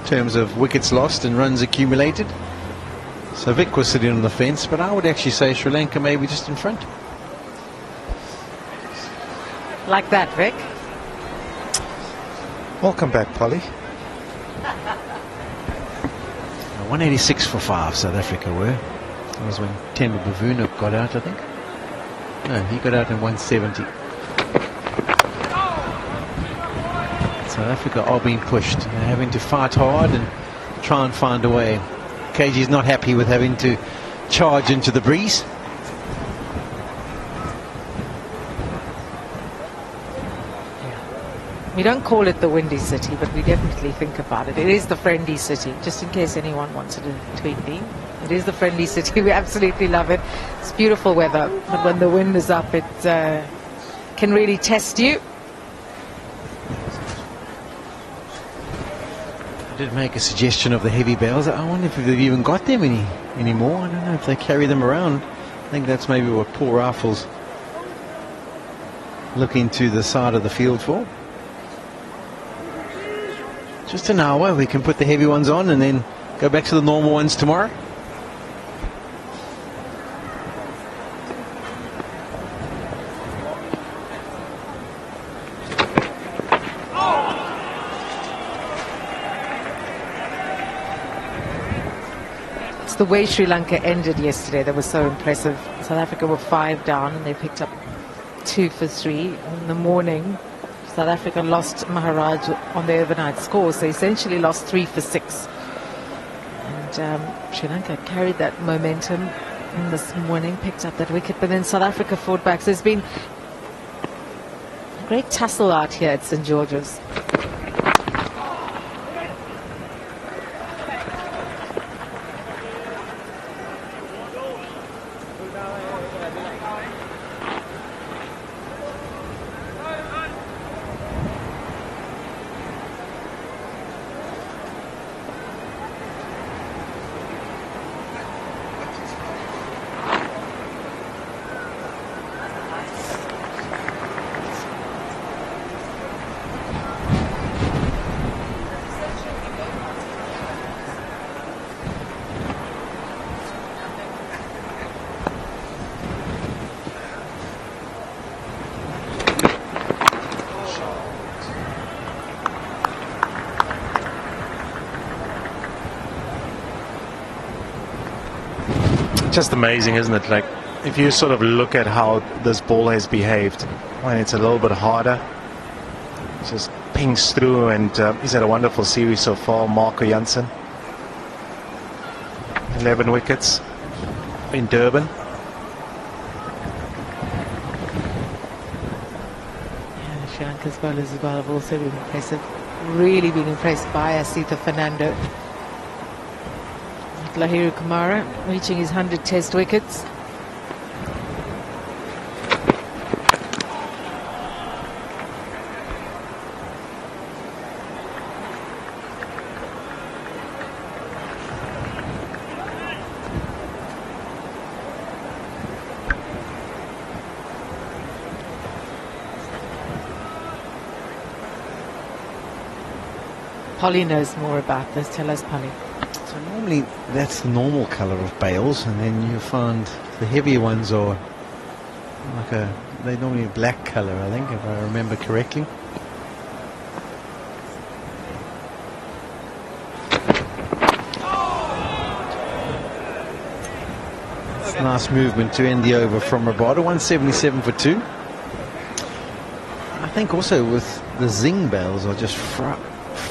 terms of wickets lost and runs accumulated. So Vic was sitting on the fence, but I would actually say Sri Lanka maybe just in front. Like that, Vic. Welcome back, Polly. 186 for 5 South Africa were. That was when Temba Bavuna got out, I think. No, he got out in 170. South Africa are being pushed. They're having to fight hard and try and find a way. KG's not happy with having to charge into the breeze. We don't call it the Windy City, but we definitely think about it. It is the Friendly City, just in case anyone wanted to tweet me. It is the Friendly City. We absolutely love it. It's beautiful weather, but when the wind is up, it can really test you. I did make a suggestion of the heavy bales. I wonder if they've even got them anymore. I don't know if they carry them around. I think that's maybe what Paul Raffles looking to the side of the field for. Just an hour. We can put the heavy ones on and then go back to the normal ones tomorrow. It's the way Sri Lanka ended yesterday that was so impressive. South Africa were 5 down and they picked up 2 for 3 in the morning. South Africa lost Maharaj on the overnight score, so essentially lost 3 for 6. And Sri Lanka carried that momentum this morning, picked up that wicket, but then South Africa fought back. So there's been a great tussle out here at St. George's. Just amazing, isn't it? Like, if you sort of look at how this ball has behaved when it's a little bit harder, it just pings through, and he's had a wonderful series so far. Marco Jansen, 11 wickets in Durban. Yeah, Sri Lanka's bowlers as well have also been impressive. Really been impressed by Asitha Fernando. Lahiru Kumara reaching his 100 test wickets. Polly knows more about this. Tell us, Polly. So normally that's the normal colour of bales, and then you find the heavier ones are like they're normally a black colour, I think, if I remember correctly. It's a nice movement to end the over from Rabada, 177 for 2. I think also with the Zing bales are just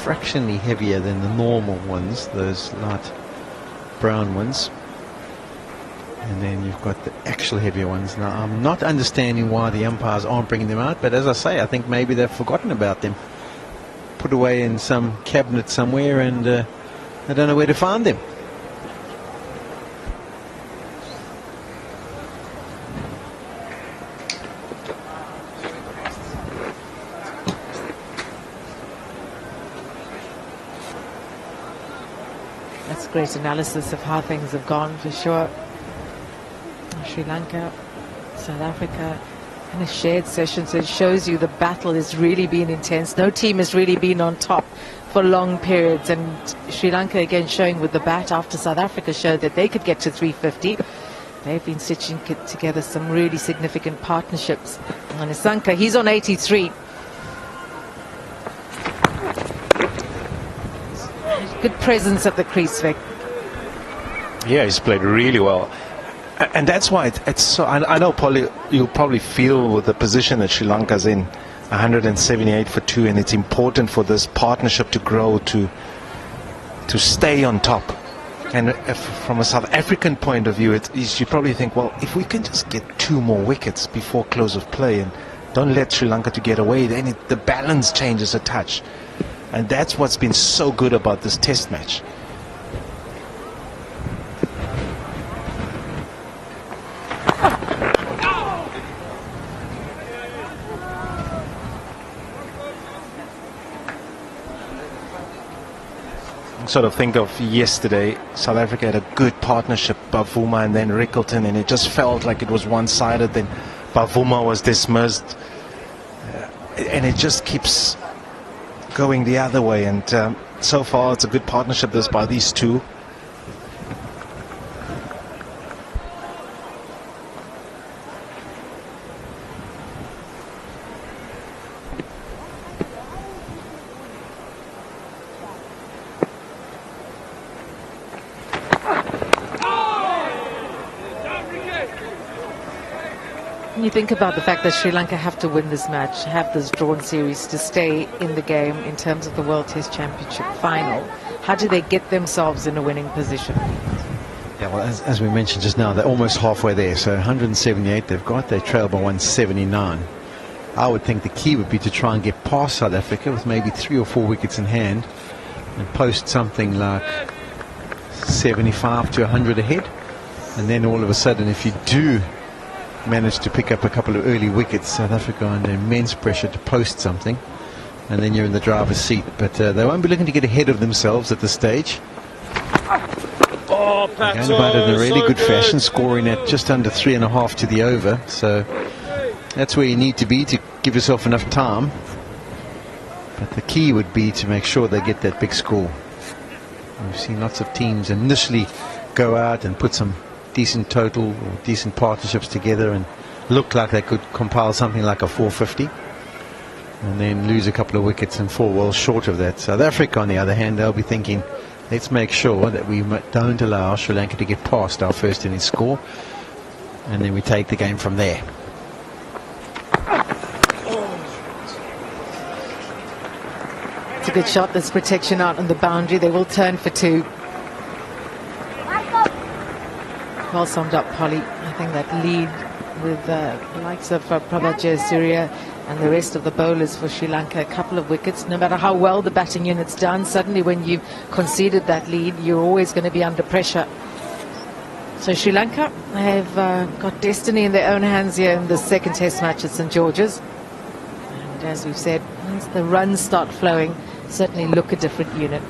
fractionally heavier than the normal ones, those light brown ones, and then you've got the actual heavier ones. Now I'm not understanding why the umpires aren't bringing them out, but as I say, I think maybe they've forgotten about them, put away in some cabinet somewhere, and I don't know where to find them. Great analysis of how things have gone, for sure. Sri Lanka, South Africa in a shared session, so it shows you the battle has really been intense. No team has really been on top for long periods, and Sri Lanka again showing with the bat after South Africa showed that they could get to 350. They've been stitching together some really significant partnerships. And Isanka, he's on 83. Good presence at the crease, Vic. Yeah, he's played really well, and that's why it's so. I know, Polly, you'll probably feel with the position that Sri Lanka's in, 178 for 2, and it's important for this partnership to grow, to stay on top. And if, from a South African point of view, you probably think, well, if we can just get 2 more wickets before close of play and don't let Sri Lanka to get away, then the balance changes a touch. And that's what's been so good about this test match. Sort of think of yesterday, South Africa had a good partnership, Bavuma and then Rickleton, and it just felt like it was one-sided. Then Bavuma was dismissed, and it just keeps going the other way. And so far. It's a good partnership this by these two. You think about the fact that Sri Lanka have to win this match, have this drawn series to stay in the game in terms of the World Test Championship final. How do they get themselves in a winning position? Yeah, well, as we mentioned just now, they're almost halfway there. So 178 they've got. They trail by 179. I would think the key would be to try and get past South Africa with maybe 3 or 4 wickets in hand and post something like 75 to 100 ahead. And then all of a sudden, if you do managed to pick up a couple of early wickets, South Africa under immense pressure to post something, and then you're in the driver's seat. But they won't be looking to get ahead of themselves at this stage. Oh, They're going about it in a really good fashion, scoring at just under 3.5 to the over. So that's where you need to be to give yourself enough time. But the key would be to make sure they get that big score. We've seen lots of teams initially go out and put some decent total or decent partnerships together and look like they could compile something like a 450 and then lose a couple of wickets and fall well short of that. South Africa, on the other hand, they'll be thinking, let's make sure that we don't allow Sri Lanka to get past our first innings score, and then we take the game from there. It's a good shot. There's protection out on the boundary. They will turn for 2. Well summed up, Polly. I think that lead with the likes of Prabhat Jayasuriya and the rest of the bowlers for Sri Lanka, a couple of wickets. No matter how well the batting unit's done, suddenly when you've conceded that lead, you're always going to be under pressure. So Sri Lanka have got destiny in their own hands here in the second test match at St. George's. And as we've said, once the runs start flowing, certainly look a different unit.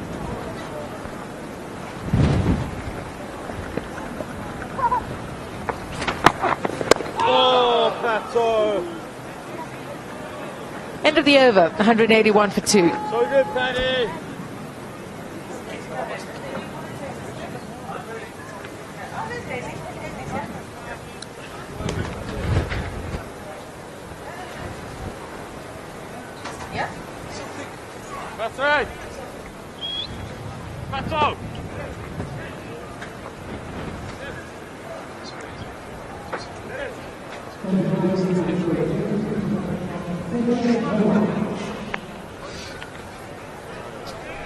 End of the over, 181 for 2. So good, Paddy. Yeah. That's right. That's out.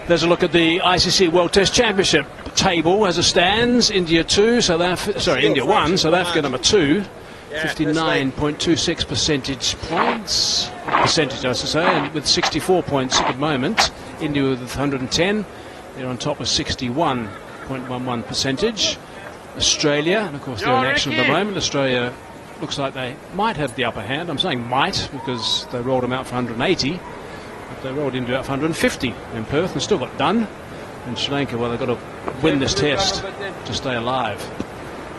There's a look at the ICC World Test Championship table as it stands. India 2, India 1, South Africa number 2. 59.26 percentage points. Percentage, I should say, and with 64 points at the moment. India with 110. They're on top with 61.11 percentage. Australia, and of course they're in action at the moment. Australia looks like they might have the upper hand. I'm saying might because they rolled them out for 180. But they rolled India out for 150 in Perth and still got done. And Sri Lanka, well, they've got to win this test to stay alive.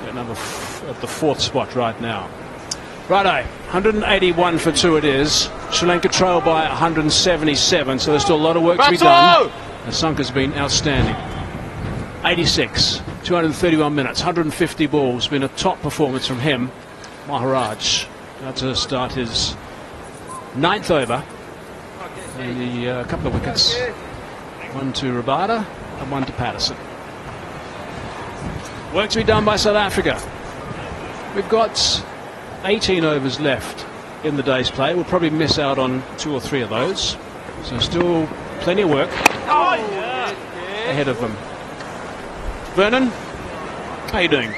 They're at the 4th spot right now. Righto, 181 for 2 it is. Sri Lanka trail by 177, so there's still a lot of work to be done. And Sanka's been outstanding. 86, 231 minutes, 150 balls. Been a top performance from him. Maharaj about to start his 9th over. And a couple of wickets. 1 to Rabada and 1 to Patterson. Work to be done by South Africa. We've got 18 overs left in the day's play. We'll probably miss out on 2 or 3 of those. So still plenty of work ahead of them. Vernon, how are you doing?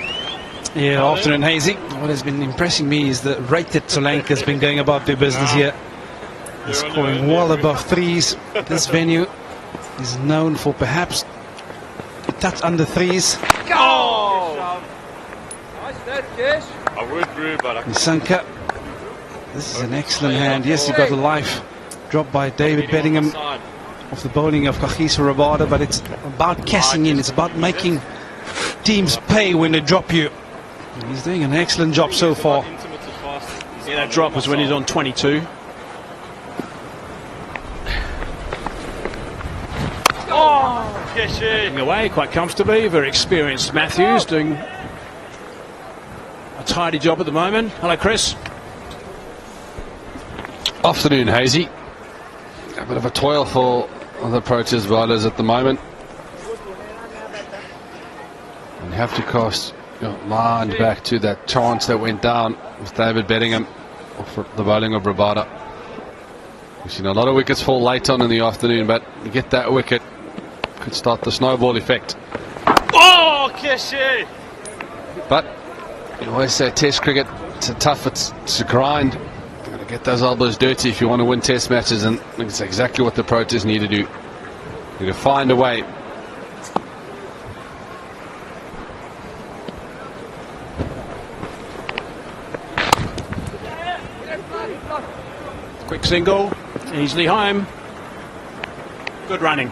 Yeah, afternoon, Hazy. What has been impressing me is the rate that Sri Lanka has been going about their business here. They're scoring well above 3s. This venue is known for perhaps a touch under 3s. Sanka, this is an excellent hand. Yes, he got a life drop by David Bedingham off the bowling of Kagiso Rabada, but it's about cashing in. It's about making teams pay when they drop you. And he's doing an excellent job so far. Yeah, that drop was when he's on 22. Keshi. Away quite comfortably. Very experienced Matthews doing a tidy job at the moment. Hello, Chris. Afternoon, Hazy. A bit of a toil for the Proteas bowlers at the moment. And you have to cast your mind back to that chance that went down with David Bedingham for the bowling of Rabada. We've seen a lot of wickets fall late on in the afternoon, but to get that wicket could start the snowball effect. Oh, Keshi! But you always say Test cricket, it's a grind. You've got to get those elbows dirty if you want to win Test matches, and it's exactly what the Proteas need to do. Need to find a way. Quick single, easily home. Good running.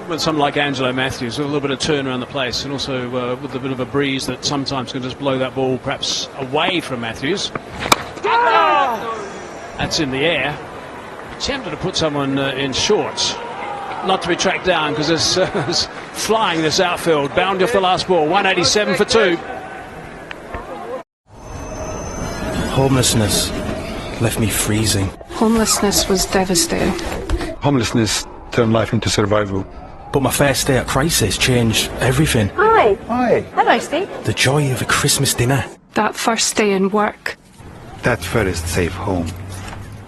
With someone like Angelo Matthews, with a little bit of turn around the place, and also with a bit of a breeze that sometimes can just blow that ball perhaps away from Matthews. That's in the air. Attempted to put someone in shorts, not to be tracked down because it's flying this outfield. Boundary off the last ball, 187 for 2. Homelessness left me freezing. Homelessness was devastating. Homelessness turned life into survival. But my first day at Crisis changed everything. Hi. Hi. Hello, Steve. The joy of a Christmas dinner. That first day in work. That first safe home.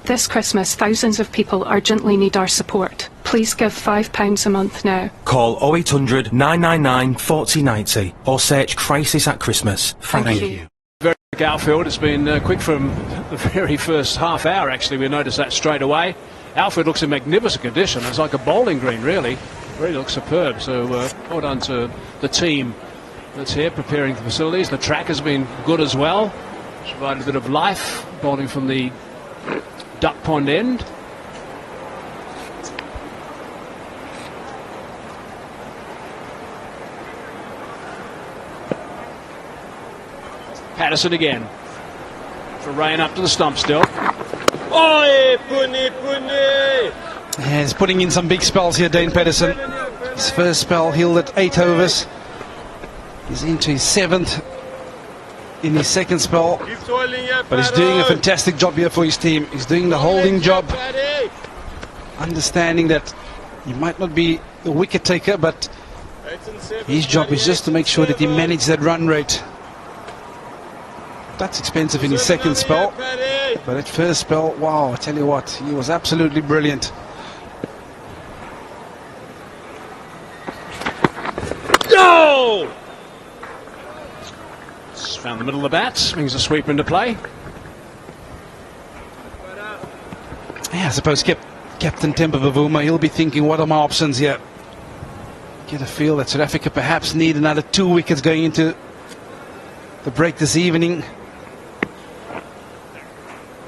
This Christmas, thousands of people urgently need our support. Please give £5 a month now. Call 0800 999 4090 or search Crisis at Christmas. Thank you. Very quick outfield. It's been quick from the very first half hour, actually. We noticed that straight away. Outfield looks in magnificent condition. It's like a bowling green, really. Really looks superb. So well done to the team that's here preparing the facilities. The track has been good as well. It's provided a bit of life. Bowling from the duck pond end. Patterson again. For rain up to the stump still. Oi, Puni, Puni! Yeah, he's putting in some big spells here, Dane Patterson. His first spell, he'll at 8 overs. He's into his 7th in his second spell. But he's doing a fantastic job here for his team. He's doing the holding job. Understanding that he might not be the wicket taker, but his job is just to make sure that he manages that run rate. That's expensive in his second spell. But at first spell, wow, I tell you what, he was absolutely brilliant. Go! Just found the middle of the bat, brings a sweeper into play. Yeah, I suppose Captain Temba Bavuma, he'll be thinking, what are my options here? Get a feel that South Africa perhaps need another 2 wickets going into the break this evening.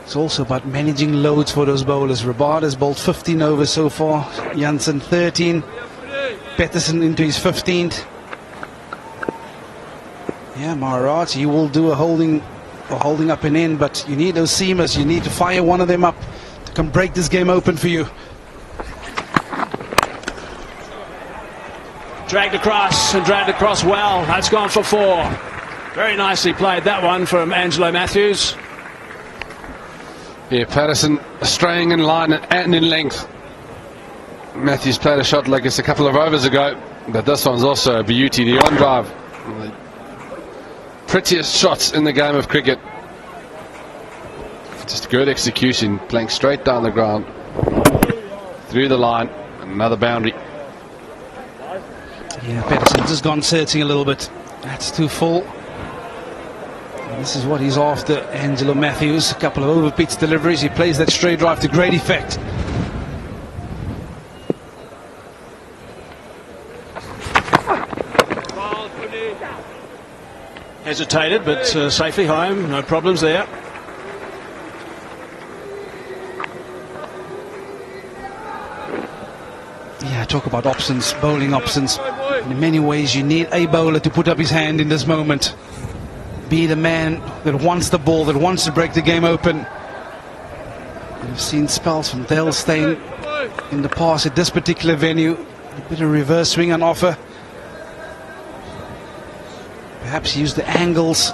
It's also about managing loads for those bowlers. Rabada has bowled 15 overs so far. Jansen 13. Patterson into his 15th. Yeah, Maharaj, he will do a holding up and in, but you need those seamers. You need to fire one of them up to come break this game open for you. Dragged across well. That's gone for 4. Very nicely played, that one from Angelo Matthews. Yeah, Patterson straying in line and in length. Matthews played a shot like this a couple of overs ago, but this one's also a beauty. The on drive, the prettiest shots in the game of cricket. Just good execution, playing straight down the ground, through the line, another boundary. Yeah, Patterson's just gone searching a little bit. That's too full. And this is what he's after, Angelo Matthews. A couple of over-pitch deliveries. He plays that straight drive to great effect. Hesitated, but safely home. No problems there. Yeah, talk about options, bowling options. In many ways, you need a bowler to put up his hand in this moment. Be the man that wants the ball, that wants to break the game open. We've seen spells from Dale Steyn in the past at this particular venue. A bit of reverse swing on offer. Perhaps use the angles.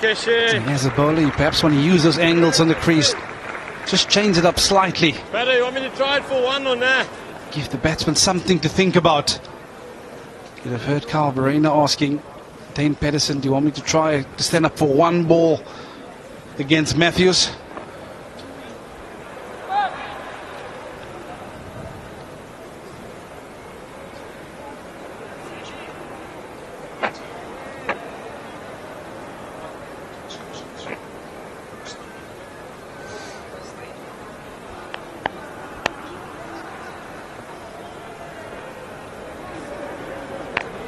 And as a bowler, you perhaps want to use those angles on the crease. Just change it up slightly. Better, you want me to try it for one on there? Give the batsman something to think about. You'd have heard Carl Verena asking Dane Pedersen, do you want me to try to stand up for one ball against Matthews?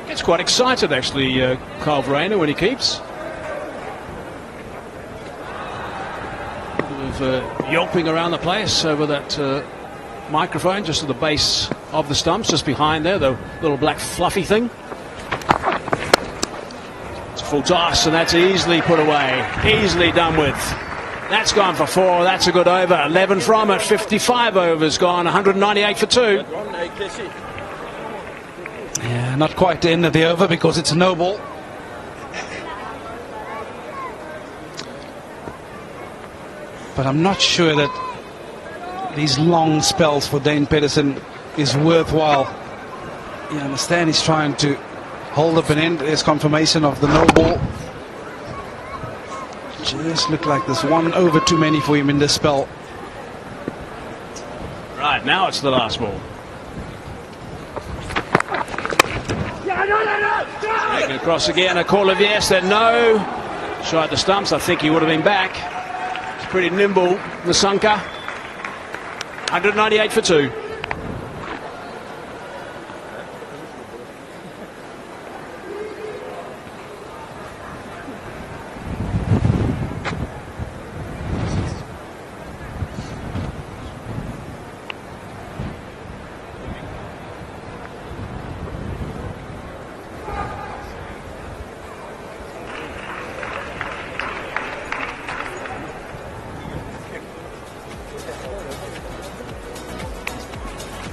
Gets quite excited actually, Carl Verena, when he keeps. Yelping around the place over that microphone just at the base of the stumps, just behind there, the little black fluffy thing. It's a full toss, and that's easily put away, easily done with. That's gone for 4, that's a good over. 11 from it, 55 overs gone, 198 for 2. Yeah, not quite the end of the over because it's a no ball. But I'm not sure that these long spells for Dane Pedersen is worthwhile. You understand he's trying to hold up an end. There's confirmation of the no ball. Just look like there's one over too many for him in this spell. Right, now it's the last ball. Taking across again, a call of yes, then no. Tried the stumps, I think he would have been back. It's pretty nimble, Nisanka. 198 for 2.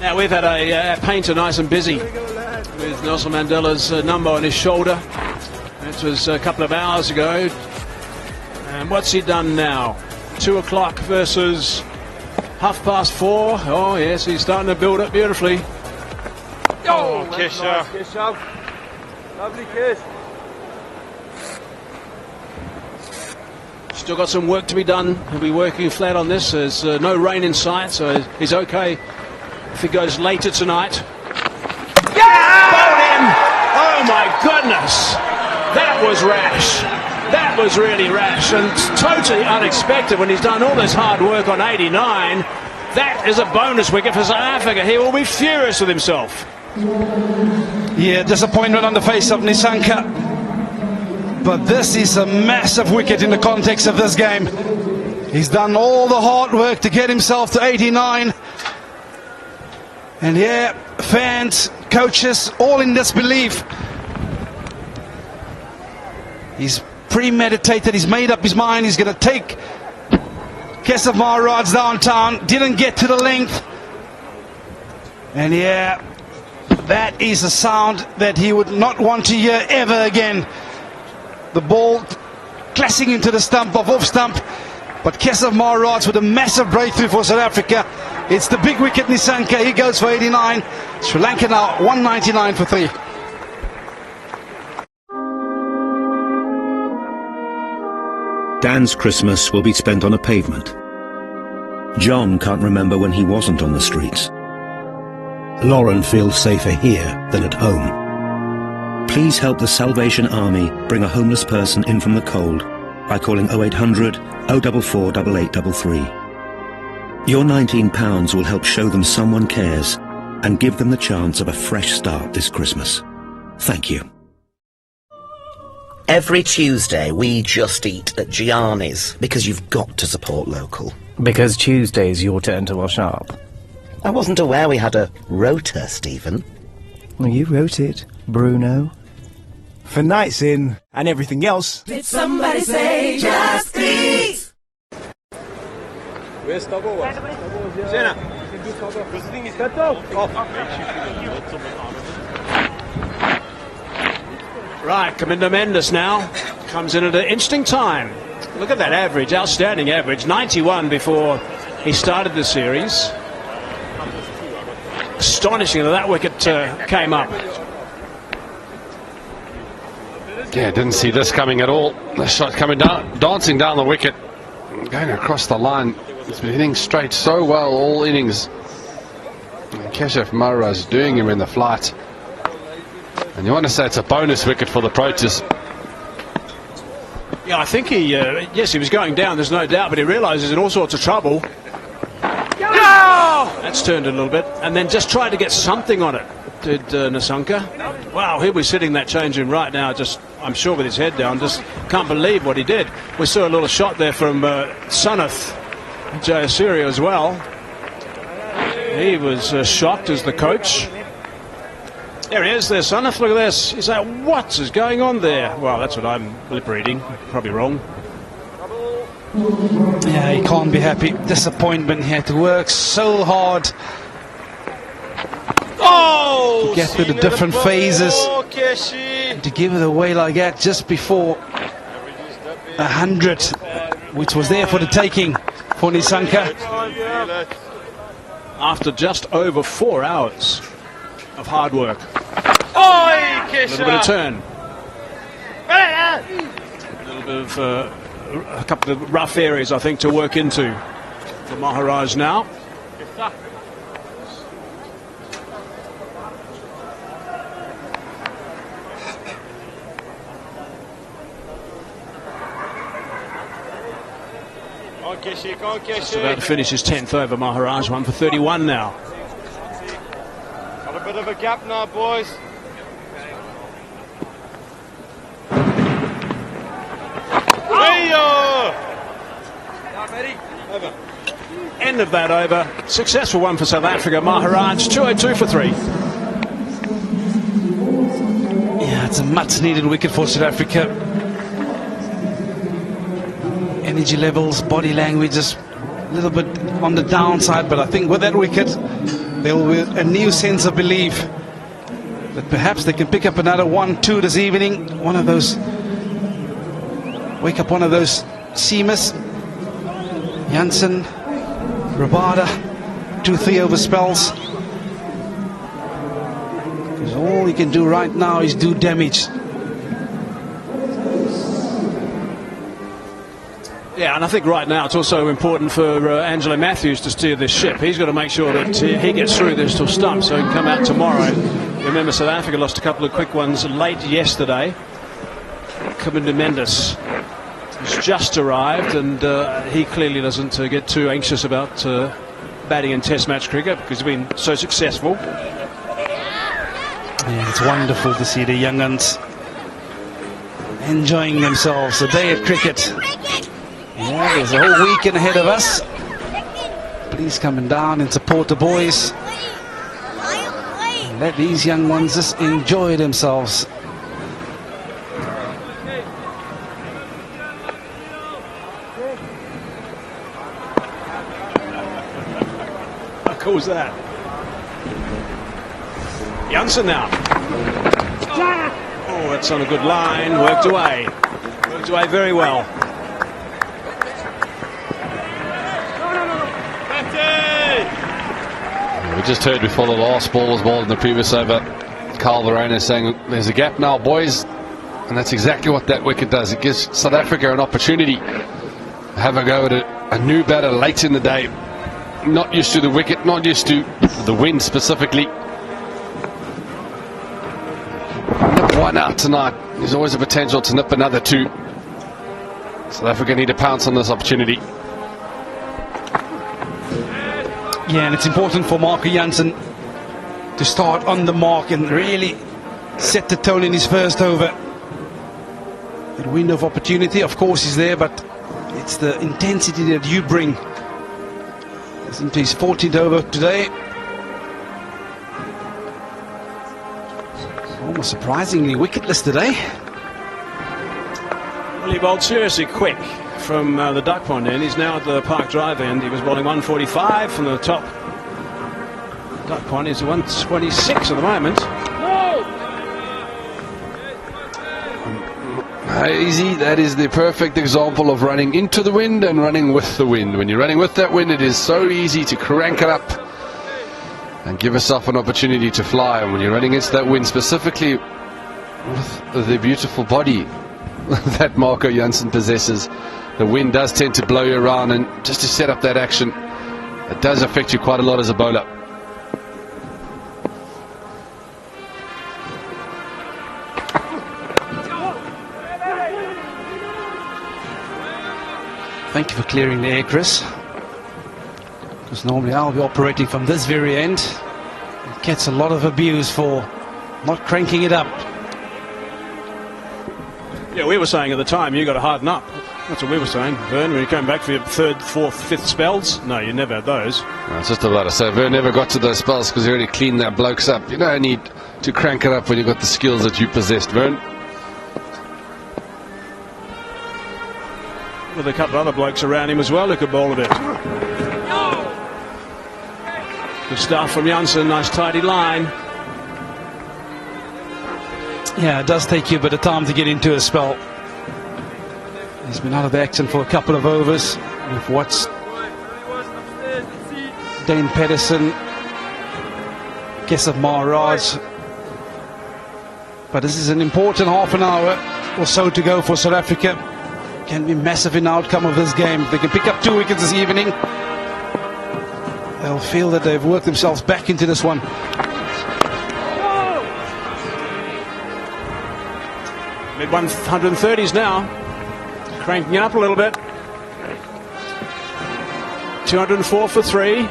Now we've had a painter nice and busy with Nelson Mandela's number on his shoulder. That was a couple of hours ago. And what's he done now? 2 o'clock versus 4:30. Oh yes, he's starting to build up beautifully. Oh, Keshav. Keshav. Lovely kiss. Still got some work to be done. He'll be working flat on this. There's no rain in sight, so he's okay if he goes later tonight. Yeah! Bowled in! Oh my goodness! That was rash. That was really rash and totally unexpected when he's done all this hard work on 89. That is a bonus wicket for South Africa. He will be furious with himself. Yeah, disappointment on the face of Nisanka. But this is a massive wicket in the context of this game. He's done all the hard work to get himself to 89. And yeah, fans, coaches, all in disbelief. He's premeditated, he's made up his mind, he's going to take Keshav Maharaj downtown, didn't get to the length. And yeah, that is a sound that he would not want to hear ever again. The ball clashing into the stump of off stump. But Keshav Maharaj with a massive breakthrough for South Africa. It's the big wicket Nisanka, he goes for 89. Sri Lanka now 199 for 3. Dan's Christmas will be spent on a pavement. John can't remember when he wasn't on the streets. Lauren feels safer here than at home. Please help the Salvation Army bring a homeless person in from the cold by calling 0800 044 8833. Your £19 will help show them someone cares and give them the chance of a fresh start this Christmas. Thank you. Every Tuesday we just eat at Gianni's because you've got to support local. Because Tuesday's your turn to wash up. I wasn't aware we had a rota, Stephen. Well, you wrote it, Bruno. For nights in and everything else. Did somebody say just eat? Where's Togo? Sena. Right, Commander Mendes now comes in at an interesting time. Look at that average, outstanding average, 91 before he started the series. Astonishing that that wicket came up. Yeah, didn't see this coming at all. The shot coming down, dancing down the wicket, going across the line. It's been hitting straight so well all innings. And Keshav Mahara's doing him in the flight. And you want to say it's a bonus wicket for the Proteas. Yeah, I think he, yes, he was going down, there's no doubt, but he realises he's in all sorts of trouble. That's turned a little bit, and then just tried to get something on it, did Nasanka. Wow, he'll be sitting that change room right now, just, I'm sure with his head down, just can't believe what he did. We saw a little shot there from Sanath Jayasuriya as well. He was shocked as the coach. There he is, there's Sanath, look at this. He's like, what is going on there? Well, that's what I'm lip reading, probably wrong. Yeah, he can't be happy. Disappointment. He had to work so hard to get through the different phases. To give it away like that just before 100, which was there for the taking for Nisanka. After just over 4 hours of hard work. A little bit of turn. A little bit of a couple of rough areas, I think, to work into for Maharaj now. Just about to finish his 10th over, Maharaj, 1 for 31 now. Got a bit of a gap now, boys. End of that over. Successful one for South Africa. Maharaj, 202 for 3. Yeah, it's a much needed wicket for South Africa. Energy levels, body language is a little bit on the downside, but I think with that wicket there will be a new sense of belief that perhaps they can pick up another 1-2 this evening. One of those, wake up one of those seamers. Jansen, Rabada, 2-3 over spells. Because all he can do right now is do damage. Yeah, and I think right now it's also important for Angelo Matthews to steer this ship. He's got to make sure that he gets through this till stump so he can come out tomorrow. Remember, South Africa lost a couple of quick ones late yesterday. Commander Mendes has just arrived, and he clearly doesn't get too anxious about batting in Test match cricket because he's been so successful. Yeah, it's wonderful to see the young uns enjoying themselves a day at cricket. Yeah, there's a whole weekend ahead of us. Please come down and support the boys. And let these young ones just enjoy themselves. How cool is that? Jansen now. Oh, that's on a good line. Worked away. Worked away very well. We just heard before the last ball was bowled in the previous over, Carl Verona saying there's a gap now, boys, and that's exactly what that wicket does. It gives South Africa an opportunity to have a go at a new batter late in the day, not used to the wicket, not used to the wind specifically. Nip one out tonight. There's always a potential to nip another 2. South Africa need to pounce on this opportunity. Yeah, and it's important for Marco Jansen to start on the mark and really set the tone in his first over. That window of opportunity, of course, is there, but it's the intensity that you bring. He's into his 14th over today. Almost surprisingly wicketless today. Well, he bowled seriously quick from the duck pond end. He's now at the Park Drive end. He was bowling 145 from the top duck pond. He's 126 at the moment. Easy, that is the perfect example of running into the wind and running with the wind. When you're running with that wind, it is so easy to crank it up and give yourself an opportunity to fly. And when you're running into that wind, specifically with the beautiful body that Marco Jansen possesses, the wind does tend to blow you around, and just to set up that action, it does affect you quite a lot as a bowler. Thank you for clearing the air, Chris. Because normally I'll be operating from this very end. It gets a lot of abuse for not cranking it up. Yeah, we were saying at the time, you got to harden up. That's what we were saying, Vern, when you came back for your third, fourth, fifth spells. No, you never had those. I was just about to say, Vern never got to those spells because he already cleaned that blokes up. You don't need to crank it up when you've got the skills that you possessed, Vern. With a couple of other blokes around him as well who could bowl a bit. Good stuff from Jansen, nice tidy line. Yeah, it does take you a bit of time to get into a spell. He's been out of action for a couple of overs. We've watched Dane Pedersen, Keshav Maharaj. But this is an important half an hour or so to go for South Africa. Can be massive in the outcome of this game. If they can pick up 2 wickets this evening, they'll feel that they've worked themselves back into this one. Mid-130s now. Cranking it up a little bit. 204 for 3.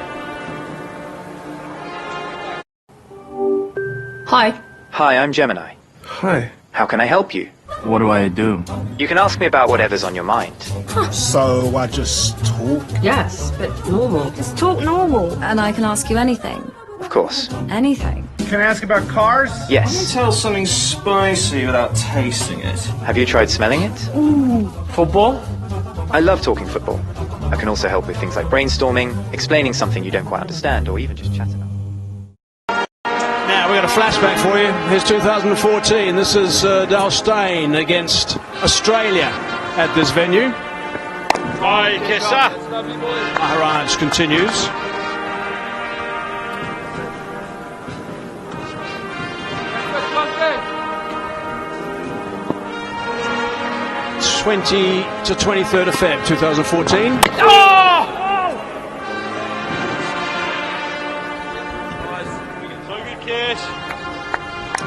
Hi. Hi, I'm Gemini. Hi. How can I help you? What do I do? You can ask me about whatever's on your mind. So I just talk? Yes, but normal. Just talk normal. And I can ask you anything. Of course. Anything. Can I ask about cars? Yes. Can you tell something spicy without tasting it? Have you tried smelling it? Ooh. Football? I love talking football. I can also help with things like brainstorming, explaining something you don't quite understand, or even just chatting. Now we've got a flashback for you. Here's 2014. This is Dale Steyn against Australia at this venue. Hi, Kesha. Maharaj continues. It's 20 to 23rd of Feb 2014.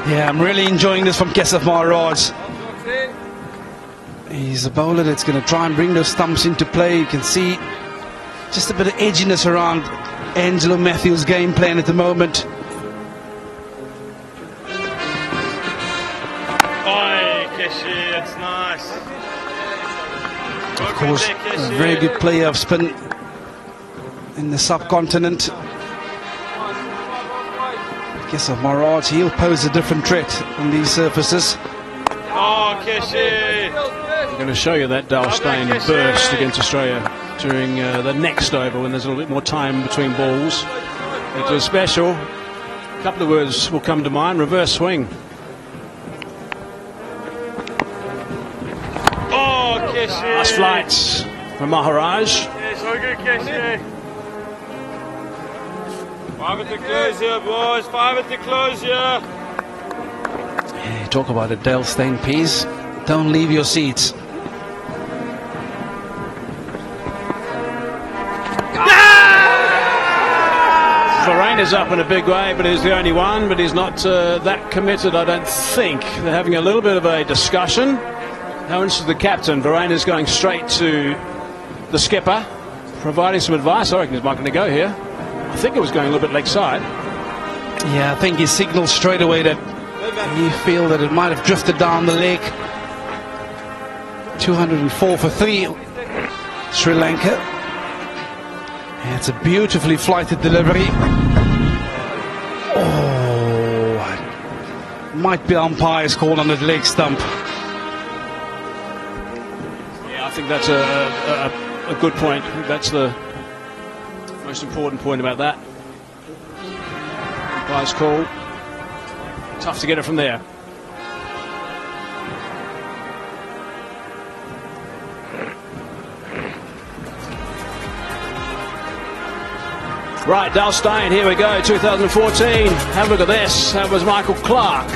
Yeah, I'm really enjoying this from Keshav Maharaj. He's a bowler that's going to try and bring those stumps into play. You can see just a bit of edginess around Angelo Matthews' game plan at the moment. Oi, Keshi, that's nice. Of course, a very good player of spin in the subcontinent. Keshav Maharaj, he'll pose a different threat on these surfaces. Oh, Keshi! I'm going to show you that Dale Steyn burst against Australia during the next over when there's a little bit more time between balls. It was special. A couple of words will come to mind. Reverse swing. Oh, Keshi! Last flights from Maharaj. Yeah, so good, Keshi. 5 at the close here, boys. 5 at the close here. Yeah, talk about a Dale Steyn piece. Don't leave your seats. Varane is up in a big way, but he's the only one. But he's not that committed, I don't think. They're having a little bit of a discussion. No one's to the captain. Varane is going straight to the skipper, providing some advice. I reckon he's not going to go here. I think it was going a little bit leg side. Yeah, I think he signaled straight away that he feel that it might have drifted down the leg. 204 for 3. Sri Lanka. And it's a beautifully flighted delivery. Oh, might be umpire's call on the leg stump. Yeah, I think that's a good point. I think that's the most important point about that. Umpire's call. Tough to get it from there. Right, Dale Steyn, here we go, 2014. Have a look at this. That was Michael Clark.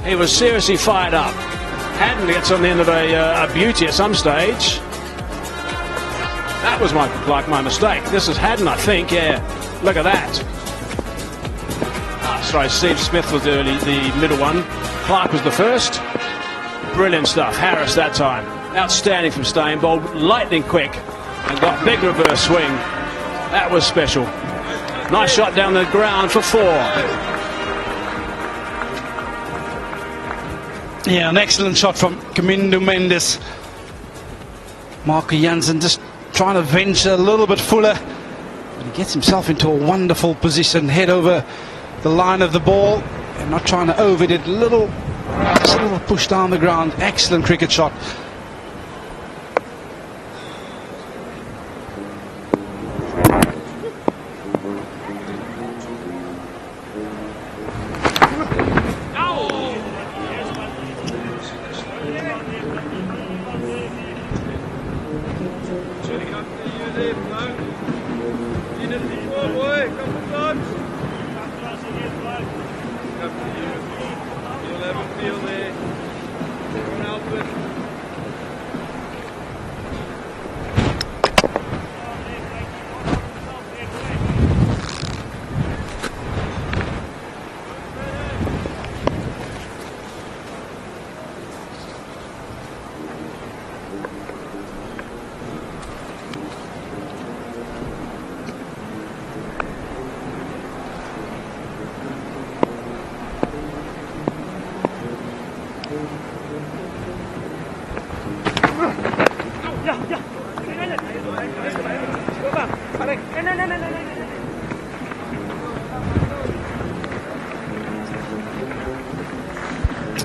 He was seriously fired up. Haddon gets on the end of a beauty at some stage. That was Michael Clark, my mistake. This is Haddon, I think, yeah. Look at that. Sorry, Steve Smith was the middle one. Clark was the first. Brilliant stuff. Harris that time. Outstanding from Steyn. Bowled lightning quick and got big reverse swing. That was special. Nice shot down the ground for 4. Yeah, an excellent shot from Kamindu Mendes. Marco Jansen just trying to venture a little bit fuller. But he gets himself into a wonderful position. Head over the line of the ball. And not trying to overhit it. Just a little push down the ground. Excellent cricket shot.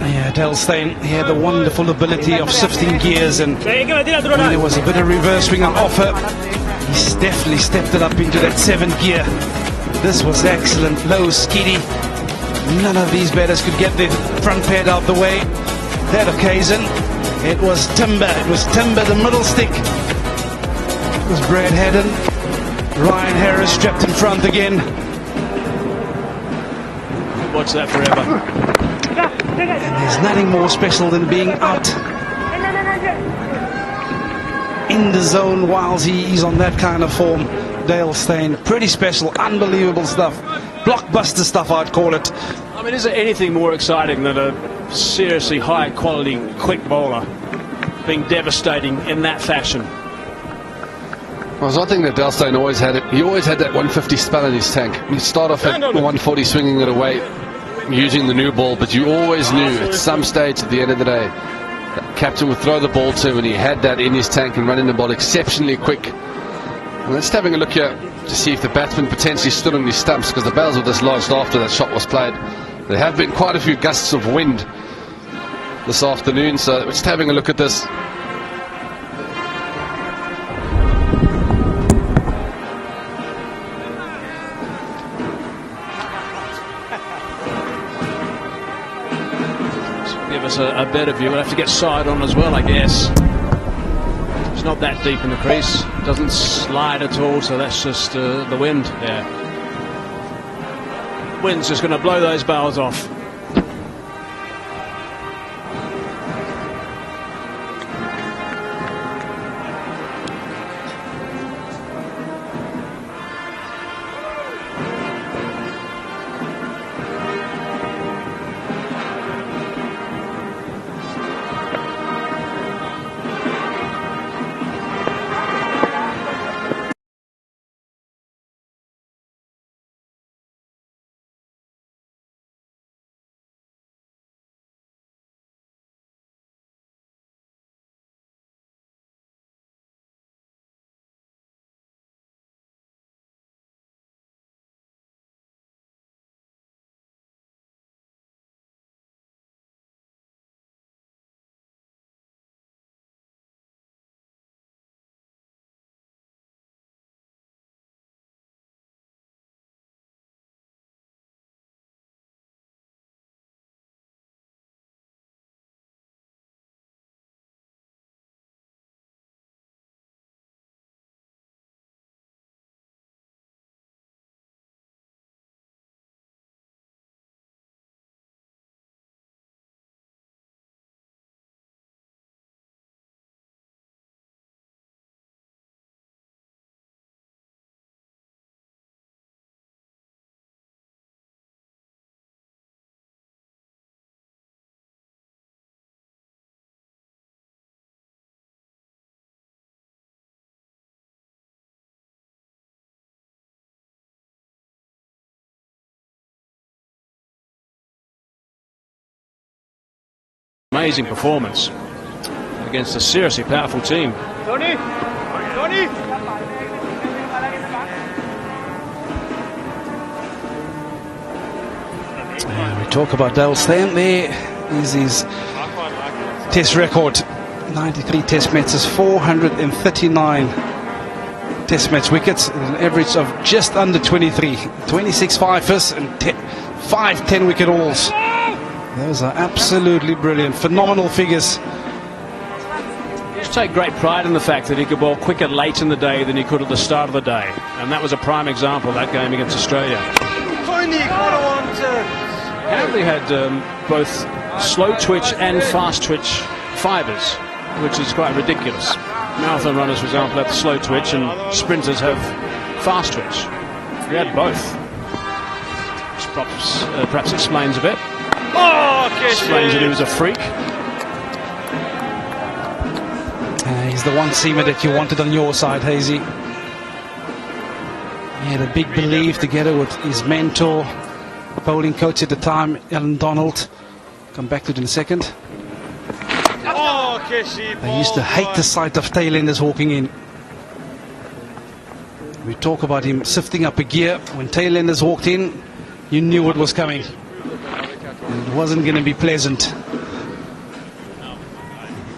Yeah, Dale Steyn, he had the wonderful ability of shifting gears, and when there was a bit of reverse swing on offer, he's definitely stepped it up into that 7th gear. This was excellent, low, skiddy. None of these batters could get their front pad out the way. That occasion, it was Timber. It was Timber, the middle stick. It was Brad Haddon. Ryan Harris strapped in front again. Watch that forever. And there's nothing more special than being out in the zone whilst he's on that kind of form. Dale Steyn, pretty special, unbelievable stuff. Blockbuster stuff, I'd call it. I mean, is there anything more exciting than a seriously high quality quick bowler being devastating in that fashion? Well, I think that Dale Steyn always had it. He always had that 150 spell in his tank. He'd start off at 140 swinging it away using the new ball, but you always knew at some stage at the end of the day that captain would throw the ball to him, and he had that in his tank and running the ball exceptionally quick. And let's having a look here to see if the batsman potentially stood on his stumps, because the bails were dislodged after that shot was played. There have been quite a few gusts of wind this afternoon, so just having a look at this. Give us a better view. We'll have to get side on as well, I guess. It's not that deep in the crease. It doesn't slide at all, so that's just the wind there. Wind's just going to blow those bails off. amazing performance against a seriously powerful team. Tony! Tony! We talk about Dale Steyn. There is his test record. 93 test matches, 439 test match wickets, an average of just under 23. 26 fifers and 5 10-wicket hauls. Those are absolutely brilliant, phenomenal figures. Just take great pride in the fact that he could bowl quicker late in the day than he could at the start of the day. And that was a prime example of that game against Australia. Apparently had both slow twitch and fast twitch fibers, which is quite ridiculous. Marathon runners, for example, have the slow twitch, and sprinters have fast twitch. We had both. Which perhaps explains a bit. Explains that he was a freak. He's the one seamer that you wanted on your side, Hazy. He had a big belief together with his mentor, bowling coach at the time, Alan Donald. Come back to it in a second. They used to hate the sight of tailenders walking in. We talk about him sifting up a gear. When tailenders walked in, you knew what was coming. And it wasn't going to be pleasant.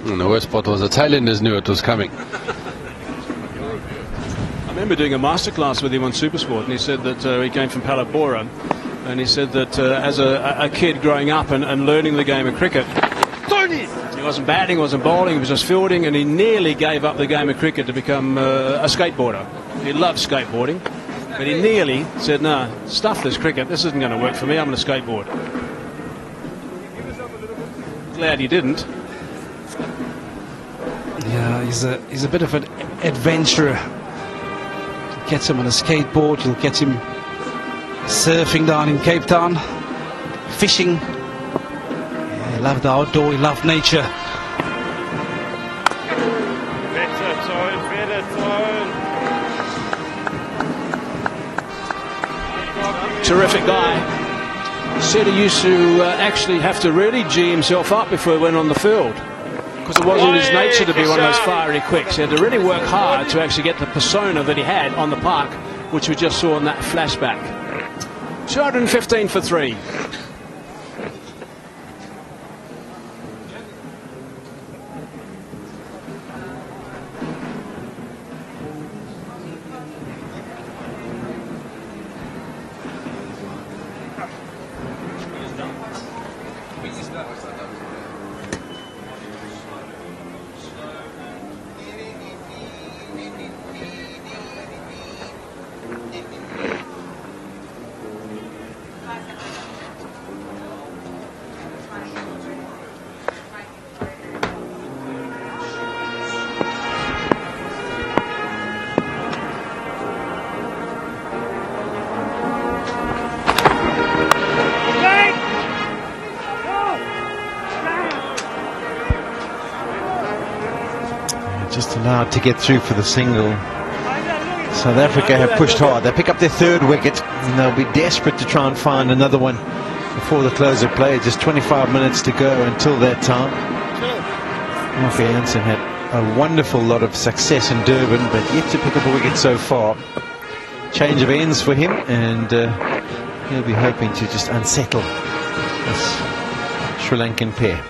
And the worst part was the tailenders knew it was coming. I remember doing a masterclass with him on Supersport, and he said that he came from Palabora, and he said that as a kid growing up and learning the game of cricket, he wasn't batting, wasn't bowling, he was just fielding, and he nearly gave up the game of cricket to become a skateboarder. He loved skateboarding, but he nearly said, "No, stuff this cricket, this isn't going to work for me, I'm going to skateboard." Glad he didn't. Yeah, he's a bit of an adventurer. You'll get him on a skateboard, you'll get him surfing down in Cape Town, fishing. Yeah, he loved the outdoor, he loved nature. Better tone. Terrific guy. Said he used to actually have to really G himself up before he went on the field, because it wasn't his nature to be one of those fiery quicks. He had to really work hard to actually get the persona that he had on the park, which we just saw in that flashback. 215 for 3. Just allowed to get through for the single. South Africa have pushed hard. They pick up their third wicket, and they'll be desperate to try and find another one before the close of play. Just 25 minutes to go until that time. Murphy Hansen had a wonderful lot of success in Durban, but yet to pick up a wicket so far. Change of ends for him, and he'll be hoping to just unsettle this Sri Lankan pair.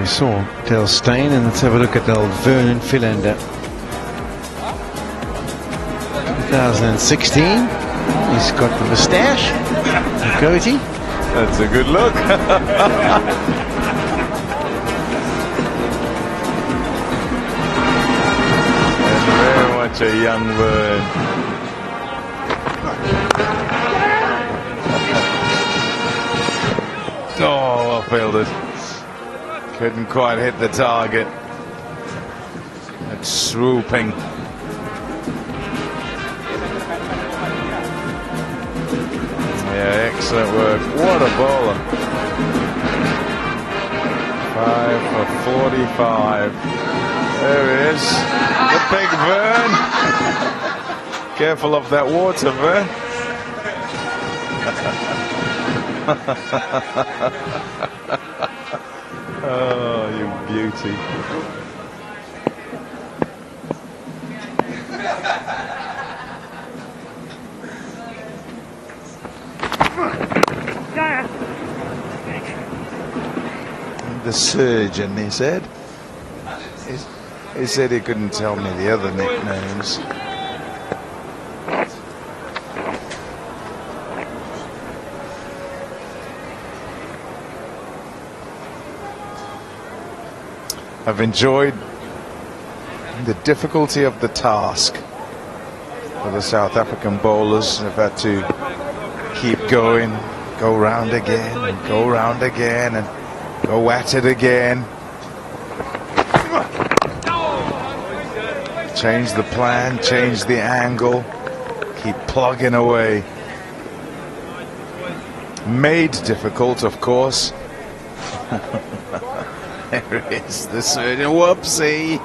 Saw Dale Steyn, and let's have a look at old Vernon Philander. 2016. He's got the moustache, the goatee. That's a good look. And very much a young bird. Oh, I failed it. Couldn't quite hit the target. It's swooping. Yeah, excellent work. What a bowler. 5 for 45. There he is. The big Vern. Careful of that water, Vern. Oh, you beauty. The surgeon, he said. He said he couldn't tell me the other nicknames. I've enjoyed the difficulty of the task for the South African bowlers. They've had to keep going, go round again, and go round again, and go at it again. Change the plan, change the angle, keep plugging away. Made difficult, of course. There it is, the surgeon. Whoopsie.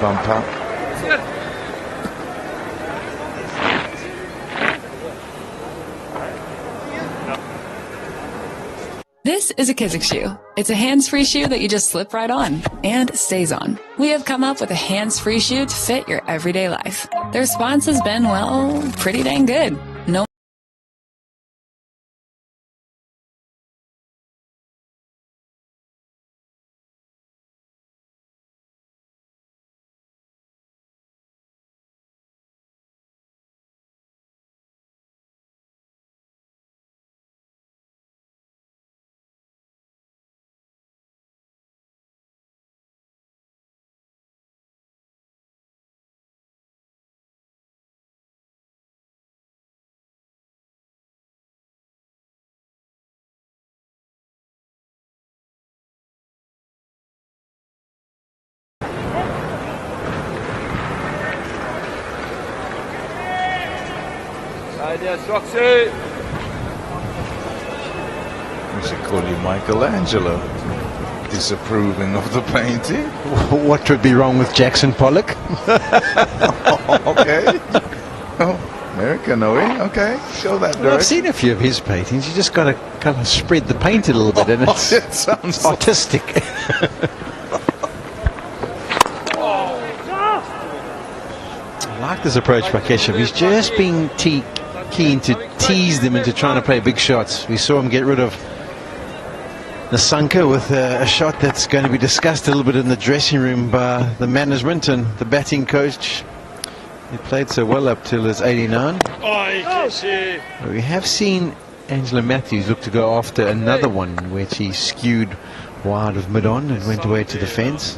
Bumper. This is a Kizik shoe. It's a hands-free shoe that you just slip right on and stays on. We have come up with a hands-free shoe to fit your everyday life. The response has been, well, pretty dang good. No. We should call you Michelangelo. Disapproving of the painting. What could be wrong with Jackson Pollock? Okay. Oh, American, are we? Okay, show that Well, I've direction. seen a few of his paintings. You just got to kind of spread the paint a little bit, and it's It sounds artistic. I like this approach by Keshav. He's just being keen to tease them into trying to play big shots. We saw him get rid of Nasanka with a shot that's going to be discussed a little bit in the dressing room by the management and the batting coach. He played so well up till his 89. We have seen Angela Matthews look to go after another one, which he skewed wide of mid-on and went away to the fence.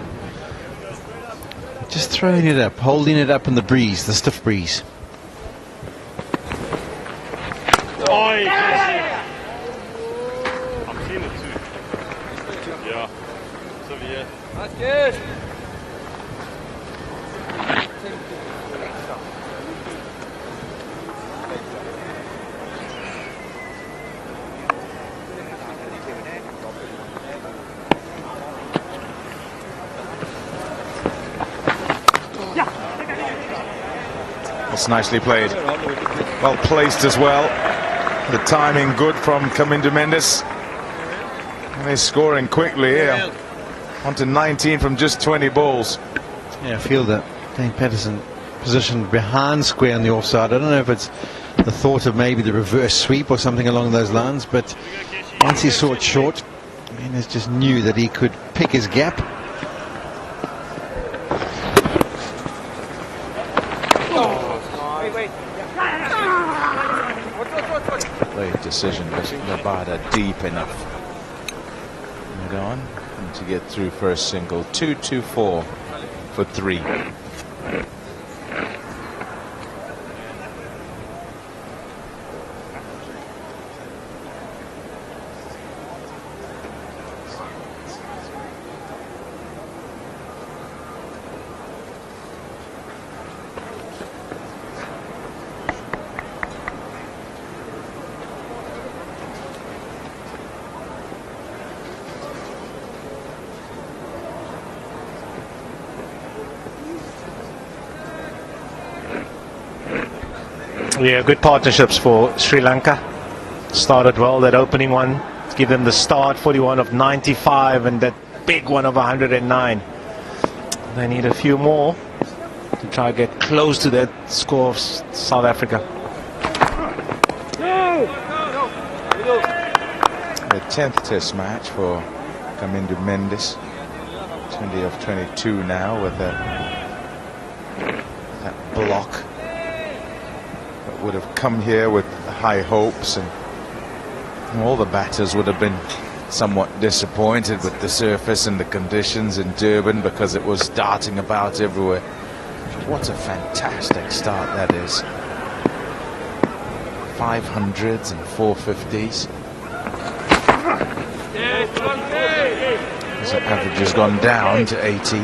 Just throwing it up, holding it up in the breeze, the stiff breeze. I've seen it too. Yeah. So yeah. That's good. That's nicely played. Well placed as well. The timing good from Kamindu Mendes. And they're scoring quickly here. On to 19 from just 20 balls. Yeah, I feel that Dane Patterson positioned behind square on the offside. I don't know if it's the thought of maybe the reverse sweep or something along those lines, but once he saw it short, Mendes just knew that he could pick his gap. Late decision, but Nevada deep enough. Mid on and to get through first single. 2-2-4 for 3. Yeah, good partnerships for Sri Lanka. Started well, that opening one, to give them the start, 41 of 95, and that big one of 109. They need a few more to try to get close to that score of South Africa. The 10th test match for Kamindu Mendes. 20 of 22 now with that block. Would have come here with high hopes, and all the batters would have been somewhat disappointed with the surface and the conditions in Durban because it was darting about everywhere. What a fantastic start that is. 500s and 450s. His average has gone down to 80.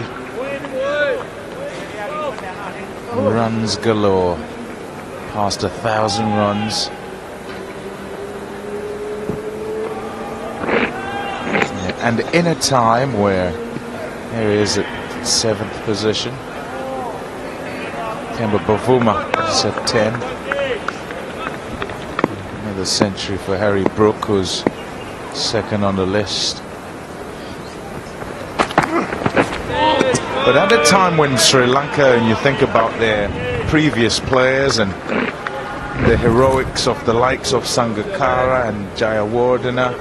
Runs galore. Past 1,000 runs. Yeah, and in a time where here he is at 7th position. Kemba Bavuma is at 10. Another century for Harry Brook, who's second on the list. But at a time when Sri Lanka, and you think about their previous players and the heroics of the likes of Sangakkara and Jayawardena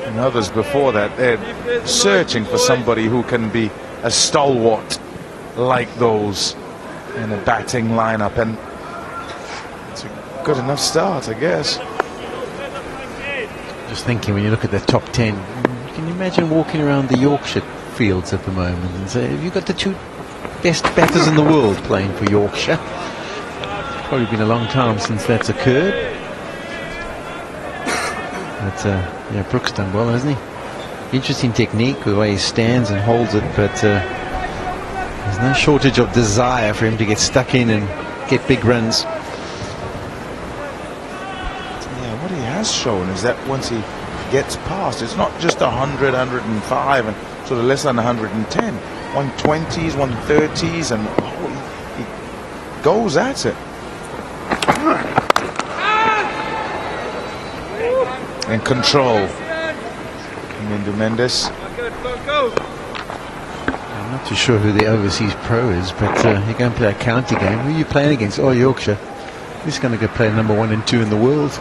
and others before that, they're searching for somebody who can be a stalwart like those in a batting lineup, and it's a good enough start, I guess. Just thinking, when you look at the top 10, can you imagine walking around the Yorkshire fields at the moment and say, have you got the 2 best batters in the world playing for Yorkshire? It's probably been a long time since that's occurred. But yeah, Brooks done well, hasn't he? Interesting technique, the way he stands and holds it, but there's no shortage of desire for him to get stuck in and get big runs. Yeah, what he has shown is that once he gets past, it's not just 100, 105 and sort of less than 110. 120s, 130s, and he goes at it. In control. Kamindu Mendes. I'm not too sure who the overseas pro is, but you're going to play a county game. Who are you playing against? Oh, Yorkshire. Who's going to go play number 1 and 2 in the world?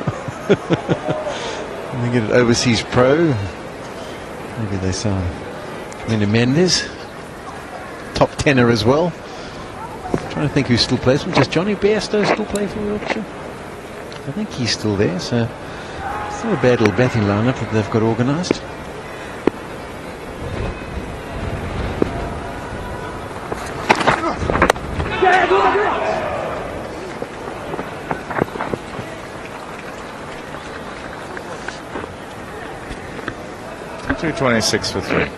And they get an overseas pro. Maybe they saw Kamindu Mendes. Top tenor as well. I'm trying to think who still plays. Does Johnny Bairstow still play for Yorkshire? I think he's still there, so it's not a bad little batting lineup that they've got organised. .226 for 3.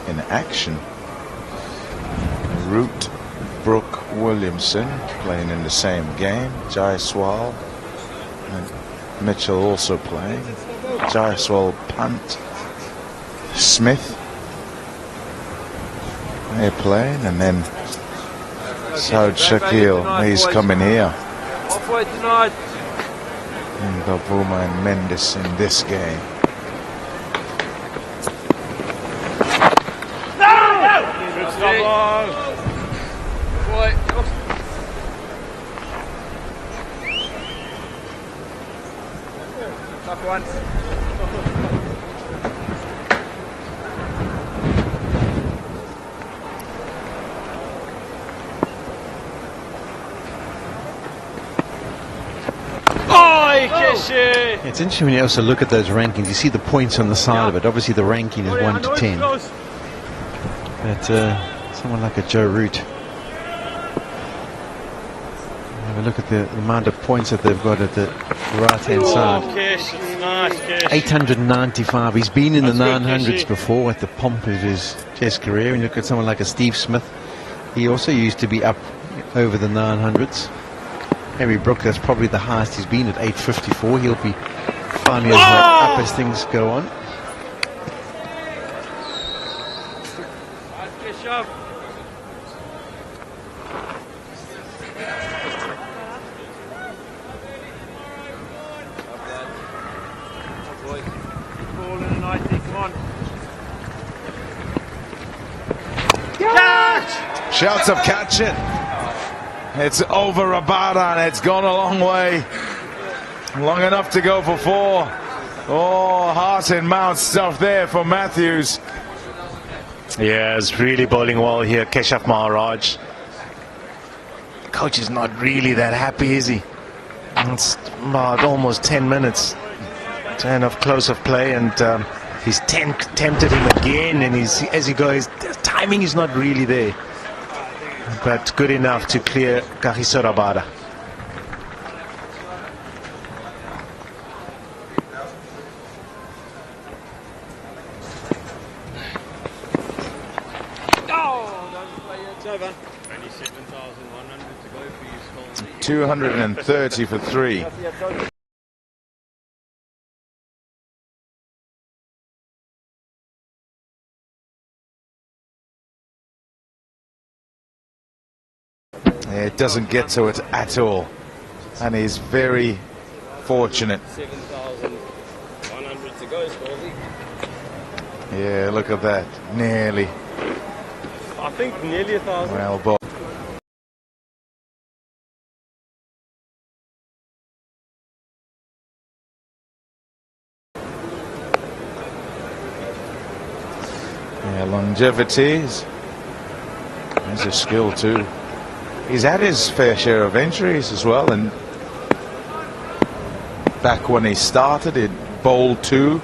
In action, Root, Brooke Williamson playing in the same game. Jaiswal and Mitchell also playing. Jaiswal, Pant, Smith, they're playing, and then So Shaquille, he's coming here. Halfway tonight. And Bavuma and Mendes in this game. Good stuff, long. Boy. Tough one. It's interesting when you also look at those rankings. You see the points on the side of it. Obviously, the ranking is 1 to 10. But someone like a Joe Root, have a look at the amount of points that they've got at the right-hand side. 895. He's been in the 900s before at the pomp of his Test career. And look at someone like a Steve Smith. He also used to be up over the 900s. Harry Brook, that's probably the highest he's been at 854. He'll be finding his way up as things go on. Shouts of catch it. It's over Rabada, and it's gone a long way. Long enough to go for 4. Oh, heart and mouth stuff there for Matthews. Yeah, it's really bowling well here, Keshav Maharaj. Coach is not really that happy, is he? It's about almost 10 minutes. 10 of close of play, and he's tempted him again, and as he goes, the timing is not really there. But good enough to clear Kagiso Rabada. It's over. 27,100 to go for you, 230 for 3. It doesn't get to it at all, and he's very fortunate. 7,100 to go, Scalzi. Yeah, look at that, nearly. I think nearly 1,000. Well bowled. Yeah, longevity is a skill too. He's had his fair share of injuries as well, and back when he started, he bowled 2.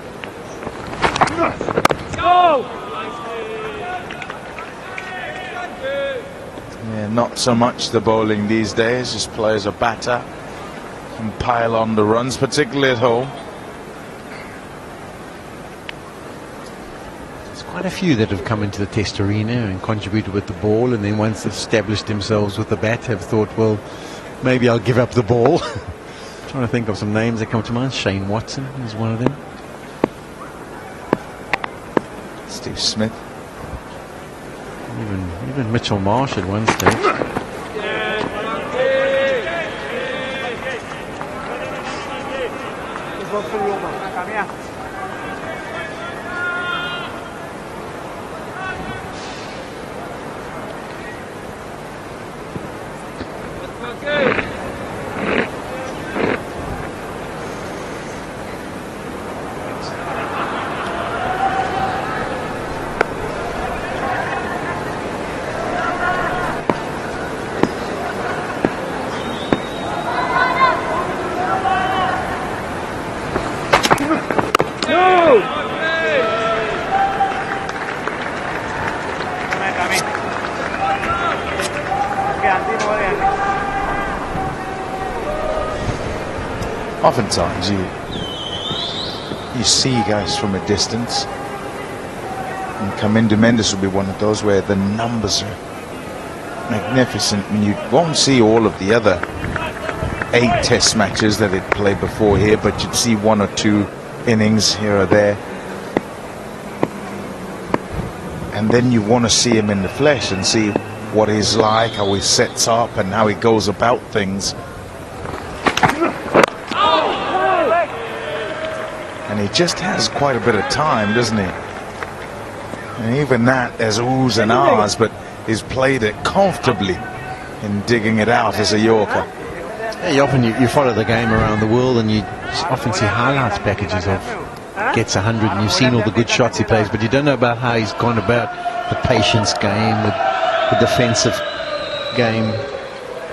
Yeah, not so much the bowling these days. Just players a batter and pile on the runs, particularly at home. Quite a few that have come into the Test arena and contributed with the ball, and then once established themselves with the bat have thought, well, maybe I'll give up the ball. Trying to think of some names that come to mind. Shane Watson is one of them. Steve Smith. Even Mitchell Marsh at one stage. Oftentimes you see guys from a distance, and Kamindu Mendes will be one of those where the numbers are magnificent, and you won't see all of the other 8 Test matches that he'd played before here, but you'd see 1 or 2 innings here or there, and then you want to see him in the flesh and see what he's like, how he sets up and how he goes about things. And he just has quite a bit of time, doesn't he? And even that, there's oohs and ahs, but he's played it comfortably in digging it out as a Yorker. Yeah, often you follow the game around the world and you often see highlights packages of gets 100 and you've seen all the good shots he plays, but you don't know about how he's gone about the patience game, the defensive game,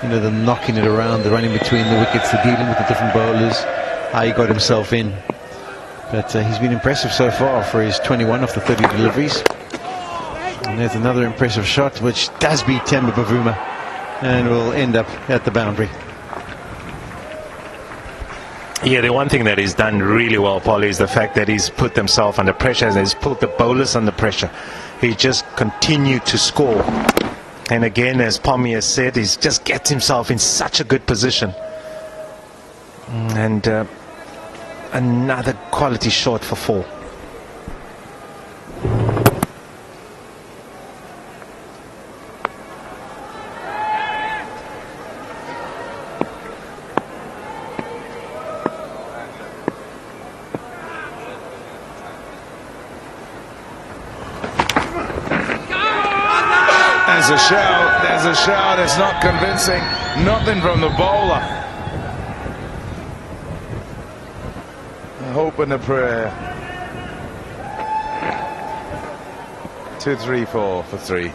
you know, the knocking it around, the running between the wickets, the dealing with the different bowlers, how he got himself in. But he's been impressive so far for his 21 off the 30 deliveries. And there's another impressive shot which does beat Temba Bavuma and will end up at the boundary. Yeah, the one thing that he's done really well, Polly, is the fact that he's put himself under pressure and he's put the bowlers under pressure. He just continued to score. And again, as Pommy has said, he just gets himself in such a good position. And another quality shot for 4. There's a shout, it's not convincing, nothing from the bowler. A hope and a prayer. 2, 3, 4 for 3.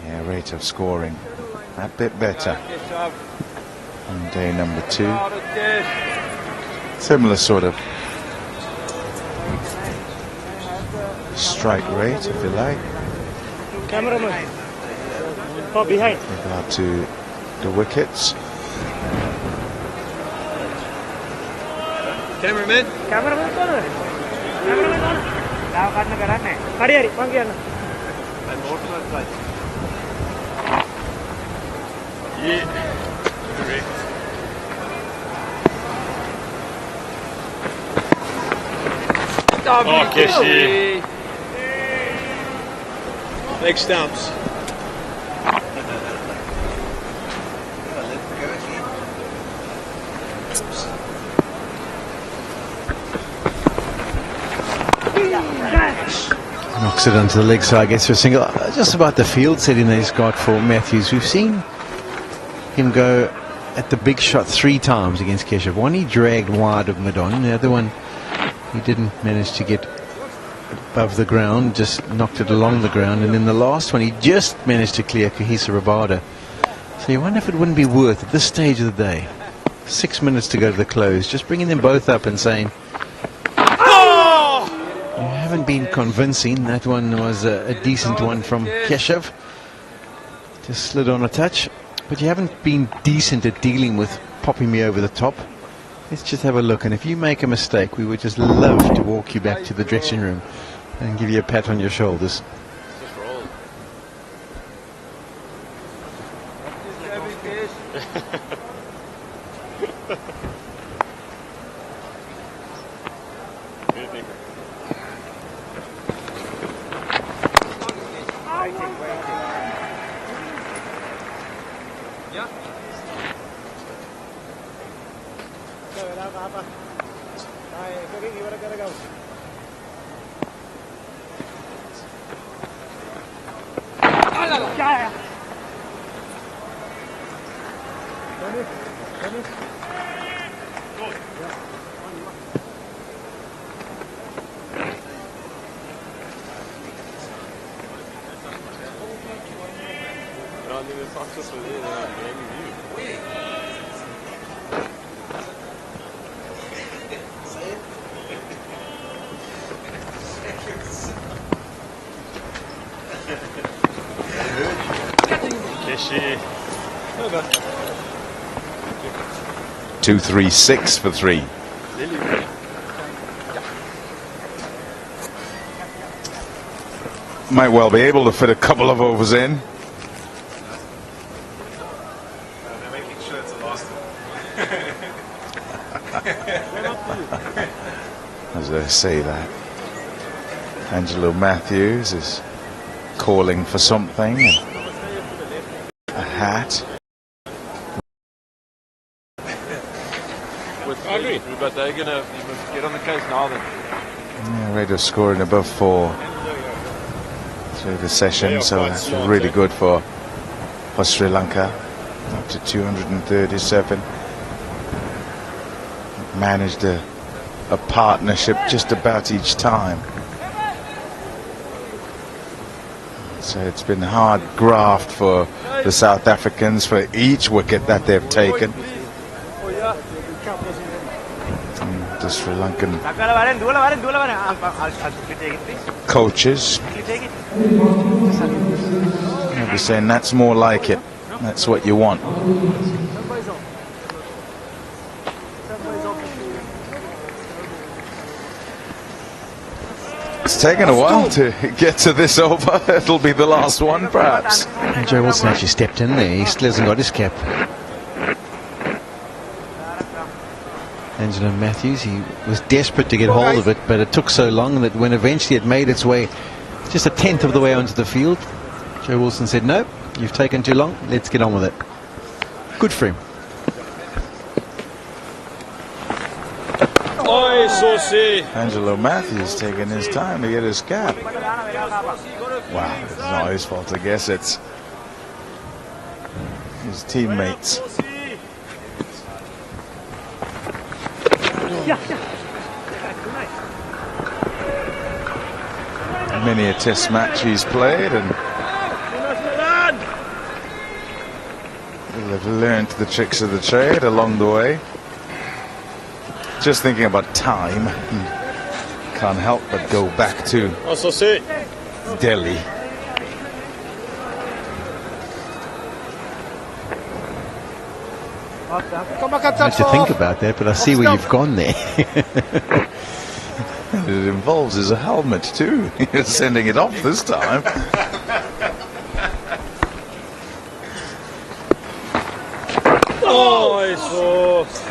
Yeah, rate of scoring a bit better on day number 2. Similar sort of strike rate, if you like. Cameraman, oh, behind. With regard to the wickets. Cameraman. Cameraman kau Cameraman kau Tahu kan negaranya? Hari panggil. Yeah. Correct. Oh, Keshi. Leg stumps. Knocks it onto the leg side, gets to a single. Just about the field setting that he's got for Matthews. We've seen him go at the big shot 3 times against Keshav. One he dragged wide of Madon, the other one he didn't manage to get above the ground, just knocked it along the ground, and then the last one he just managed to clear Kahisa Rabada. So you wonder if it wouldn't be worth, at this stage of the day, 6 minutes to go to the close, just bringing them both up and saying, you haven't been convincing. That one was a decent one from Keshav, just slid on a touch. But you haven't been decent at dealing with popping me over the top. Let's just have a look. And if you make a mistake, we would just love to walk you back to the dressing room and give you a pat on your shoulders. 2-3-6 for 3. Might well be able to fit a couple of overs in. They're making sure it's the last one. As they say that. Angelo Matthews is calling for something. A hat. I agree, but they're gonna get on the case now then. Yeah, rate of scoring above 4 through the session, so that's really good for Sri Lanka. Up to 237. Managed a partnership just about each time. So it's been hard graft for the South Africans for each wicket that they've taken. The Sri Lankan coaches will be saying that's more like it. That's what you want. It's taken a while to get to this over. It'll be the last one, perhaps. And Joe Wilson actually stepped in there. He still hasn't got his cap. Angelo Matthews, he was desperate to get hold of it, but it took so long that when eventually it made its way just a tenth of the way onto the field, Joe Wilson said, no, you've taken too long, let's get on with it. Good for him. Angelo Matthews taking his time to get his cap. Wow, it's not his fault. I guess it's his teammates. Many a test match he's played, and he'll have learned the tricks of the trade along the way. Just thinking about time, can't help but go back to Delhi. I had to think about that, but I see where you've gone there. It involves his helmet too. He's sending it off this time.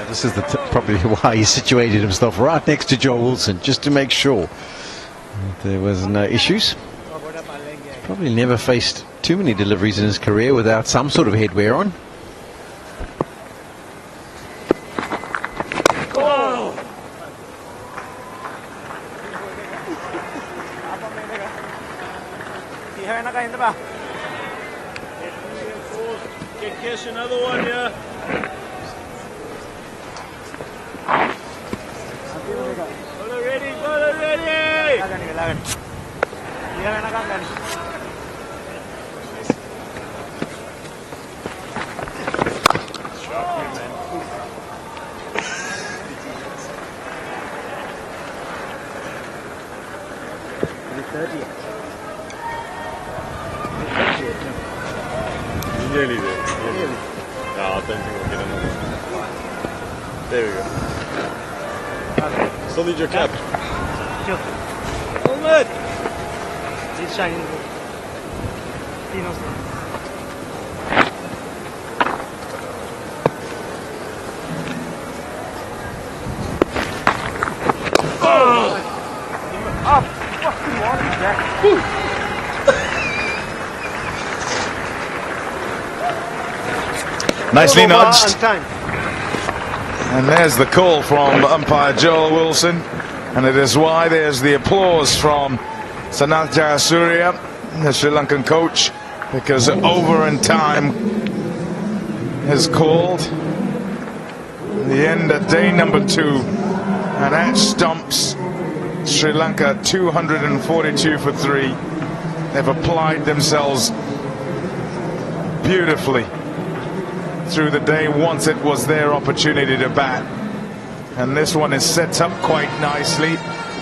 This is probably why he situated himself right next to Joe Wilson, just to make sure that there was no issues. Probably never faced too many deliveries in his career without some sort of headwear on. Catch another one here. Ball ready, ball ready. Nearly there. No, I don't think we'll get another. There we go. Still need your cap. Ahmed! It's shining. Nicely nudged. And there's the call from umpire Joel Wilson. And it is why there's the applause from Sanath Jayasuriya, the Sri Lankan coach, because over in time is called. The end of day number 2. And that stumps Sri Lanka 242 for 3. They've applied themselves beautifully through the day once it was their opportunity to bat, and this one is set up quite nicely.